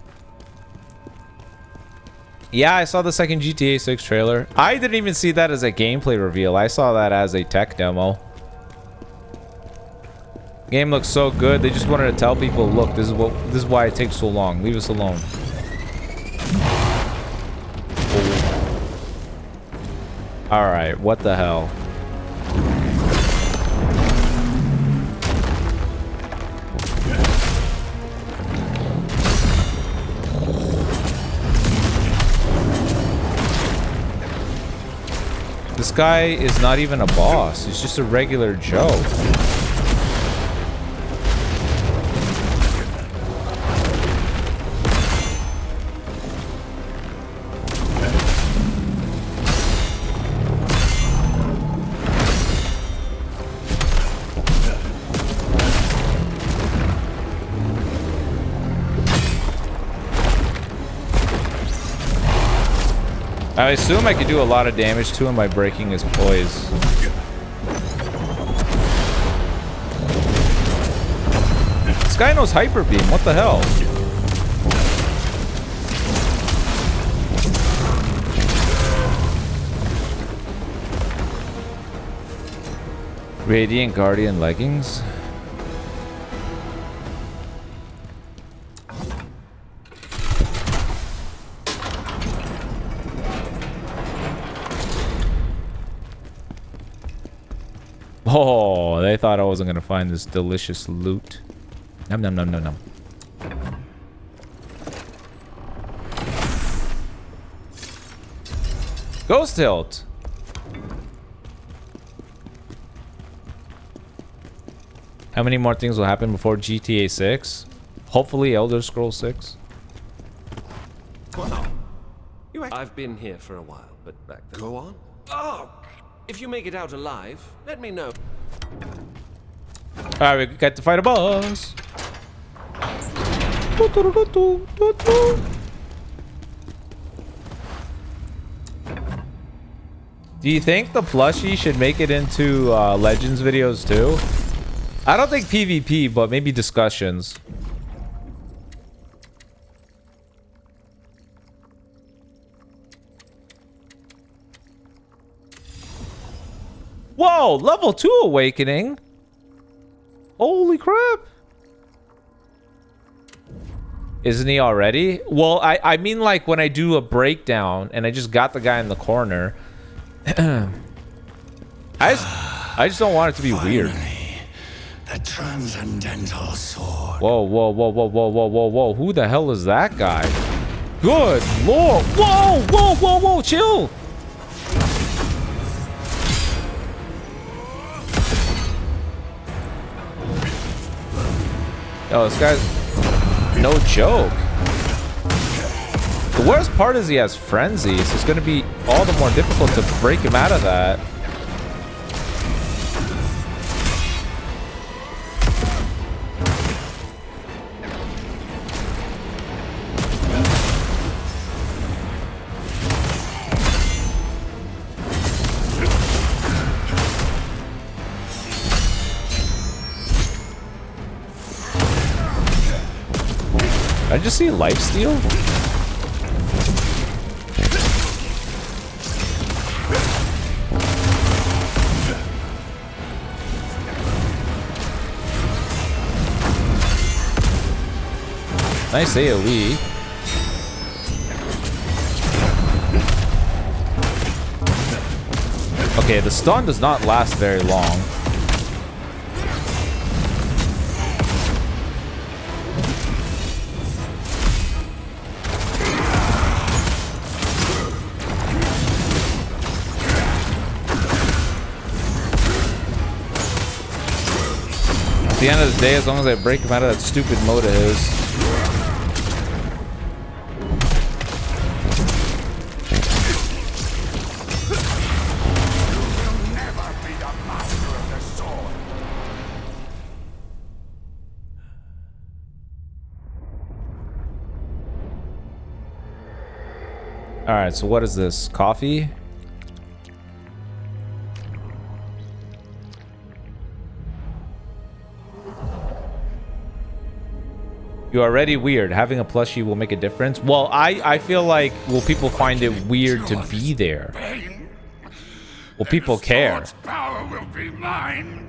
Yeah, I saw the second GTA 6 trailer. I didn't even see that as a gameplay reveal. I saw that as a tech demo. Game looks so good. They just wanted to tell people, look, this is why it takes so long. Leave us alone. All right, what the hell? This guy is not even a boss. He's just a regular Joe. I assume I could do a lot of damage to him by breaking his poise. This guy knows Hyper Beam. What the hell? Radiant Guardian leggings. Oh, they thought I wasn't gonna find this delicious loot. Nom nom nom nom nom. Ghost Hilt. How many more things will happen before GTA 6? Hopefully Elder Scrolls 6. Wow. I've been here for a while, but back then. Go on. Oh! If you make it out alive, let me know. Alright, we got to fight a boss. Do you think the plushie should make it into Legends videos too? I don't think PvP, but maybe discussions. Whoa, level 2 awakening. Holy crap. Isn't he already? Well, I mean like when I do a breakdown and I just got the guy in the corner. I just don't want it to be weird. The transcendental sword. Whoa, whoa, whoa, whoa, whoa, whoa, whoa, whoa. Who the hell is that guy? Good lord. Whoa, whoa, whoa, whoa, chill. Yo, this guy's no joke. The worst part is he has frenzy, so it's going to be all the more difficult to break him out of that. Did I just see lifesteal? Nice AoE. Okay, the stun does not last very long. At the end of the day, as long as I break him out of that stupid mode of his. All right, so what is this? Coffee? You are already weird. Having a plushie will make a difference. Well, I feel like, will people find it weird to be there? Will people care? Power will be mine.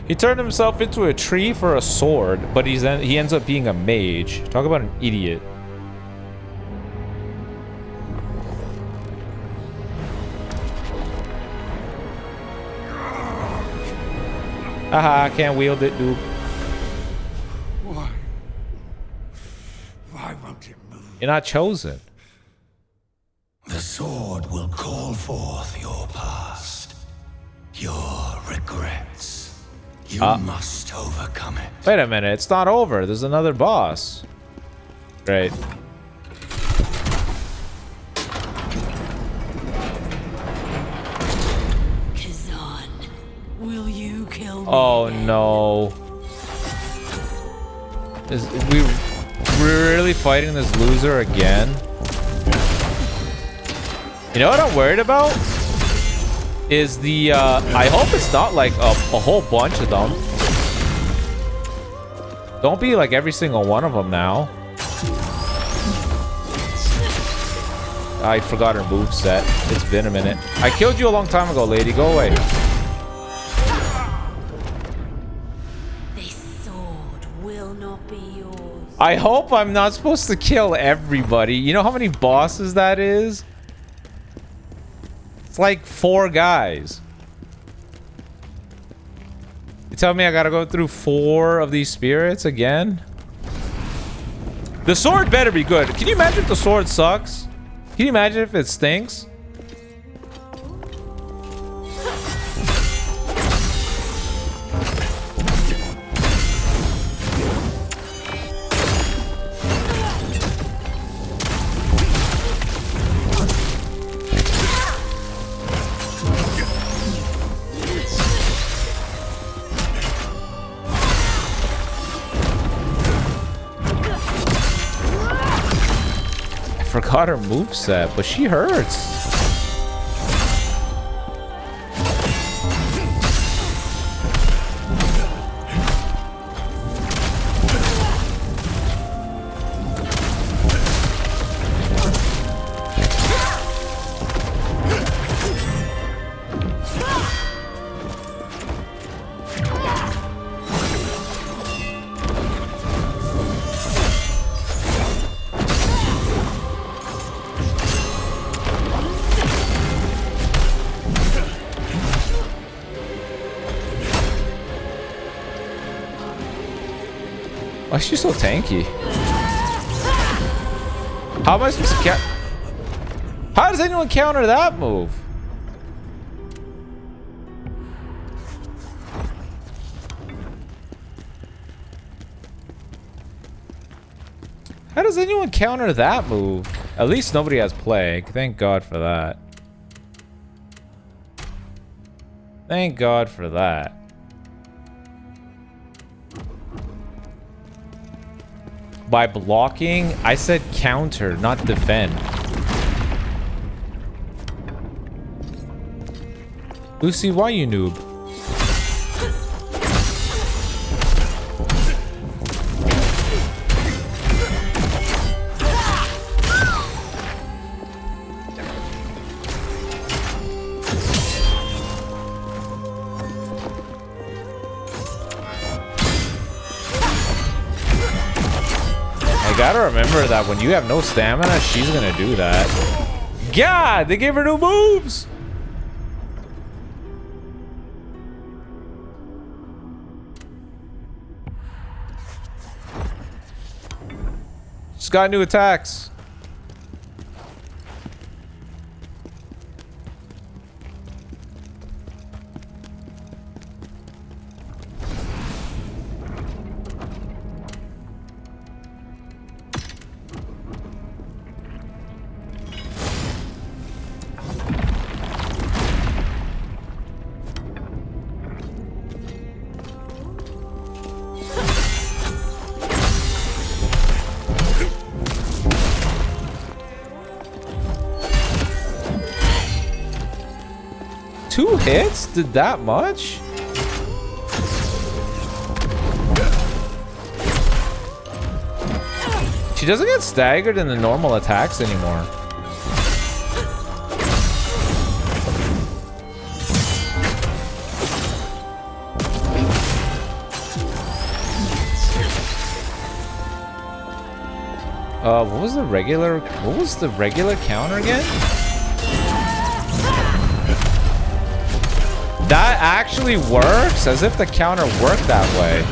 He turned himself into a tree for a sword, but he ends up being a mage. Talk about an idiot. Haha, I can't wield it, dude. Why? Why won't it move? You're not chosen. The sword will call forth your past, your regrets. You must overcome it. Wait a minute, it's not over. There's another boss. Great. Khazan, will you kill me? Oh no. We're really fighting this loser again? You know what I'm worried about? Is the, I hope it's not like a whole bunch of them. Don't be like every single one of them now. I forgot her moveset. It's been a minute. I killed you a long time ago, lady. Go away. This sword will not be yours. I hope I'm not supposed to kill everybody. You know how many bosses that is? It's like 4 guys. You tell me I gotta go through 4 of these spirits again? The sword better be good. Can you imagine if the sword sucks? Can you imagine if it stinks? Forgot her moveset, but she hurts. Why is she so tanky? How am I supposed to How does anyone counter that move? How does anyone counter that move? At least nobody has plague. Thank God for that. Thank God for that. By blocking, I said counter, not defend. Lucy, why you noob? Gotta remember that when you have no stamina, she's gonna do that. God, they gave her new moves! She's got new attacks. 2 hits did that much? She doesn't get staggered in the normal attacks anymore. What was the regular counter again? That actually works? As if the counter worked that way.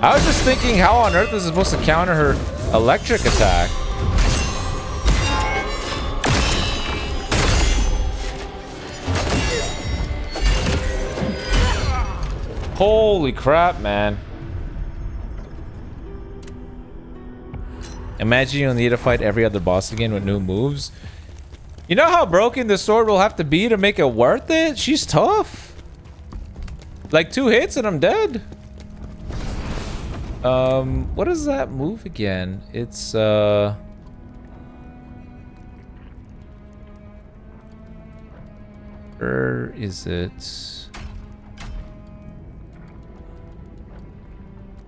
I was just thinking, how on earth is it supposed to counter her electric attack? Holy crap, man. Imagine you'll need to fight every other boss again with new moves. You know how broken this sword will have to be to make it worth it? She's tough. Like 2 hits and I'm dead. What is that move again? It's, where is it?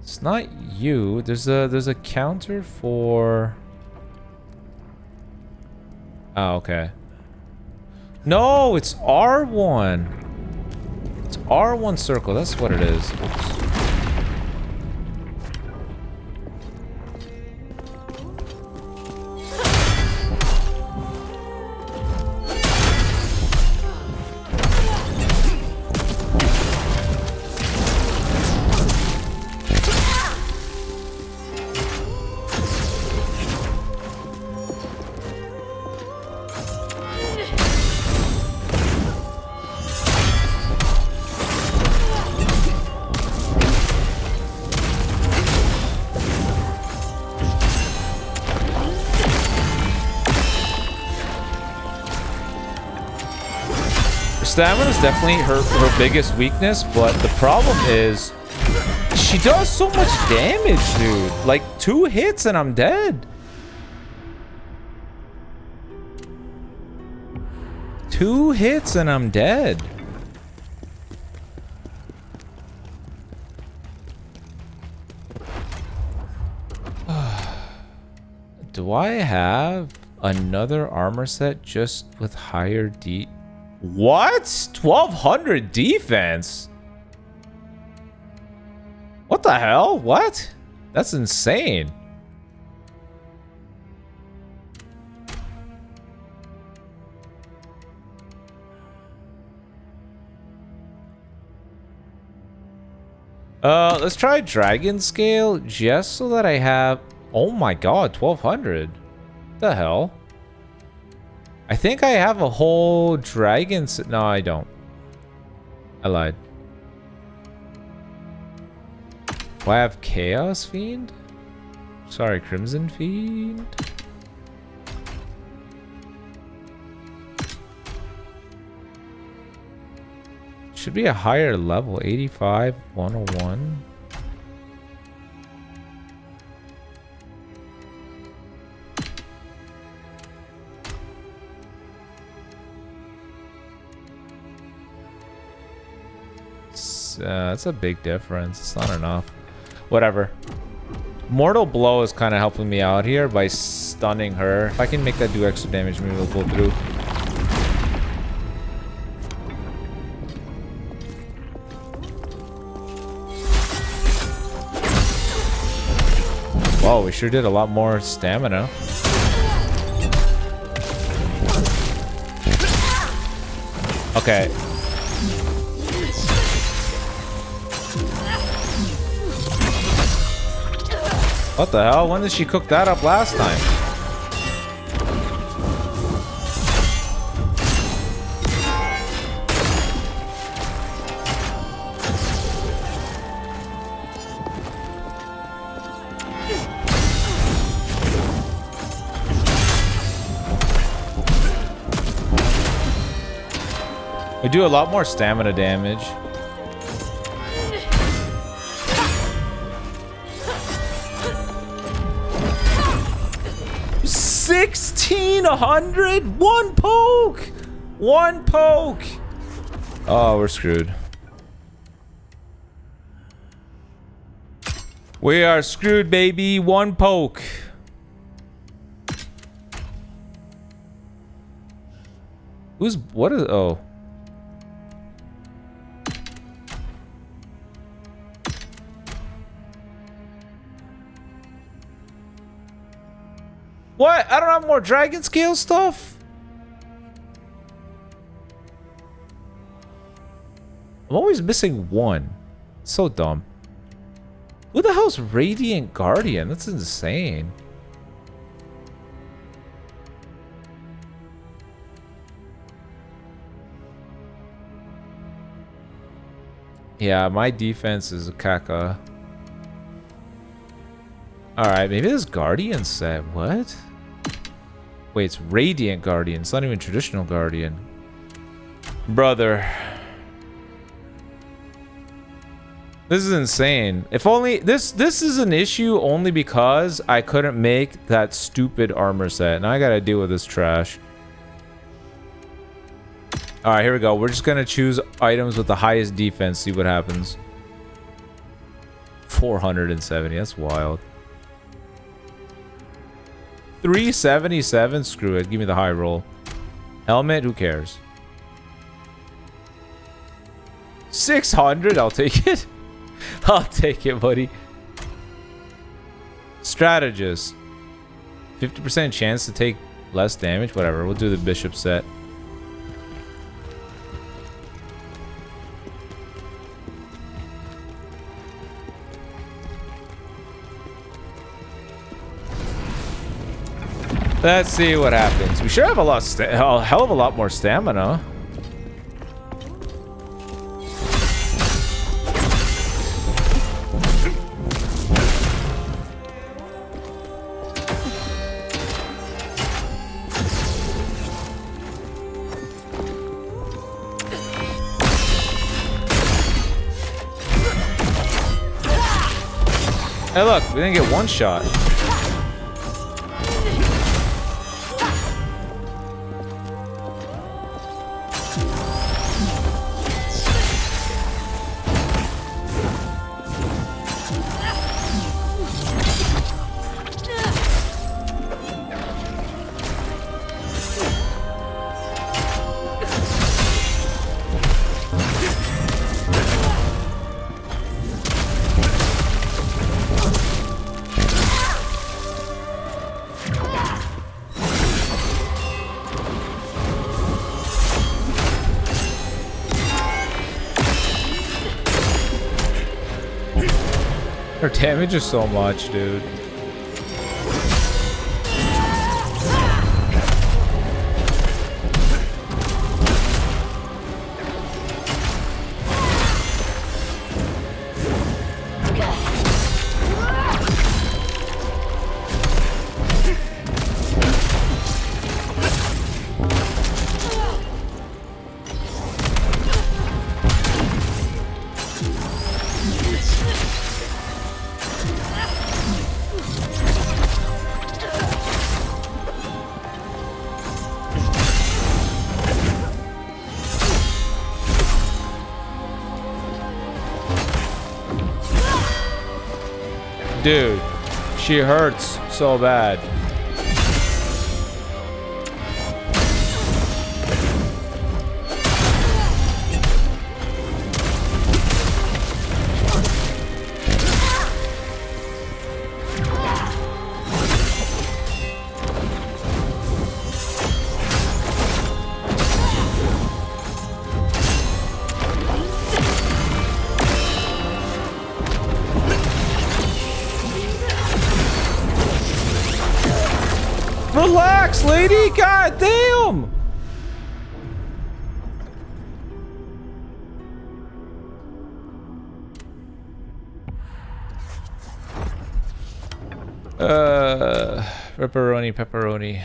It's not you. There's a counter for... Oh, okay. No, it's R1. It's R1 circle. That's what it is. Oops. Stamina is definitely her biggest weakness, but the problem is she does so much damage, dude. Like 2 hits and I'm dead. 2 hits and I'm dead. Do I have another armor set just with higher D? What? 1200 defense? What the hell? What? That's insane. Let's try dragon scale just so that I have... Oh my god, 1200. What the hell? I think I have a whole dragon... No, I don't. I lied. Do I have Chaos Fiend? Sorry, Crimson Fiend? Should be a higher level. 85, 101. That's a big difference. It's not enough. Whatever. Mortal Blow is kind of helping me out here by stunning her. If I can make that do extra damage, maybe we'll pull through. Whoa, we sure did a lot more stamina. Okay. What the hell? When did she cook that up last time? We do a lot more stamina damage. 1600? One poke! One poke! Oh, we're screwed. We are screwed, baby. One poke. What is, oh. What? I don't have more dragon scale stuff? I'm always missing one. So dumb. Who the hell's Radiant Guardian? That's insane. Yeah, my defense is a caca. Alright, maybe this Guardian set. What? Wait, it's Radiant Guardian. It's not even traditional Guardian. Brother. This is insane. If only... This is an issue only because I couldn't make that stupid armor set. Now I gotta deal with this trash. Alright, here we go. We're just gonna choose items with the highest defense. See what happens. 470. That's wild. 377. Screw it. Give me the high roll. Helmet. Who cares? 600. I'll take it. I'll take it, buddy. Strategist. 50% chance to take less damage. Whatever. We'll do the bishop set. Let's see what happens. We should have a hell of a lot more stamina. Hey, look, we didn't get one shot. Her damage is so much, dude. Dude, she hurts so bad. Relax, lady! God damn! Pepperoni, pepperoni.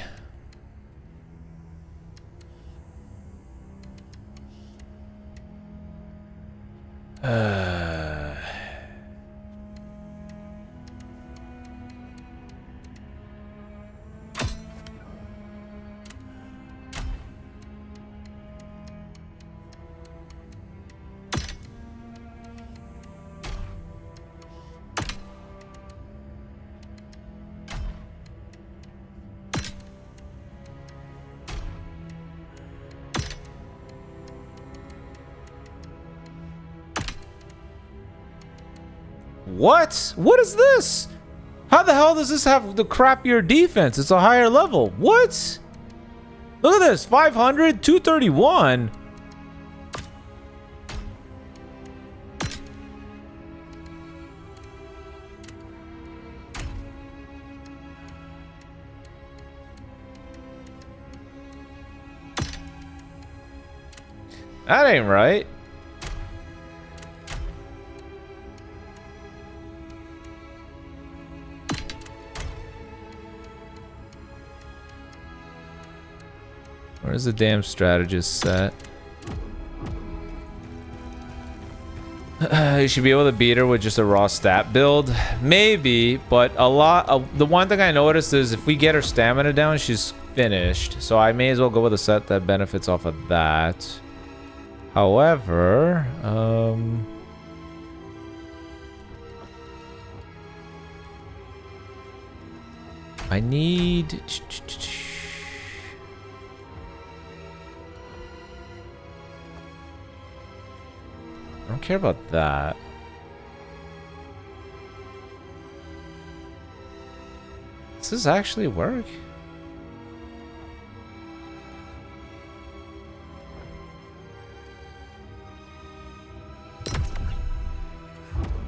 What? What is this? How the hell does this have the crappier defense? It's a higher level. What? Look at this. 500, 231. That ain't right. Where's the damn strategist set? You should be able to beat her with just a raw stat build. Maybe, but the one thing I noticed is if we get her stamina down, she's finished. So I may as well go with a set that benefits off of that. However, I need... I don't care about that. Does this actually work?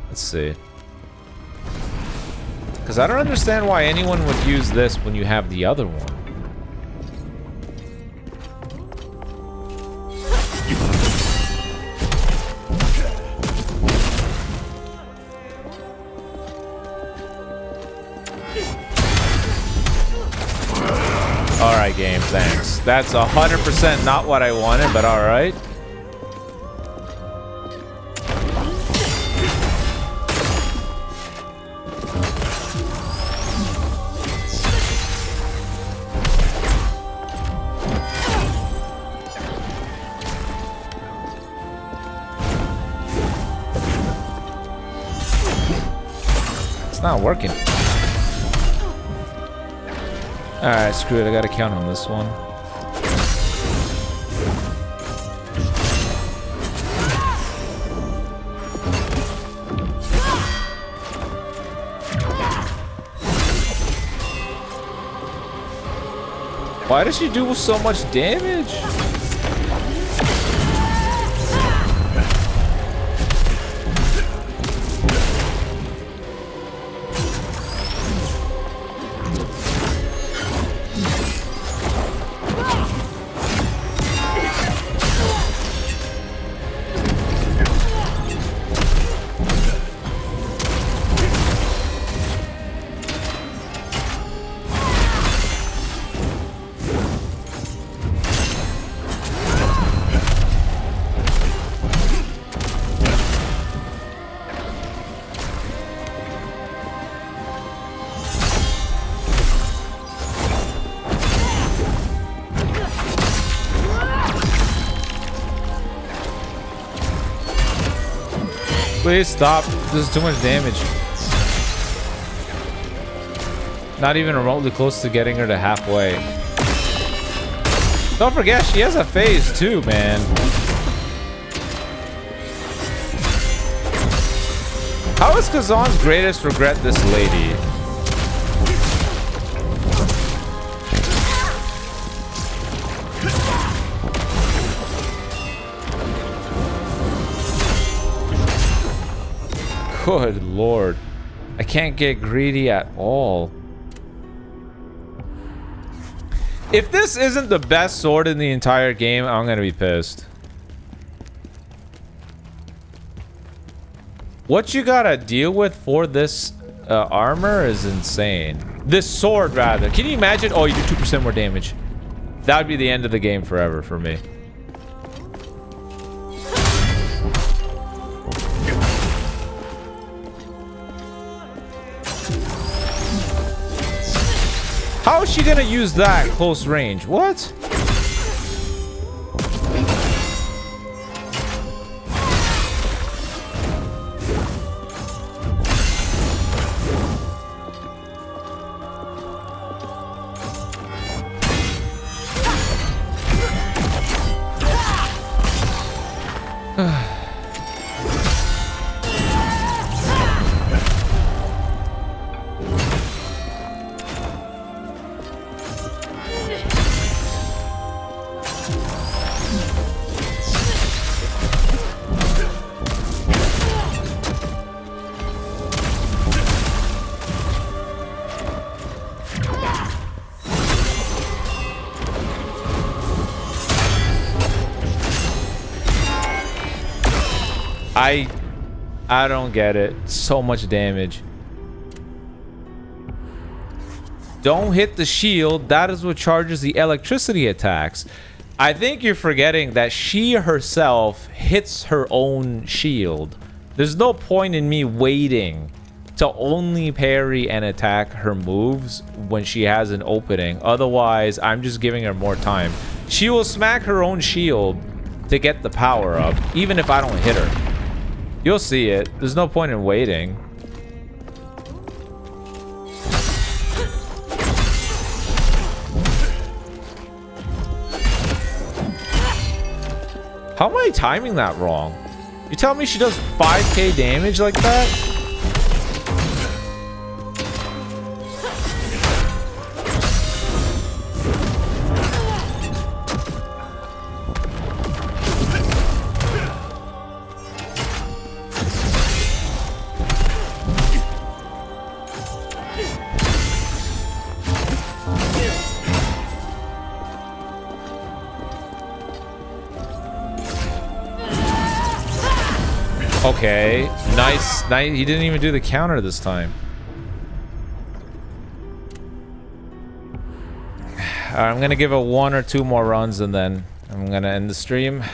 Let's see. Because I don't understand why anyone would use this when you have the other one. Alright, game, thanks. That's 100% not what I wanted, but alright. It's not working. Alright, screw it. I gotta count on this one. Why does she do so much damage? Please stop. This is too much damage. Not even remotely close to getting her to halfway. Don't forget, she has a phase too, man. How is Khazan's greatest regret this lady? Good lord. I can't get greedy at all. If this isn't the best sword in the entire game, I'm gonna be pissed. What you gotta deal with for this armor is insane. This sword, rather. Can you imagine? Oh, you do 2% more damage. That would be the end of the game forever for me. How is she gonna use that close range? What? I don't get it. So much damage. Don't hit the shield. That is what charges the electricity attacks. I think you're forgetting that she herself hits her own shield. There's no point in me waiting to only parry and attack her moves when she has an opening. Otherwise, I'm just giving her more time. She will smack her own shield to get the power up, even if I don't hit her. You'll see it. There's no point in waiting. How am I timing that wrong? You tell me she does 5k damage like that? Okay, nice. He didn't even do the counter this time. Alright, I'm gonna give it 1 or 2 more runs and then I'm gonna end the stream.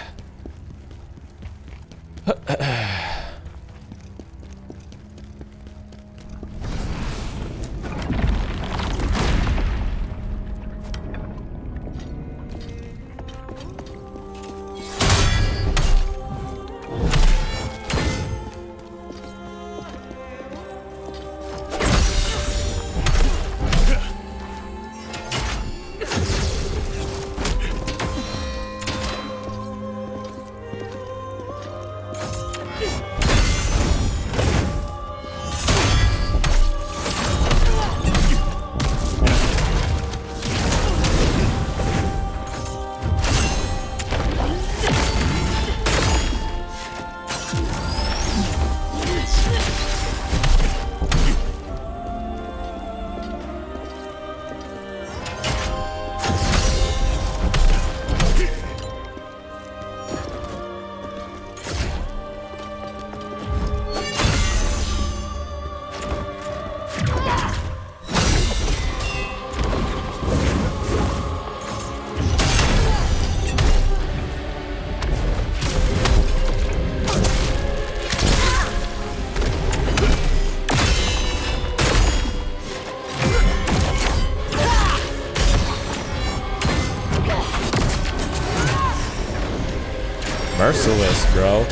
Merciless, bro.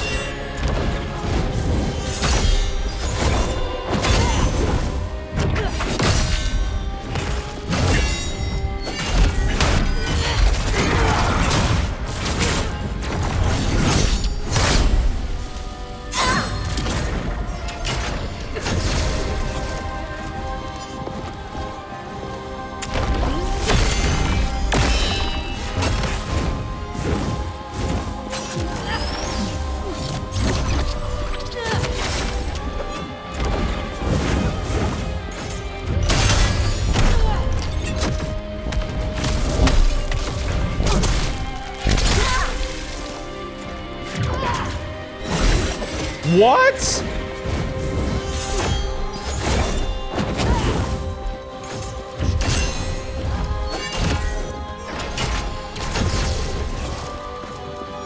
What?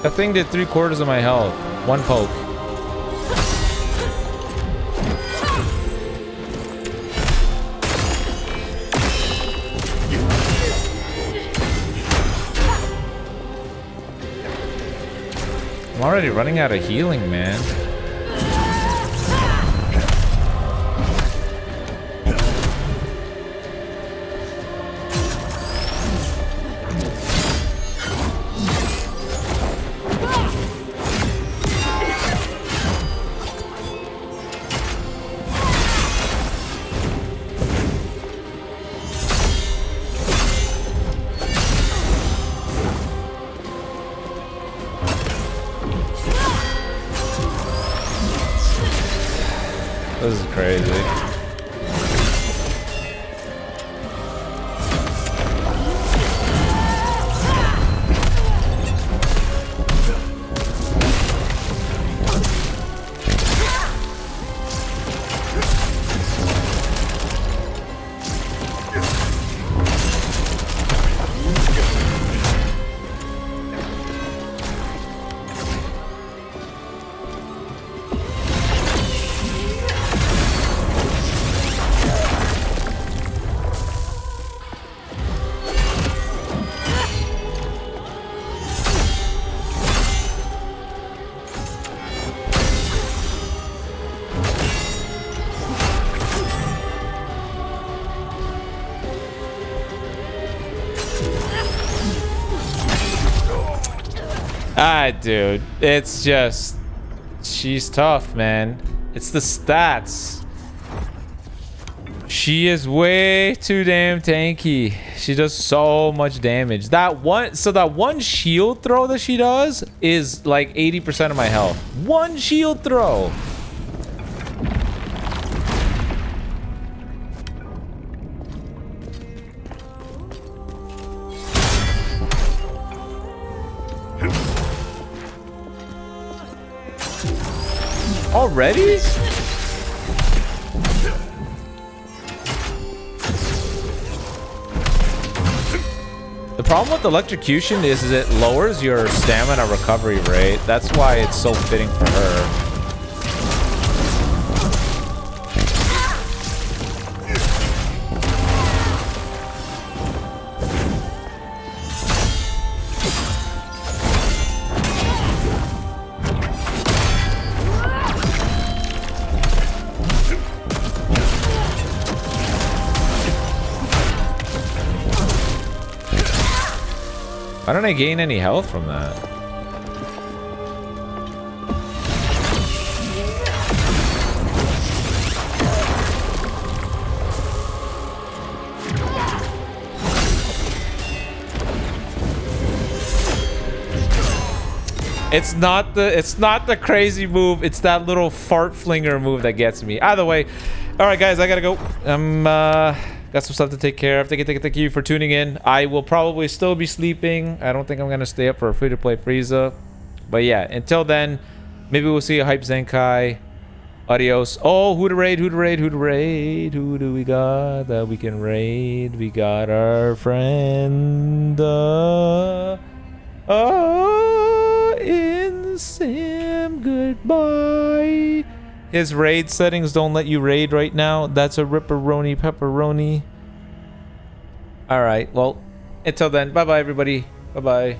That thing did 3/4 of my health. One poke. I'm already running out of healing, man. This is crazy. Ah, dude, it's just, she's tough, man. It's the stats. She is way too damn tanky. She does so much damage. That one shield throw that she does is like 80% of my health. One shield throw. Already? The problem with electrocution is it lowers your stamina recovery rate. That's why it's so fitting for her. Why don't I gain any health from that? It's not the crazy move. It's that little fart flinger move that gets me. Either way, all right, guys, I gotta go. Got some stuff to take care of. Thank you for tuning in. I will probably still be sleeping. I don't think I'm gonna stay up for a free-to-play Frieza. But yeah, until then, maybe we'll see a Hype Zenkai. Adios. Oh, who to raid? Who to raid? Who to raid? Who do we got that we can raid? We got our friend in Sim. Goodbye. His raid settings don't let you raid right now. That's a ripperoni pepperoni. All right. Well, until then, bye-bye, everybody. Bye-bye.